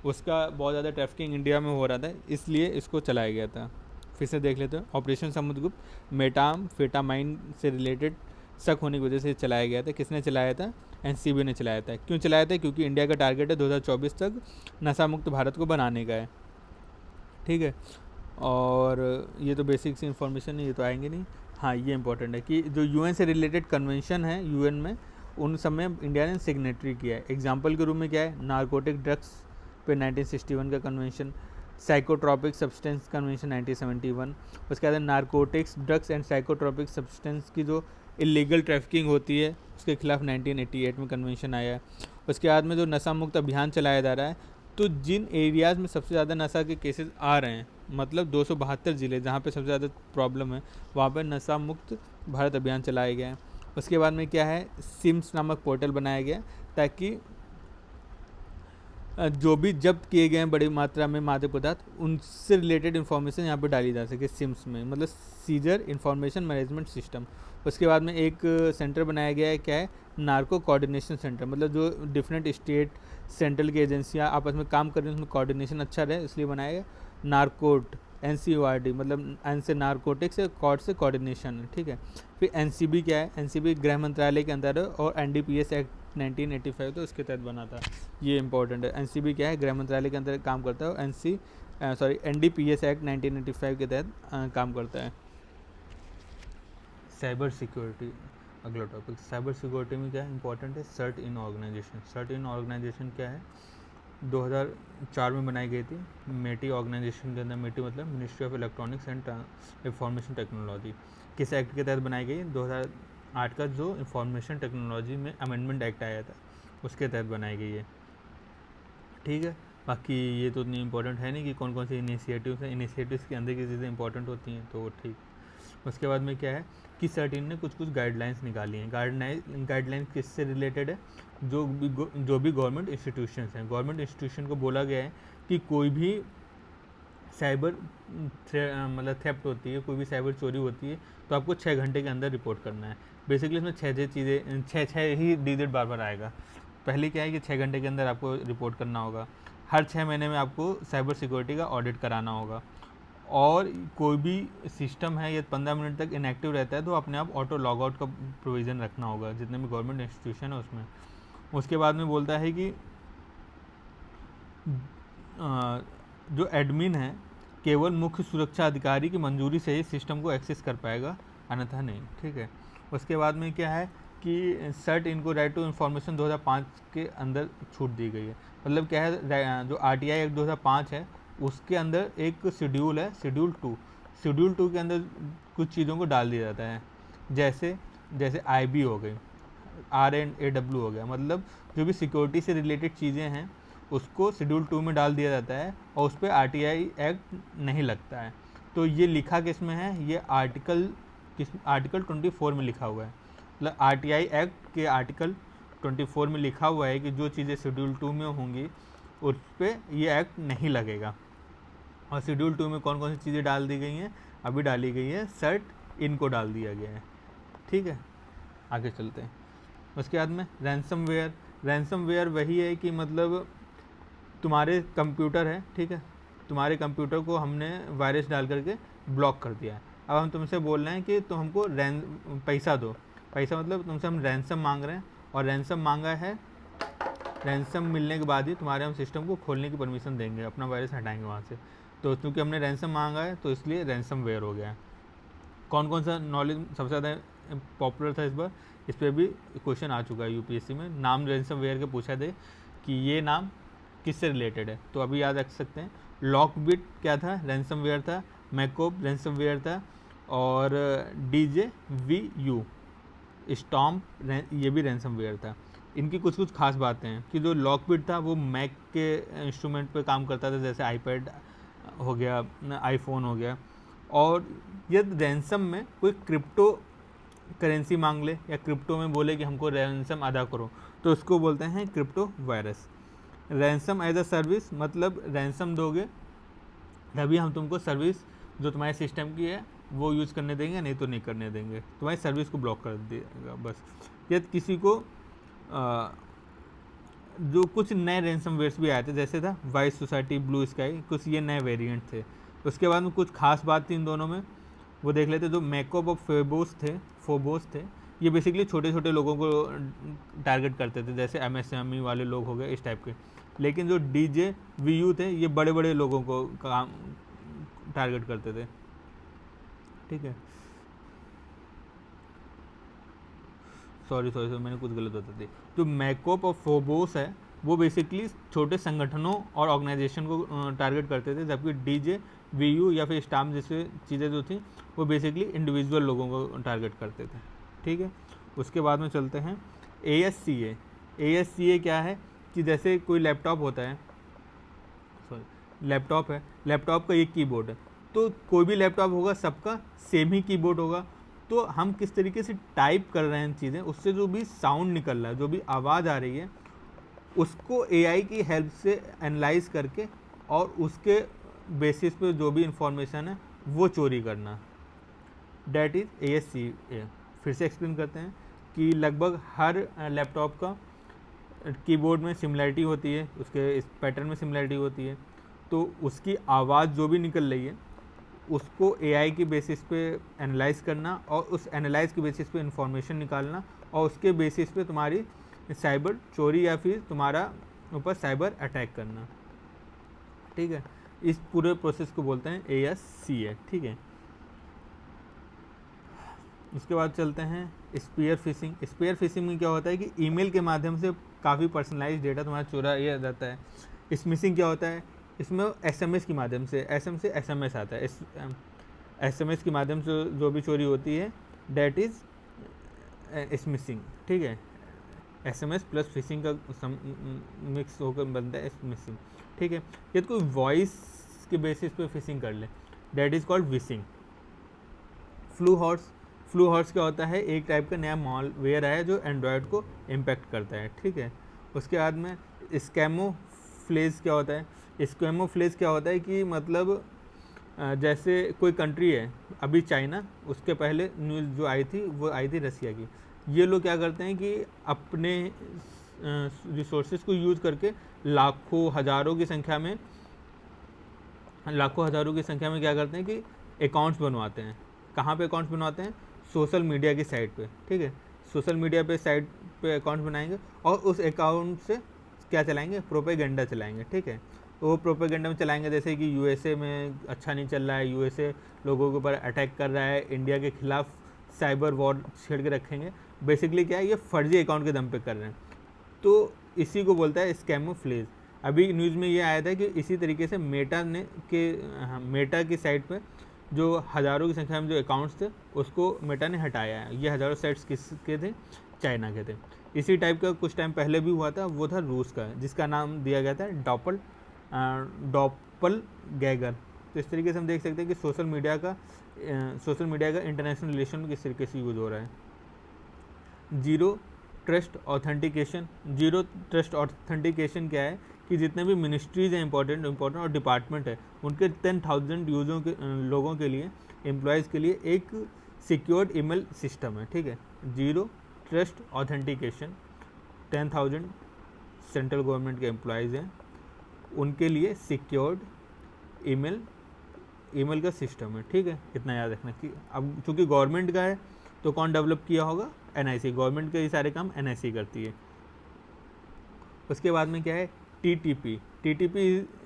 S2: उसका बहुत ज़्यादा ट्रैफिकिंग इंडिया में हो रहा था, इसलिए इसको चलाया गया था। फिर से देख लेते हैं ऑपरेशन समुद्रगुप्त। मेटाम्फेटामाइन से रिलेटेड
S1: शक होने की वजह से चलाया गया था। किसने चलाया था? एनसीबी ने चलाया था। क्यों चलाया था? क्योंकि इंडिया का टारगेट है 2024 तक नशा मुक्त भारत को बनाने का है, ठीक है। और ये तो बेसिक सी इन्फॉर्मेशन है, ये तो आएंगे नहीं। हाँ, ये इंपॉर्टेंट है कि जो यूएन से रिलेटेड कन्वेंशन है यूएन में, उन सब में इंडिया ने सिग्नेटरी किया है। एग्जाम्पल के रूप में क्या है? नारकोटिक ड्रग्स पे 1961 का कन्वेंशन, साइकोट्रॉपिक सब्सटेंस कन्वेंशन 1971, उसके बाद narcotics drugs and psychotropic substance की जो इलीगल ट्रैफिकिंग होती है उसके खिलाफ 1988 में कन्वेंशन आया है। उसके बाद में जो नशा मुक्त अभियान चलाया जा रहा है, तो जिन एरियाज़ में सबसे ज़्यादा नशा के केसेस आ रहे हैं, मतलब 272 ज़िले जहाँ पे सबसे ज़्यादा प्रॉब्लम है, वहाँ पर नशा मुक्त भारत अभियान चलाया गया है। उसके बाद में क्या है? सिम्स नामक पोर्टल बनाया गया ताकि जो भी जब्त किए गए हैं बड़ी मात्रा में मादक पदार्थ, उनसे रिलेटेड इन्फॉर्मेशन यहाँ पे डाली जा सके सिम्स में, मतलब सीजर इंफॉर्मेशन मैनेजमेंट सिस्टम। उसके बाद में एक सेंटर बनाया गया है, क्या है? नार्को कोऑर्डिनेशन सेंटर, मतलब जो डिफरेंट स्टेट सेंट्रल की एजेंसियाँ आपस में काम कर रही हैं उसमें कोऑर्डिनेशन अच्छा रहे, इसलिए बनाया गया। नारकोट NCORD, मतलब एन से नारकोटिक्स से, कॉर्ड से कोऑर्डिनेशन है, ठीक है। फिर NCB क्या है? NCB गृह मंत्रालय के अंदर है और NDPS एक्ट 1985 तो उसके तहत बना था, ये इंपॉर्टेंट है। NCB क्या है? गृह मंत्रालय के अंदर काम करता है और NDPS एक्ट 1985 के तहत काम करता है। साइबर सिक्योरिटी अगला टॉपिक। साइबर सिक्योरिटी में क्या है इंपॉर्टेंट है? CERT In organisation. CERT In organisation क्या है? 2004 में बनाई गई थी मेटी ऑर्गेनाइजेशन के अंदर। मेटी मतलब ministry of electronics and information technology. किस एक्ट के तहत बनाई गई? 2008 का जो इंफॉर्मेशन टेक्नोलॉजी में अमेंडमेंट एक्ट आया था उसके तहत बनाई गई है, ठीक है। बाकी ये तो इतनी इंपॉर्टेंट है नहीं कि कौन कौन से इनिशिएटिव्स हैं, इनिशिएटिव्स के अंदर की चीज़ें इंपॉर्टेंट होती हैं, तो ठीक। उसके बाद में क्या है कि सर्टिन ने कुछ गाइडलाइंस निकाली हैं। गाइडलाइंस किससे रिलेटेड है? जो भी गवर्नमेंट इंस्टीट्यूशंस हैं, गवर्नमेंट इंस्टीट्यूशन को बोला गया है कि कोई भी साइबर मतलब थेफ्ट होती है, कोई भी साइबर चोरी होती है, तो आपको 6 घंटे के अंदर रिपोर्ट करना है। बेसिकली इसमें छः ही डिजिट बार बार आएगा। पहले क्या है कि 6 घंटे के अंदर आपको रिपोर्ट करना होगा। हर 6 महीने में आपको साइबर सिक्योरिटी का ऑडिट कराना होगा। और कोई भी सिस्टम है ये 15 मिनट तक इनएक्टिव रहता है तो अपने आप ऑटो लॉग आउट का प्रोविज़न रखना होगा जितने भी गवर्नमेंट इंस्टीट्यूशन है उसमें। उसके बाद में बोलता है कि जो एडमिन है केवल मुख्य सुरक्षा अधिकारी की मंजूरी से ही सिस्टम को एक्सेस कर पाएगा, अन्यथा नहीं, ठीक है। उसके बाद में क्या है कि सर्ट इनको राइट टू इन्फॉर्मेशन 2005 के अंदर छूट दी गई है। मतलब क्या है, जो RTI एक्ट 2005 है उसके अंदर एक शेड्यूल है, शेड्यूल 2 के अंदर कुछ चीज़ों को डाल दिया जाता है, जैसे IB हो गई, RAW हो गया, मतलब जो भी सिक्योरिटी से रिलेटेड चीज़ें हैं उसको शेड्यूल 2 में डाल दिया जाता है और उस पर RTI एक्ट नहीं लगता है। तो ये लिखा किस में है? ये आर्टिकल 24 में लिखा हुआ है। मतलब RTI एक्ट के आर्टिकल 24 में लिखा हुआ है कि जो चीज़ें शेड्यूल 2 में होंगी उस पर ये एक्ट नहीं लगेगा। और शेड्यूल 2 में कौन कौन सी चीज़ें डाल दी गई हैं? अभी डाली गई है सर्ट इनको डाल दिया गया है, ठीक है। आगे चलते हैं। उसके बाद में रैंसमवेयर वही है कि मतलब तुम्हारे कंप्यूटर है, ठीक है, तुम्हारे कंप्यूटर को हमने वायरस डाल करके ब्लॉक कर दिया है। अब हम तुमसे बोल रहे हैं कि तुम हमको पैसा दो। पैसा मतलब तुमसे हम रैंसम मांग रहे हैं और रैंसम मांगा है, रैंसम मिलने के बाद ही तुम्हारे हम सिस्टम को खोलने की परमिशन देंगे, अपना वायरस हटाएंगे वहाँ से। तो क्योंकि हमने रैंसम मांगा है तो इसलिए रैंसमवेयर हो गया है। कौन कौन सा नॉलेज सबसे ज़्यादा पॉपुलर था इस बार? इस पर भी क्वेश्चन आ चुका है UPSC में। नाम रैंसमवेयर के पूछा दे कि ये नाम किससे रिलेटेड है, तो अभी याद रख सकते हैं। लॉकबिट क्या था? रैंसमवेयर था। मैकोब रैंसमवेयर था। और DJVU स्टॉम्प ये भी रैंसमवेयर था। इनकी कुछ खास बातें हैं कि जो लॉकबिट था वो मैक के इंस्ट्रूमेंट पे काम करता था, जैसे iPad हो गया, iPhone हो गया। और यदि रैंसम में कोई क्रिप्टो करेंसी मांग ले या क्रिप्टो में बोले कि हमको रैंसम अदा करो, तो उसको बोलते हैं crypto virus. Ransom as a service, मतलब रैंसम दोगे तभी हम तुमको सर्विस जो तुम्हारे सिस्टम की है वो यूज़ करने देंगे, नहीं तो नहीं करने देंगे, तुम्हारी सर्विस को ब्लॉक कर देगा बस। यदि किसी को जो कुछ नए रैंसमवेयर्स भी आए थे, जैसे था वाइस सोसाइटी, ब्लू स्काई, कुछ ये नए वेरिएंट थे। उसके बाद में कुछ खास बात थी इन दोनों में, वो देख लेते। जो मैकोब और फोबोस थे,
S2: ये बेसिकली छोटे छोटे लोगों को टारगेट करते थे, जैसे MSME वाले लोग हो गए इस टाइप के। लेकिन जो DJVU थे ये बड़े बड़े लोगों को काम टारगेट करते थे, ठीक है। सॉरी मैंने कुछ गलत बता दी। जो मैकअप और फोबोस है वो बेसिकली छोटे संगठनों और ऑर्गेनाइजेशन को टारगेट करते थे, जबकि DJVU या फिर स्टाम्प जैसे चीज़ें जो थी वो बेसिकली इंडिविजुअल लोगों को टारगेट करते थे, ठीक है। उसके बाद में चलते हैं ASCA। ASCA क्या है कि जैसे कोई लैपटॉप होता है, लैपटॉप है, लैपटॉप का एक कीबोर्ड है, तो कोई भी लैपटॉप होगा सबका सेम ही कीबोर्ड होगा। तो हम किस तरीके से टाइप कर रहे हैं चीज़ें, उससे जो भी साउंड निकल रहा है, जो भी आवाज़ आ रही है, उसको AI की हेल्प से एनालाइज करके और उसके बेसिस पे जो भी इंफॉर्मेशन है वो चोरी करना, डैट इज़ ASCA। फिर से एक्सप्लेन करते हैं कि लगभग हर लैपटॉप का कीबोर्ड में सिमिलैरिटी होती है, उसके इस पैटर्न में सिमिलैरिटी होती है, तो उसकी आवाज़ जो भी निकल रही है उसको AI की बेसिस पे एनालाइज करना और उस एनालाइज के बेसिस पे इंफॉर्मेशन निकालना और उसके बेसिस पे तुम्हारी साइबर चोरी या फिर तुम्हारा ऊपर साइबर अटैक करना, ठीक है। इस पूरे प्रोसेस को बोलते हैं ASCA, ठीक है। उसके बाद चलते हैं स्पीयर फिशिंग। स्पीयर फिशिंग में क्या होता है कि ईमेल के माध्यम से काफ़ी पर्सनलाइज डेटा तुम्हारा चुराया जाता है। स्मिशिंग क्या होता है, इसमें SMS के माध्यम से SMS आता है, SMS के माध्यम से जो भी चोरी होती है डैट इज़ स्मिशिंग, ठीक है। SMS प्लस फिशिंग का मिक्स होकर बनता है स्मिशिंग, ठीक है। यदि कोई वॉइस के बेसिस पे फिशिंग कर ले that is called wishing. Flu horse क्या होता है, एक टाइप का नया मॉलवेयर है जो एंड्रॉयड को इम्पैक्ट करता है, ठीक है। उसके बाद में स्कैमोफ्लेज क्या होता है, स्कैमोफ्लेज क्या होता है कि मतलब जैसे कोई कंट्री है, अभी चाइना, उसके पहले न्यूज़ जो आई थी वो आई थी रसिया की। ये लोग क्या करते हैं कि अपने रिसोर्सेज को यूज़ करके लाखों हज़ारों की संख्या में क्या करते हैं कि अकाउंट्स बनवाते हैं। कहाँ पे अकाउंट्स बनवाते हैं, सोशल मीडिया की साइट पे, ठीक है। सोशल मीडिया पे साइट पे अकाउंट बनाएंगे और उस अकाउंट से क्या चलाएंगे, प्रोपेगेंडा चलाएंगे, ठीक है। तो वो प्रोपेगेंडा में चलाएंगे जैसे कि USA में अच्छा नहीं चल रहा है, USA लोगों के ऊपर अटैक कर रहा है, इंडिया के खिलाफ साइबर वॉर छेड़ के रखेंगे। बेसिकली क्या है, ये फर्जी अकाउंट के दम पे कर रहे हैं, तो इसी को बोलता है स्कैमोफ्लेज। अभी न्यूज़ में ये आया था कि इसी तरीके से मेटा की साइट पे जो हज़ारों की संख्या में जो अकाउंट्स थे उसको मेटा ने हटाया है। ये हज़ारों साइट्स किसके थे, चाइना के थे। इसी टाइप का कुछ टाइम पहले भी हुआ था, वो था रूस का, जिसका नाम दिया गया था डॉपलगैंगर। तो इस तरीके से हम देख सकते हैं कि सोशल मीडिया का इंटरनेशनल रिलेशन में किस तरीके से यूज़ हो रहा है। ज़ीरो ट्रस्ट ऑथेंटिकेशन क्या है कि जितने भी मिनिस्ट्रीज़ हैं इंपॉर्टेंट और डिपार्टमेंट है, उनके 10,000 लोगों के लिए, एम्प्लॉयज़ के लिए एक सिक्योर्ड ईमेल सिस्टम है, ठीक है। Zero trust authentication, 10,000 central government के एम्प्लॉयज़ हैं, उनके लिए सिक्योर्ड ईमेल का सिस्टम है, ठीक है। इतना याद रखना कि अब चूँकि गवर्नमेंट का है तो कौन डेवलप किया होगा, NIC। गवर्नमेंट के ये सारे काम NIC करती है। उसके बाद में क्या है, TTP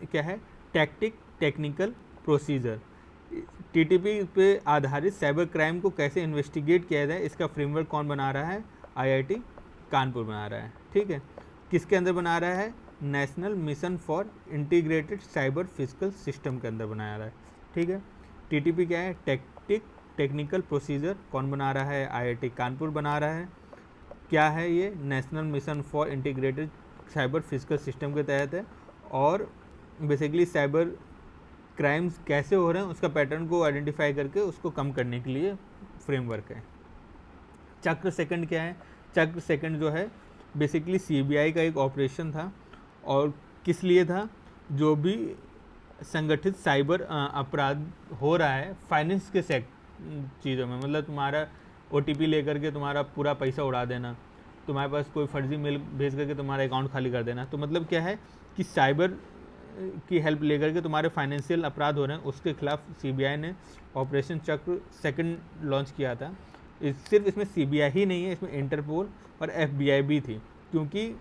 S2: क्या है, टेक्निकल प्रोसीजर। TTP पे आधारित साइबर क्राइम को कैसे इन्वेस्टिगेट किया जाए, इसका फ्रेमवर्क कौन बना रहा है, IIT कानपुर बना रहा है, ठीक है। किसके अंदर बना रहा है, national mission for integrated cyber physical system के अंदर बना रहा है, ठीक है। TTP क्या है, टेक्निकल प्रोसीजर कौन बना रहा है, IIT कानपुर बना रहा है। क्या है ये, national mission for integrated cyber physical system के तहत है, और बेसिकली साइबर क्राइम्स कैसे हो रहे हैं उसका पैटर्न को आइडेंटिफाई करके उसको कम करने के लिए फ्रेमवर्क है। चक्र सेकंड क्या है, चक्र सेकंड जो है बेसिकली CBI का एक ऑपरेशन था, और किस लिए था, जो भी संगठित साइबर अपराध हो रहा है फाइनेंस के चीज़ों में, मतलब तुम्हारा OTP लेकर के तुम्हारा पूरा पैसा उड़ा देना, तुम्हारे पास कोई फर्जी मेल भेज करके तुम्हारा अकाउंट खाली कर देना। तो मतलब क्या है कि साइबर की हेल्प लेकर के तुम्हारे फाइनेंशियल अपराध हो रहे हैं, उसके खिलाफ CBI ने ऑपरेशन चक्र सेकंड लॉन्च किया था। सिर्फ इसमें CBI ही नहीं है, इसमें इंटरपोल और FBI भी थी, क्योंकि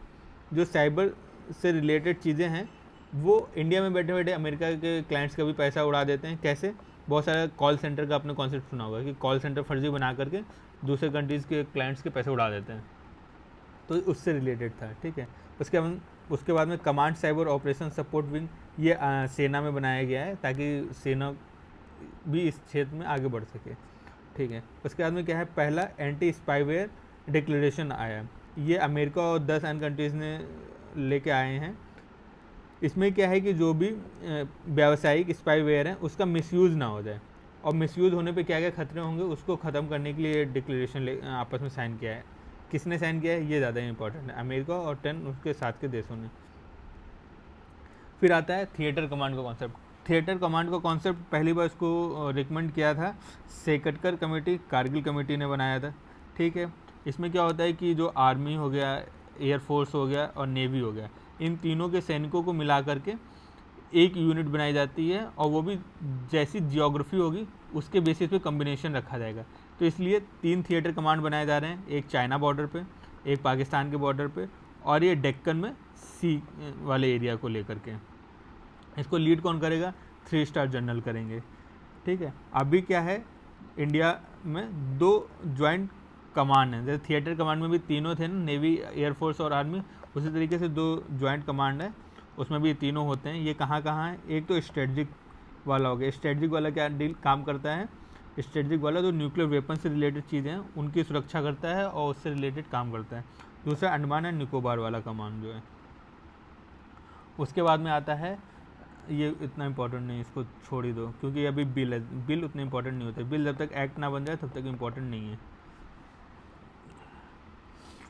S2: जो साइबर से रिलेटेड चीज़ें हैं वो इंडिया में बैठे बैठे अमेरिका के क्लाइंट्स का भी पैसा उड़ा देते हैं। कैसे? बहुत सारा कॉल सेंटर का आपने कॉन्सेप्ट सुना होगा कि कॉल सेंटर फर्जी बना करके दूसरे कंट्रीज़ के क्लाइंट्स के पैसे उड़ा देते हैं, तो उससे रिलेटेड था। ठीक है, उसके बाद में command cyber operation support wing, ये सेना में बनाया गया है ताकि सेना भी इस क्षेत्र में आगे बढ़ सके। ठीक है, उसके बाद में क्या है, पहला एंटी स्पाईवेयर डिक्लेरेशन आया है, ये अमेरिका और 10 अन्य कंट्रीज़ ने लेके आए हैं। इसमें क्या है कि जो भी व्यावसायिक स्पाईवेयर है उसका मिसयूज़ ना हो जाए, और मिसयूज़ होने पे क्या क्या खतरे होंगे उसको ख़त्म करने के लिए डिक्लेरेशन आपस में साइन किया है। किसने साइन किया है ये ज़्यादा इंपॉर्टेंट है, अमेरिका और 10 उसके साथ के देशों ने। फिर आता है थिएटर कमांड का कॉन्सेप्ट। थिएटर कमांड का कॉन्सेप्ट पहली बार इसको रिकमेंड किया था सेकटकर कमेटी, कारगिल कमेटी ने बनाया था। ठीक है, इसमें क्या होता है कि जो आर्मी हो गया, एयरफोर्स हो गया और नेवी हो गया, इन तीनों के सैनिकों को मिला करके एक यूनिट बनाई जाती है, और वो भी जैसी जियोग्राफी होगी उसके बेसिस पे कम्बिनेशन रखा जाएगा। तो इसलिए 3 थिएटर कमांड बनाए जा रहे हैं, एक चाइना बॉर्डर पे, एक पाकिस्तान के बॉर्डर पे, और ये डेक्कन में सी वाले एरिया को लेकर के। इसको लीड कौन करेगा? 3 स्टार जनरल करेंगे। ठीक है, अभी क्या है, इंडिया में 2 ज्वाइंट कमांड है, जैसे थिएटर कमांड में भी तीनों थे ना, नेवी, एयरफोर्स और आर्मी, उसी तरीके से 2 ज्वाइंट कमांड है, उसमें भी तीनों होते हैं। ये कहाँ कहाँ है? एक तो स्ट्रेटजिक वाला हो गया। स्ट्रेटजिक वाला क्या डील काम करता है? स्ट्रेटजिक वाला जो न्यूक्लियर वेपन से रिलेटेड चीज़ें हैं उनकी सुरक्षा करता है और उससे रिलेटेड काम करता है। दूसरा अंडमान एंड निकोबार वाला कमांड जो है। उसके बाद में आता है, ये इतना इंपॉर्टेंट नहीं, इसको छोड़ ही दो, क्योंकि अभी बिल है, बिल उतने इंपॉर्टेंट नहीं होते, बिल जब तक एक्ट ना बन जाए तब तक इंपॉर्टेंट नहीं है।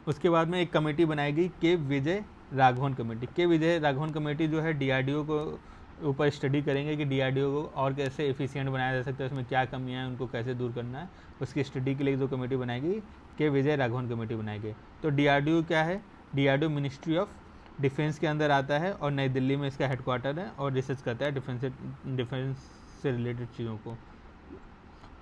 S2: उसके बाद में एक कमेटी बनाएगी के विजय राघवन कमेटी। के विजय राघवन कमेटी जो है DRDO को ऊपर स्टडी करेंगे कि DRDO को और कैसे एफिशिएंट बनाया जा सकता है, उसमें क्या कमियां हैं, उनको कैसे दूर करना है, उसकी स्टडी के लिए जो कमेटी बनाएगी के विजय राघवन कमेटी बनाएगी। तो DRDO क्या है? DRDO मिनिस्ट्री ऑफ डिफेंस के अंदर आता है और नई दिल्ली में इसका हेडक्वार्टर है और रिसर्च करता है डिफेंस से रिलेटेड चीज़ों को।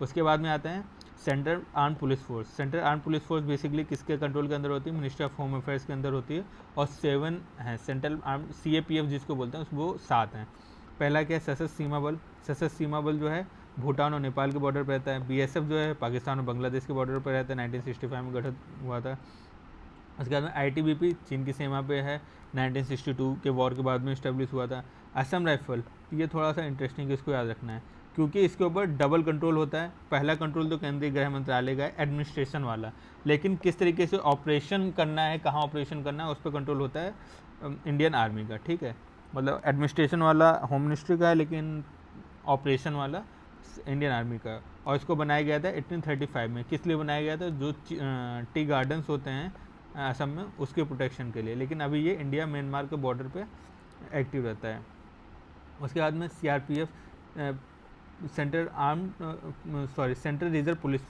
S2: उसके बाद में आता है central arm police force. Central arm police force basically किसके कंट्रोल के अंदर होती है? मिनिस्ट्री ऑफ होम अफेयर्स के अंदर होती है, और 7 हैं सेंट्रल आर्म, CAPF जिसको बोलते हैं, वो 7 हैं। पहला क्या है? सशस्त्र सीमा बल। सशस्त्र सीमा बल जो है भूटान और नेपाल के बॉर्डर पर रहता है। BSF जो है पाकिस्तान और बांग्लादेश के बॉर्डर पर रहता है, 1965 में गठित हुआ था। उसके बाद में ITBP चीन की सीमा पे है, 1962 के वॉर के बाद में इस्टेब्लिश हुआ था। असम राइफल, ये थोड़ा सा इंटरेस्टिंग है, इसको याद रखना है, क्योंकि इसके ऊपर डबल कंट्रोल होता है। पहला कंट्रोल तो केंद्रीय गृह मंत्रालय का है, एडमिनिस्ट्रेशन वाला, लेकिन किस तरीके से ऑपरेशन करना है, कहाँ ऑपरेशन करना है, उस पर कंट्रोल होता है इंडियन आर्मी का। ठीक है, मतलब एडमिनिस्ट्रेशन वाला होम मिनिस्ट्री का है, लेकिन ऑपरेशन वाला इंडियन आर्मी का। और इसको बनाया गया था 1835 में। किस लिए बनाया गया था? जो टी गार्डन्स होते हैं असम में, उसके प्रोटेक्शन के लिए। लेकिन अभी ये इंडिया म्यांमार के बॉर्डर पे एक्टिव रहता है। उसके बाद में CRPF, central reserve police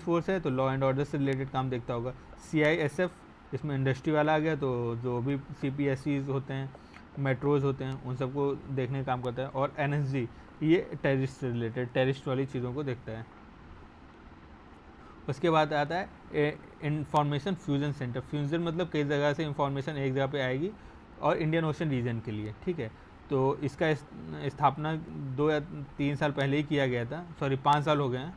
S2: force है, तो लॉ एंड ऑर्डर से रिलेटेड काम देखता होगा। CISF, इसमें इंडस्ट्री वाला आ गया, तो जो भी CPSEs होते हैं, मेट्रोज होते हैं, उन सबको देखने का काम करता है। और NSG, ये टेररिस्ट से रिलेटेड, टेररिस्ट वाली चीज़ों को देखता है। उसके बाद आता है इंफॉर्मेशन फ्यूजन सेंटर। फ्यूजन मतलब कई जगह से इंफॉर्मेशन एक जगह पे आएगी, और इंडियन ओशन रीजन के लिए। ठीक है, तो इसका स्थापना 2 या 3 साल पहले ही किया गया था, 5 साल हो गए हैं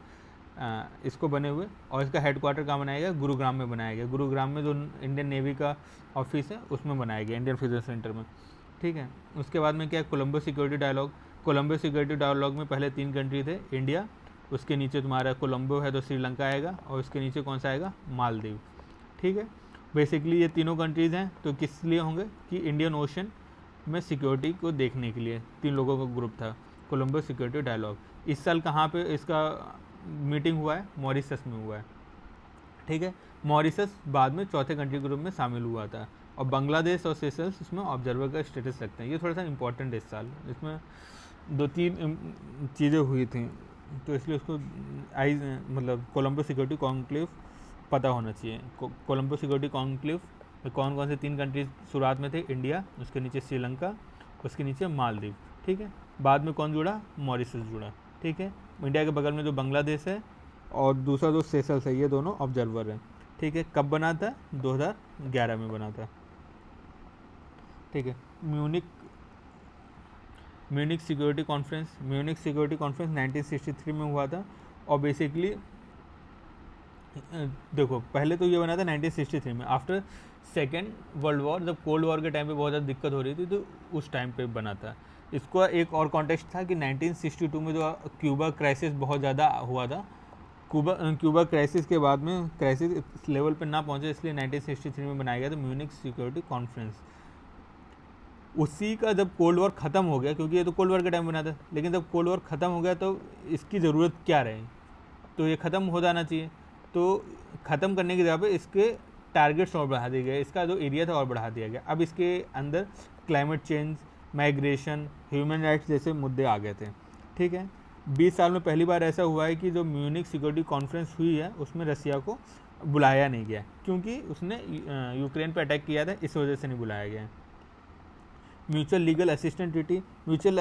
S2: इसको बने हुए। और इसका हेडक्वार्टर कहाँ बनाया गया? गुरुग्राम में बनाया गया। गुरुग्राम में जो इंडियन नेवी का ऑफिस है उसमें बनाया गया, इंडियन फ्यूजन सेंटर में। ठीक है, उसके बाद में क्या है? Colombo Security Dialogue. Colombo Security Dialogue में पहले 3 कंट्री थे, इंडिया, उसके नीचे तुम्हारा कोलंबो है तो श्रीलंका आएगा, और उसके नीचे कौन सा आएगा? मालदीव। ठीक है, बेसिकली ये तीनों कंट्रीज़ हैं, तो किस लिए होंगे? कि इंडियन ओशन में सिक्योरिटी को देखने के लिए 3 लोगों का ग्रुप था। कोलंबो सिक्योरिटी डायलॉग इस साल कहाँ पे इसका मीटिंग हुआ है? मॉरिशस में हुआ है। ठीक है, मॉरिशस बाद में चौथे कंट्री ग्रुप में शामिल हुआ था, और बांग्लादेश और सेशल्स इसमें ऑब्जर्वर का स्टेटस रखते हैं। ये थोड़ा सा इंपॉर्टेंट है इस साल, इसमें 2-3 चीज़ें हुई थी, तो इसलिए उसको मतलब कोलंबो सिक्योरिटी कॉन्क्लेव पता होना चाहिए। कोलंबो सिक्योरिटी कॉन्क्लेव में कौन कौन से 3 कंट्रीज शुरुआत में थे? इंडिया, उसके नीचे श्रीलंका, उसके नीचे मालदीव। ठीक है, बाद में कौन जुड़ा? मॉरिशस जुड़ा। ठीक है, इंडिया के बगल में जो बांग्लादेश है और दूसरा जो सेशल्स है, ये दोनों ऑब्जर्वर हैं। ठीक है, कब बना था? 2011 में बना था। ठीक है, म्यूनिक सिक्योरिटी कॉन्फ्रेंस 1963 में हुआ था। और बेसिकली देखो, पहले तो ये बना था 1963 में, आफ्टर सेकेंड वर्ल्ड वॉर, जब कोल्ड वॉर के टाइम पे बहुत ज़्यादा दिक्कत हो रही थी, तो उस टाइम पे बना था। इसको एक और कॉन्टेक्स्ट था कि 1962 में जो क्यूबा क्राइसिस बहुत ज़्यादा हुआ था, क्यूबा क्राइसिस के बाद में क्राइसिस इस लेवल पे ना पहुंचे, इसलिए 1963 में बनाया गया था म्यूनिक सिक्योरिटी कॉन्फ्रेंस। उसी का जब कोल्ड वॉर ख़त्म हो गया, क्योंकि ये तो कोल्ड वॉर के टाइम बना था, लेकिन जब कोल्ड वॉर ख़त्म हो गया तो इसकी ज़रूरत क्या रही? तो ये ख़त्म हो जाना चाहिए। तो ख़त्म करने की जगह पे इसके टारगेट्स और बढ़ा दिए गए, इसका जो एरिया था और बढ़ा दिया गया। अब इसके अंदर climate change, migration, human rights जैसे मुद्दे आ गए थे। ठीक है, 20 साल में पहली बार ऐसा हुआ है कि जो म्यूनिक सिक्योरिटी कॉन्फ्रेंस हुई है उसमें रसिया को बुलाया नहीं गया, क्योंकि उसने यूक्रेन पर अटैक किया था, इस वजह से नहीं बुलाया गया। Mutual legal assistant treaty, mutual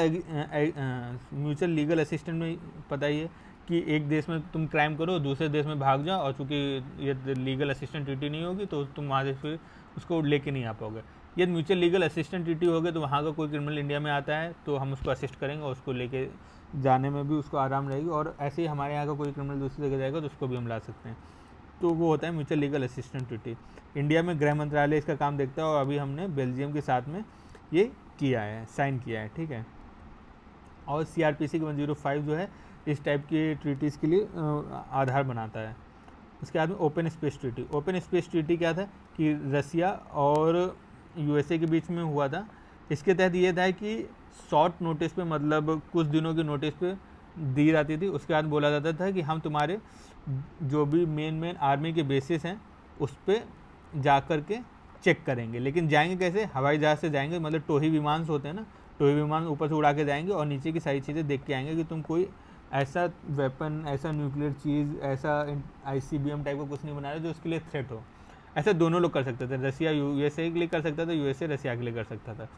S2: legal assistant में पता ही है कि एक देश में तुम क्राइम करो, दूसरे देश में भाग जाओ, और चूँकि ये लीगल असिस्टेंट ट्रीटी नहीं होगी तो तुम वहाँ से फिर उसको लेके नहीं आ पाओगे। यदि म्यूचुअल लीगल असिस्टेंट ट्रीटी होगी तो वहाँ का कोई क्रिमिनल इंडिया में आता है तो हम उसको असिस्ट करेंगे और उसको लेके जाने में भी उसको आराम रहेगी, और ऐसे ही हमारे यहाँ का कोई क्रिमिनल दूसरी जगह जाएगा तो उसको भी हम ला सकते हैं। तो वो होता है mutual legal assistant treaty. India में गृह मंत्रालय इसका काम देखता है, और अभी हमने बेल्जियम के साथ में ये किया है, साइन किया है। ठीक है, और CRPC की 105 जो है इस टाइप की ट्रीटीज़ के लिए आधार बनाता है। उसके बाद में open space treaty. Open space treaty क्या था कि रसिया और USA के बीच में हुआ था। इसके तहत ये था कि शॉर्ट नोटिस पे, मतलब कुछ दिनों के नोटिस पे दी जाती थी, उसके बाद बोला जाता था कि हम तुम्हारे जो भी मेन आर्मी के बेसिस हैं उस पर जा कर के चेक करेंगे। लेकिन जाएंगे कैसे? हवाई जहाज़ से जाएंगे, मतलब टोही विमान होते हैं ना, टोही विमान ऊपर से उड़ा के जाएंगे और नीचे की सारी चीज़ें देख के आएंगे कि तुम कोई ऐसा वेपन, ऐसा न्यूक्लियर चीज़, ऐसा ICBM टाइप का कुछ नहीं बना रहे जो उसके लिए थ्रेट हो। ऐसा दोनों लोग कर सकते थे, रसिया USA के लिए कर सकता था, USA रसिया के लिए कर सकता था।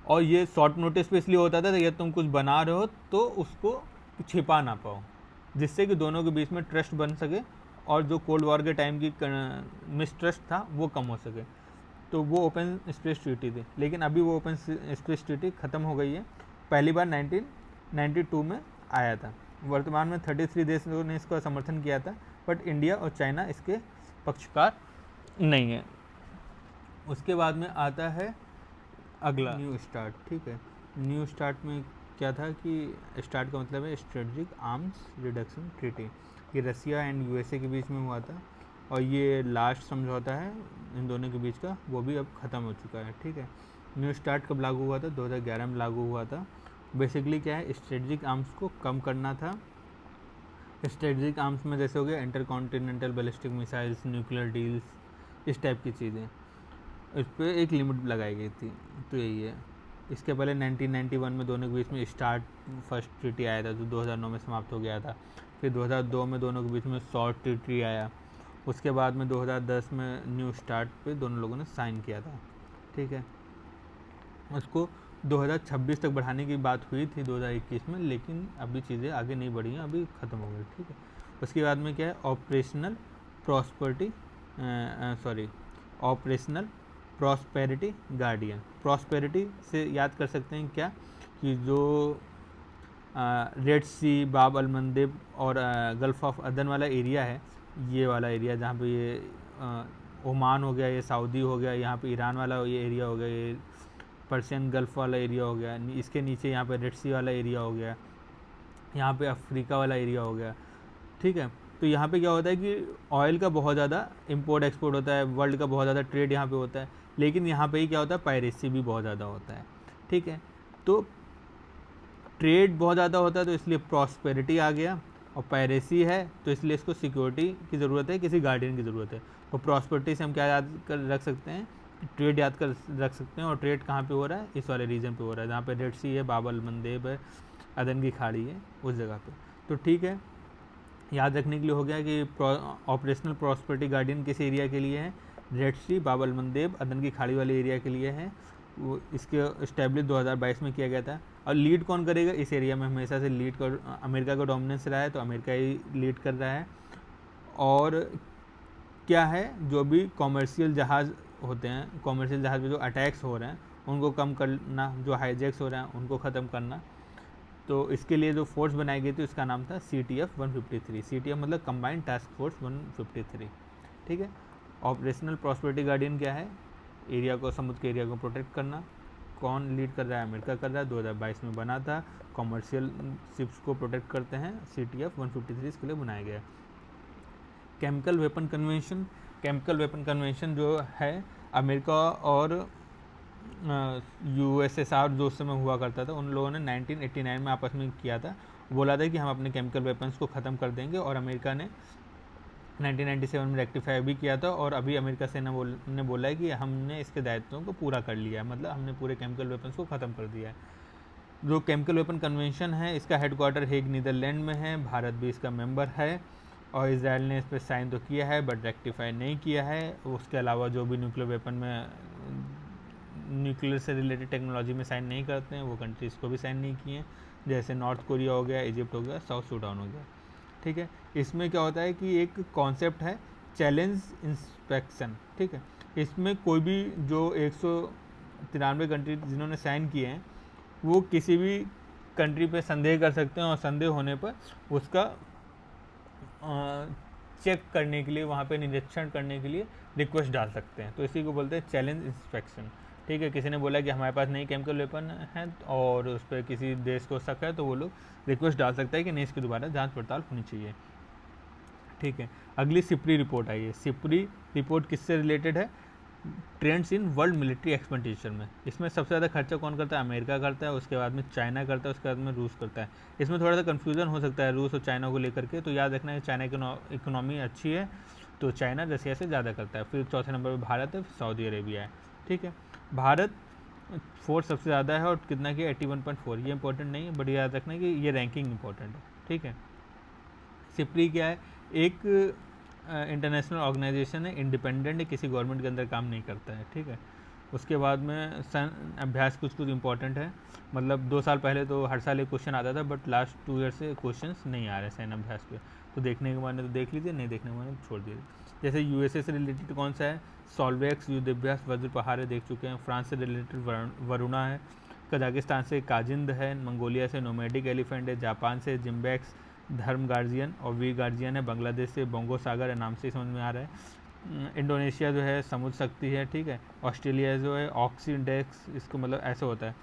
S2: और ये शॉर्ट नोटिस पे इसलिए होता था, यदि तुम कुछ बना रहे हो तो उसको छिपा ना पाओ, जिससे कि दोनों के बीच में ट्रस्ट बन सके और जो कोल्ड वॉर के टाइम की मिसट्रस्ट था वो कम हो सके। तो वो ओपन स्पेस ट्रीटी थी। लेकिन अभी वो ओपन स्पेस ट्रीटी ख़त्म हो गई है, पहली बार 1992 में आया था। वर्तमान में 33 देशों ने इसका समर्थन किया था, बट इंडिया और चाइना इसके पक्षकार नहीं है। उसके बाद में आता है अगला न्यू स्टार्ट। ठीक है, न्यू स्टार्ट में क्या था कि स्टार्ट का मतलब है स्ट्रेटजिक आर्म्स रिडक्शन ट्रीटी। ये रसिया एंड USA के बीच में हुआ था, और ये लास्ट समझौता है इन दोनों के बीच का, वो भी अब ख़त्म हो चुका है। ठीक है, न्यू स्टार्ट कब लागू हुआ था? 2011 में लागू हुआ था। बेसिकली क्या है, स्ट्रेटजिक आर्म्स को कम करना था। स्ट्रेटजिक आर्म्स में जैसे हो गया intercontinental ballistic missiles, nuclear deals, इस टाइप की चीज़ें, इस पर एक लिमिट लगाई गई थी। तो यही है। इसके पहले 1991 में दोनों के बीच में स्टार्ट फर्स्ट ट्रीटी आया था, जो 2009 में समाप्त हो गया था। फिर 2002 में दोनों के बीच में शॉर्ट ट्रीटी आया। उसके बाद में 2010 में न्यू स्टार्ट पे दोनों लोगों ने साइन किया था। ठीक है, उसको 2026 तक बढ़ाने की बात हुई थी 2021 में, लेकिन अभी चीज़ें आगे नहीं बढ़ी हैं, अभी ख़त्म हो गई। ठीक है, उसके बाद में क्या है, ऑपरेशनल प्रॉस्पेरिटी गार्डियन। प्रॉस्पेरिटी से याद कर सकते हैं क्या कि जो रेड सी, बाब अल मंदेब और गल्फ़ ऑफ अदन वाला एरिया है, ये वाला एरिया जहाँ पे ये ओमान हो गया, ये सऊदी हो गया, यहाँ पे ईरान वाला ये एरिया हो गया, ये पर्शियन गल्फ़ वाला एरिया हो गया, इसके नीचे यहाँ पे रेड सी वाला एरिया हो गया, यहाँ पे अफ्रीका वाला एरिया हो गया। ठीक है, तो यहाँ पे क्या होता है कि ऑयल का बहुत ज़्यादा इंपोर्ट एक्सपोर्ट होता है, वर्ल्ड का बहुत ज़्यादा ट्रेड यहाँ पे होता है, लेकिन यहाँ पे ही क्या होता है, पायरेसी भी बहुत ज़्यादा होता है। ठीक है, तो ट्रेड बहुत ज़्यादा होता है तो इसलिए प्रॉस्पेरिटी आ गया, और पायरेसी है तो इसलिए इसको सिक्योरिटी की ज़रूरत है, किसी गार्डियन की ज़रूरत है। और प्रॉस्पेरिटी से हम क्या याद कर रख सकते हैं, ट्रेड याद कर रख सकते हैं। और ट्रेड कहाँ पे हो रहा है? इस वाले रीजन पे हो रहा है जहाँ पे रेड सी है, बाब अल मंदेब है, अदन की खाड़ी है, उस जगह पे। तो ठीक है, याद रखने के लिए हो गया कि ऑपरेशनल प्रॉस्पेरिटी गार्डियन किस एरिया के लिए है? रेड सी, बाब अल मंदेब, अदन की खाड़ी वाले एरिया के लिए है। वो इसके इस्टेब्लिश 2022 में किया गया था। और लीड कौन करेगा इस एरिया में? हमेशा से लीड कर अमेरिका का डोमिनेंस रहा है, तो अमेरिका ही लीड कर रहा है। और क्या है, जो भी कॉमर्शियल जहाज़ होते हैं, कॉमर्शियल जहाज़ पे जो अटैक्स हो रहे हैं उनको कम करना, जो हाईजैक्स हो रहे हैं उनको ख़त्म करना। तो इसके लिए जो फोर्स बनाई गई थी उसका नाम था CTF 153। CTF मतलब कंबाइंड टास्क फोर्स 153, ठीक है। ऑपरेशनल प्रॉस्पेरिटी गार्डियन क्या है? एरिया को, समुद्र के एरिया को प्रोटेक्ट करना। कौन लीड कर रहा है? अमेरिका कर रहा है, 2022 में बना था। कॉमर्शियल शिप्स को प्रोटेक्ट करते हैं, CTF 153 इसके लिए बनाया गया है। Chemical weapon convention, chemical weapon convention जो है अमेरिका और USSR जो उस समय हुआ करता था, उन लोगों ने 1989 में आपस में किया था। बोला था कि हम अपने केमिकल वेपन्स को ख़त्म कर देंगे, और अमेरिका ने 1997 में रेक्टिफाई भी किया था। और अभी अमेरिका सेना ने बोला है कि हमने इसके दायित्वों को पूरा कर लिया है, मतलब हमने पूरे केमिकल वेपन्स को ख़त्म कर दिया है। जो केमिकल वेपन कन्वेंशन है इसका हेडक्वार्टर हेग नीदरलैंड में है। भारत भी इसका मेंबर है, और इसराइल ने इस पर साइन तो किया है बट रेक्टिफाई नहीं किया है। उसके अलावा जो भी न्यूक्लियर वेपन में, न्यूक्लियर से रिलेटेड टेक्नोलॉजी में साइन नहीं करते हैं वो कंट्रीज़ को भी साइन नहीं किए हैं, जैसे नॉर्थ कोरिया हो गया, इजिप्ट हो गया, साउथ सूडान हो गया, ठीक है। इसमें क्या होता है कि एक कॉन्सेप्ट है चैलेंज इंस्पेक्शन, ठीक है। इसमें कोई भी जो 193 कंट्री जिन्होंने साइन किए हैं वो किसी भी कंट्री पे संदेह कर सकते हैं, और संदेह होने पर उसका चेक करने के लिए, वहाँ पे निरीक्षण करने के लिए रिक्वेस्ट डाल सकते हैं। तो इसी को बोलते हैं चैलेंज इंस्पेक्शन, ठीक है। किसी ने बोला कि हमारे पास नई केमिकल वेपन है और उस पर किसी देश को शक है, तो वो लोग रिक्वेस्ट डाल सकता है कि नहीं, इसकी दोबारा जांच पड़ताल होनी चाहिए, ठीक है। अगली सिप्री रिपोर्ट आई है। सिप्री रिपोर्ट किससे रिलेटेड है? Trends in world military expenditure में। इसमें सबसे ज़्यादा खर्चा कौन करता है? अमेरिका करता है, उसके बाद में चाइना करता है, उसके बाद में रूस करता है। इसमें थोड़ा सा कन्फ्यूजन हो सकता है रूस और चाइना को लेकर के, तो याद रखना है चाइना की इकोनॉमी अच्छी है, तो चाइना रसिया से ज़्यादा करता है। फिर चौथे नंबर पर भारत है, फिर सऊदी अरेबिया है, ठीक है। भारत फोर्स सबसे ज़्यादा है, और कितना कि 81.4। ये इंपॉर्टेंट नहीं है, बट याद रखना कि ये रैंकिंग इंपॉर्टेंट है, ठीक है। सिप्री क्या है? एक इंटरनेशनल ऑर्गेनाइजेशन है, इंडिपेंडेंट है, किसी गवर्नमेंट के अंदर काम नहीं करता है, ठीक है। उसके बाद में सन अभ्यास कुछ इंपॉर्टेंट है, मतलब 2 साल पहले तो हर साल एक क्वेश्चन आता था, बट लास्ट 2 ईयर से क्वेश्चंस नहीं आ रहे सैन्य अभ्यास पे। तो देखने के माने तो देख लीजिए, नहीं देखने के माने तो छोड़ दीजिए। जैसे USA से रिलेटेड कौन सा है? सॉल्वेक्स, युद्धाभ्यास, वज्र पहाड़ देख चुके हैं। फ्रांस से रिलेटेड वरुणा है। कजाकिस्तान से काजिंद है। मंगोलिया से नोमैडिक एलिफेंट है। जापान से जिम्बैक्स, धर्म गार्जियन और वीर गार्जियन है। बांग्लादेश से बोंगो सागर है, नाम से समझ में आ रहा है। इंडोनेशिया जो है समुद्र शक्ति है, ठीक है। ऑस्ट्रेलिया जो है ऑक्सीडेक्स, इसको मतलब ऐसे होता है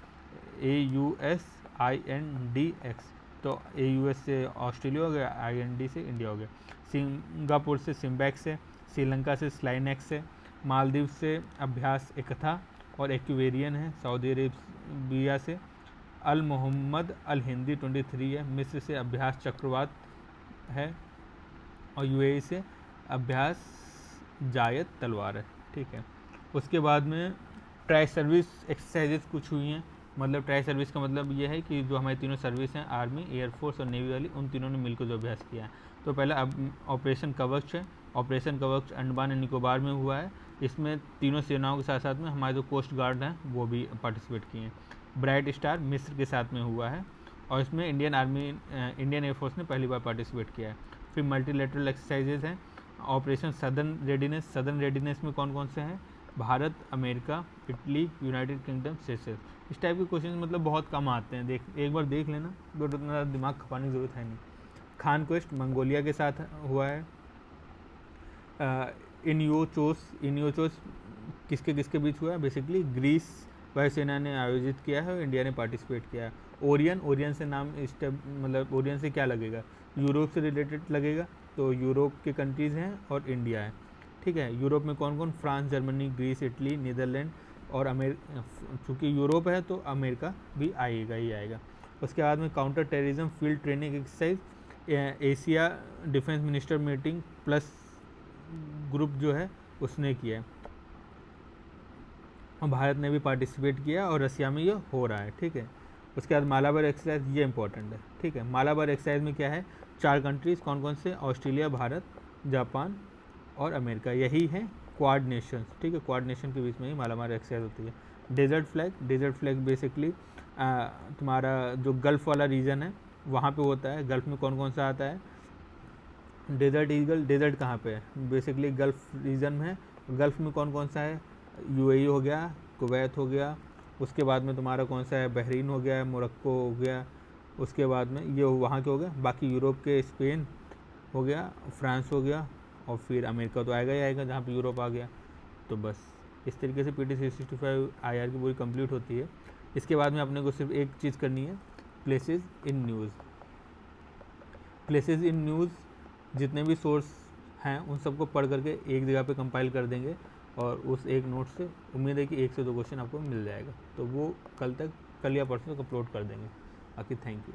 S2: AUSINDX, तो AUS से ऑस्ट्रेलिया हो गया, IND से इंडिया हो गया। सिंगापुर से सिम्बैक्स है। श्रीलंका से स्लाइनेक्स है। मालदीव से अभ्यास एकथा और एक्वेरियन है। सऊदी अरेबिया से अल मोहम्मद अल हिंदी 23 है। मिस्र से अभ्यास चक्रवात है, और UAE से अभ्यास जायद तलवार है, ठीक है। उसके बाद में ट्राई सर्विस एक्सरसाइजेस कुछ हुई हैं। मतलब ट्राई सर्विस का मतलब ये है कि जो हमारी तीनों सर्विस हैं, आर्मी, एयरफोर्स और नेवी वाली, उन तीनों ने मिलकर जो अभ्यास किया है। तो पहला अब ऑपरेशन कवच है। ऑपरेशन कवच अंडमान एंड निकोबार में हुआ है। इसमें तीनों सेनाओं के साथ साथ में हमारे जो कोस्ट गार्ड हैं वो भी पार्टिसिपेट किए हैं। ब्राइट स्टार मिस्र के साथ में हुआ है, और इसमें इंडियन एयरफोर्स ने पहली बार पार्टिसिपेट किया है। फिर मल्टीलेटरल एक्सरसाइजेज हैं। Operation southern readiness. Southern readiness में कौन कौन से हैं? Bharat, America, Italy, United kingdom, Seychelles. इस टाइप के क्वेश्चन मतलब बहुत कम आते हैं, एक बार देख लेना, बट उतना दिमाग खपाने की जरूरत है नहीं। खान क्वेस्ट मंगोलिया के साथ हुआ है। इनियोचोस किसके किसके बीच हुआ है? बेसिकली ग्रीस वायुसेना ने आयोजित किया है और इंडिया ने पार्टिसिपेट किया है। ओरियन से नाम मतलब ओरियन से क्या लगेगा? यूरोप से रिलेटेड लगेगा, तो यूरोप के कंट्रीज़ हैं और इंडिया है, ठीक है। यूरोप में कौन कौन? France, Germany, Greece, Italy, Netherlands और चूँकि यूरोप है तो अमेरिका भी आएगा ही आएगा। उसके बाद में counter terrorism field training exercise, Asia defence minister meeting plus group जो है उसने किया है, और भारत ने भी पार्टिसिपेट किया, और रसिया में ये हो रहा है, ठीक है। उसके बाद मालाबार एक्सरसाइज, ये इंपॉर्टेंट है, ठीक है। मालाबार एक्सरसाइज में क्या है? 4 कंट्रीज़ कौन कौन से? ऑस्ट्रेलिया, भारत, जापान और अमेरिका, यही है क्वाड नेशंस, ठीक है। क्वाड नेशन के बीच में ही मालाबार एक्सरसाइज होती है। डेजर्ट फ्लैग बेसिकली तुम्हारा जो गल्फ़ वाला रीजन है वहाँ पे होता है। गल्फ़ में कौन कौन सा आता है? डेजर्ट ईगल, डेजर्ट कहाँ पे है? बेसिकली गल्फ़ रीजन में है। गल्फ़ में कौन कौन सा है? यूएई हो गया, कुवैत हो गया, उसके बाद में तुम्हारा कौन सा है? बहरीन हो गया, मोरक्को हो गया, उसके बाद में ये वहाँ के हो गया। बाकी यूरोप के स्पेन हो गया, फ्रांस हो गया, और फिर अमेरिका तो आएगा ही आएगा जहाँ पे यूरोप आ गया। तो बस इस तरीके से PT365 IR की पूरी कंप्लीट होती है। इसके बाद में अपने को सिर्फ एक चीज़ करनी है, places in news. Places in news जितने भी सोर्स हैं उन सबको पढ़ करके एक जगह पे कंपाइल कर देंगे, और उस एक नोट से उम्मीद है कि 1 से 2 क्वेश्चन आपको मिल जाएगा। तो वो कल या परसों तक अपलोड कर देंगे। बाकी थैंक यू।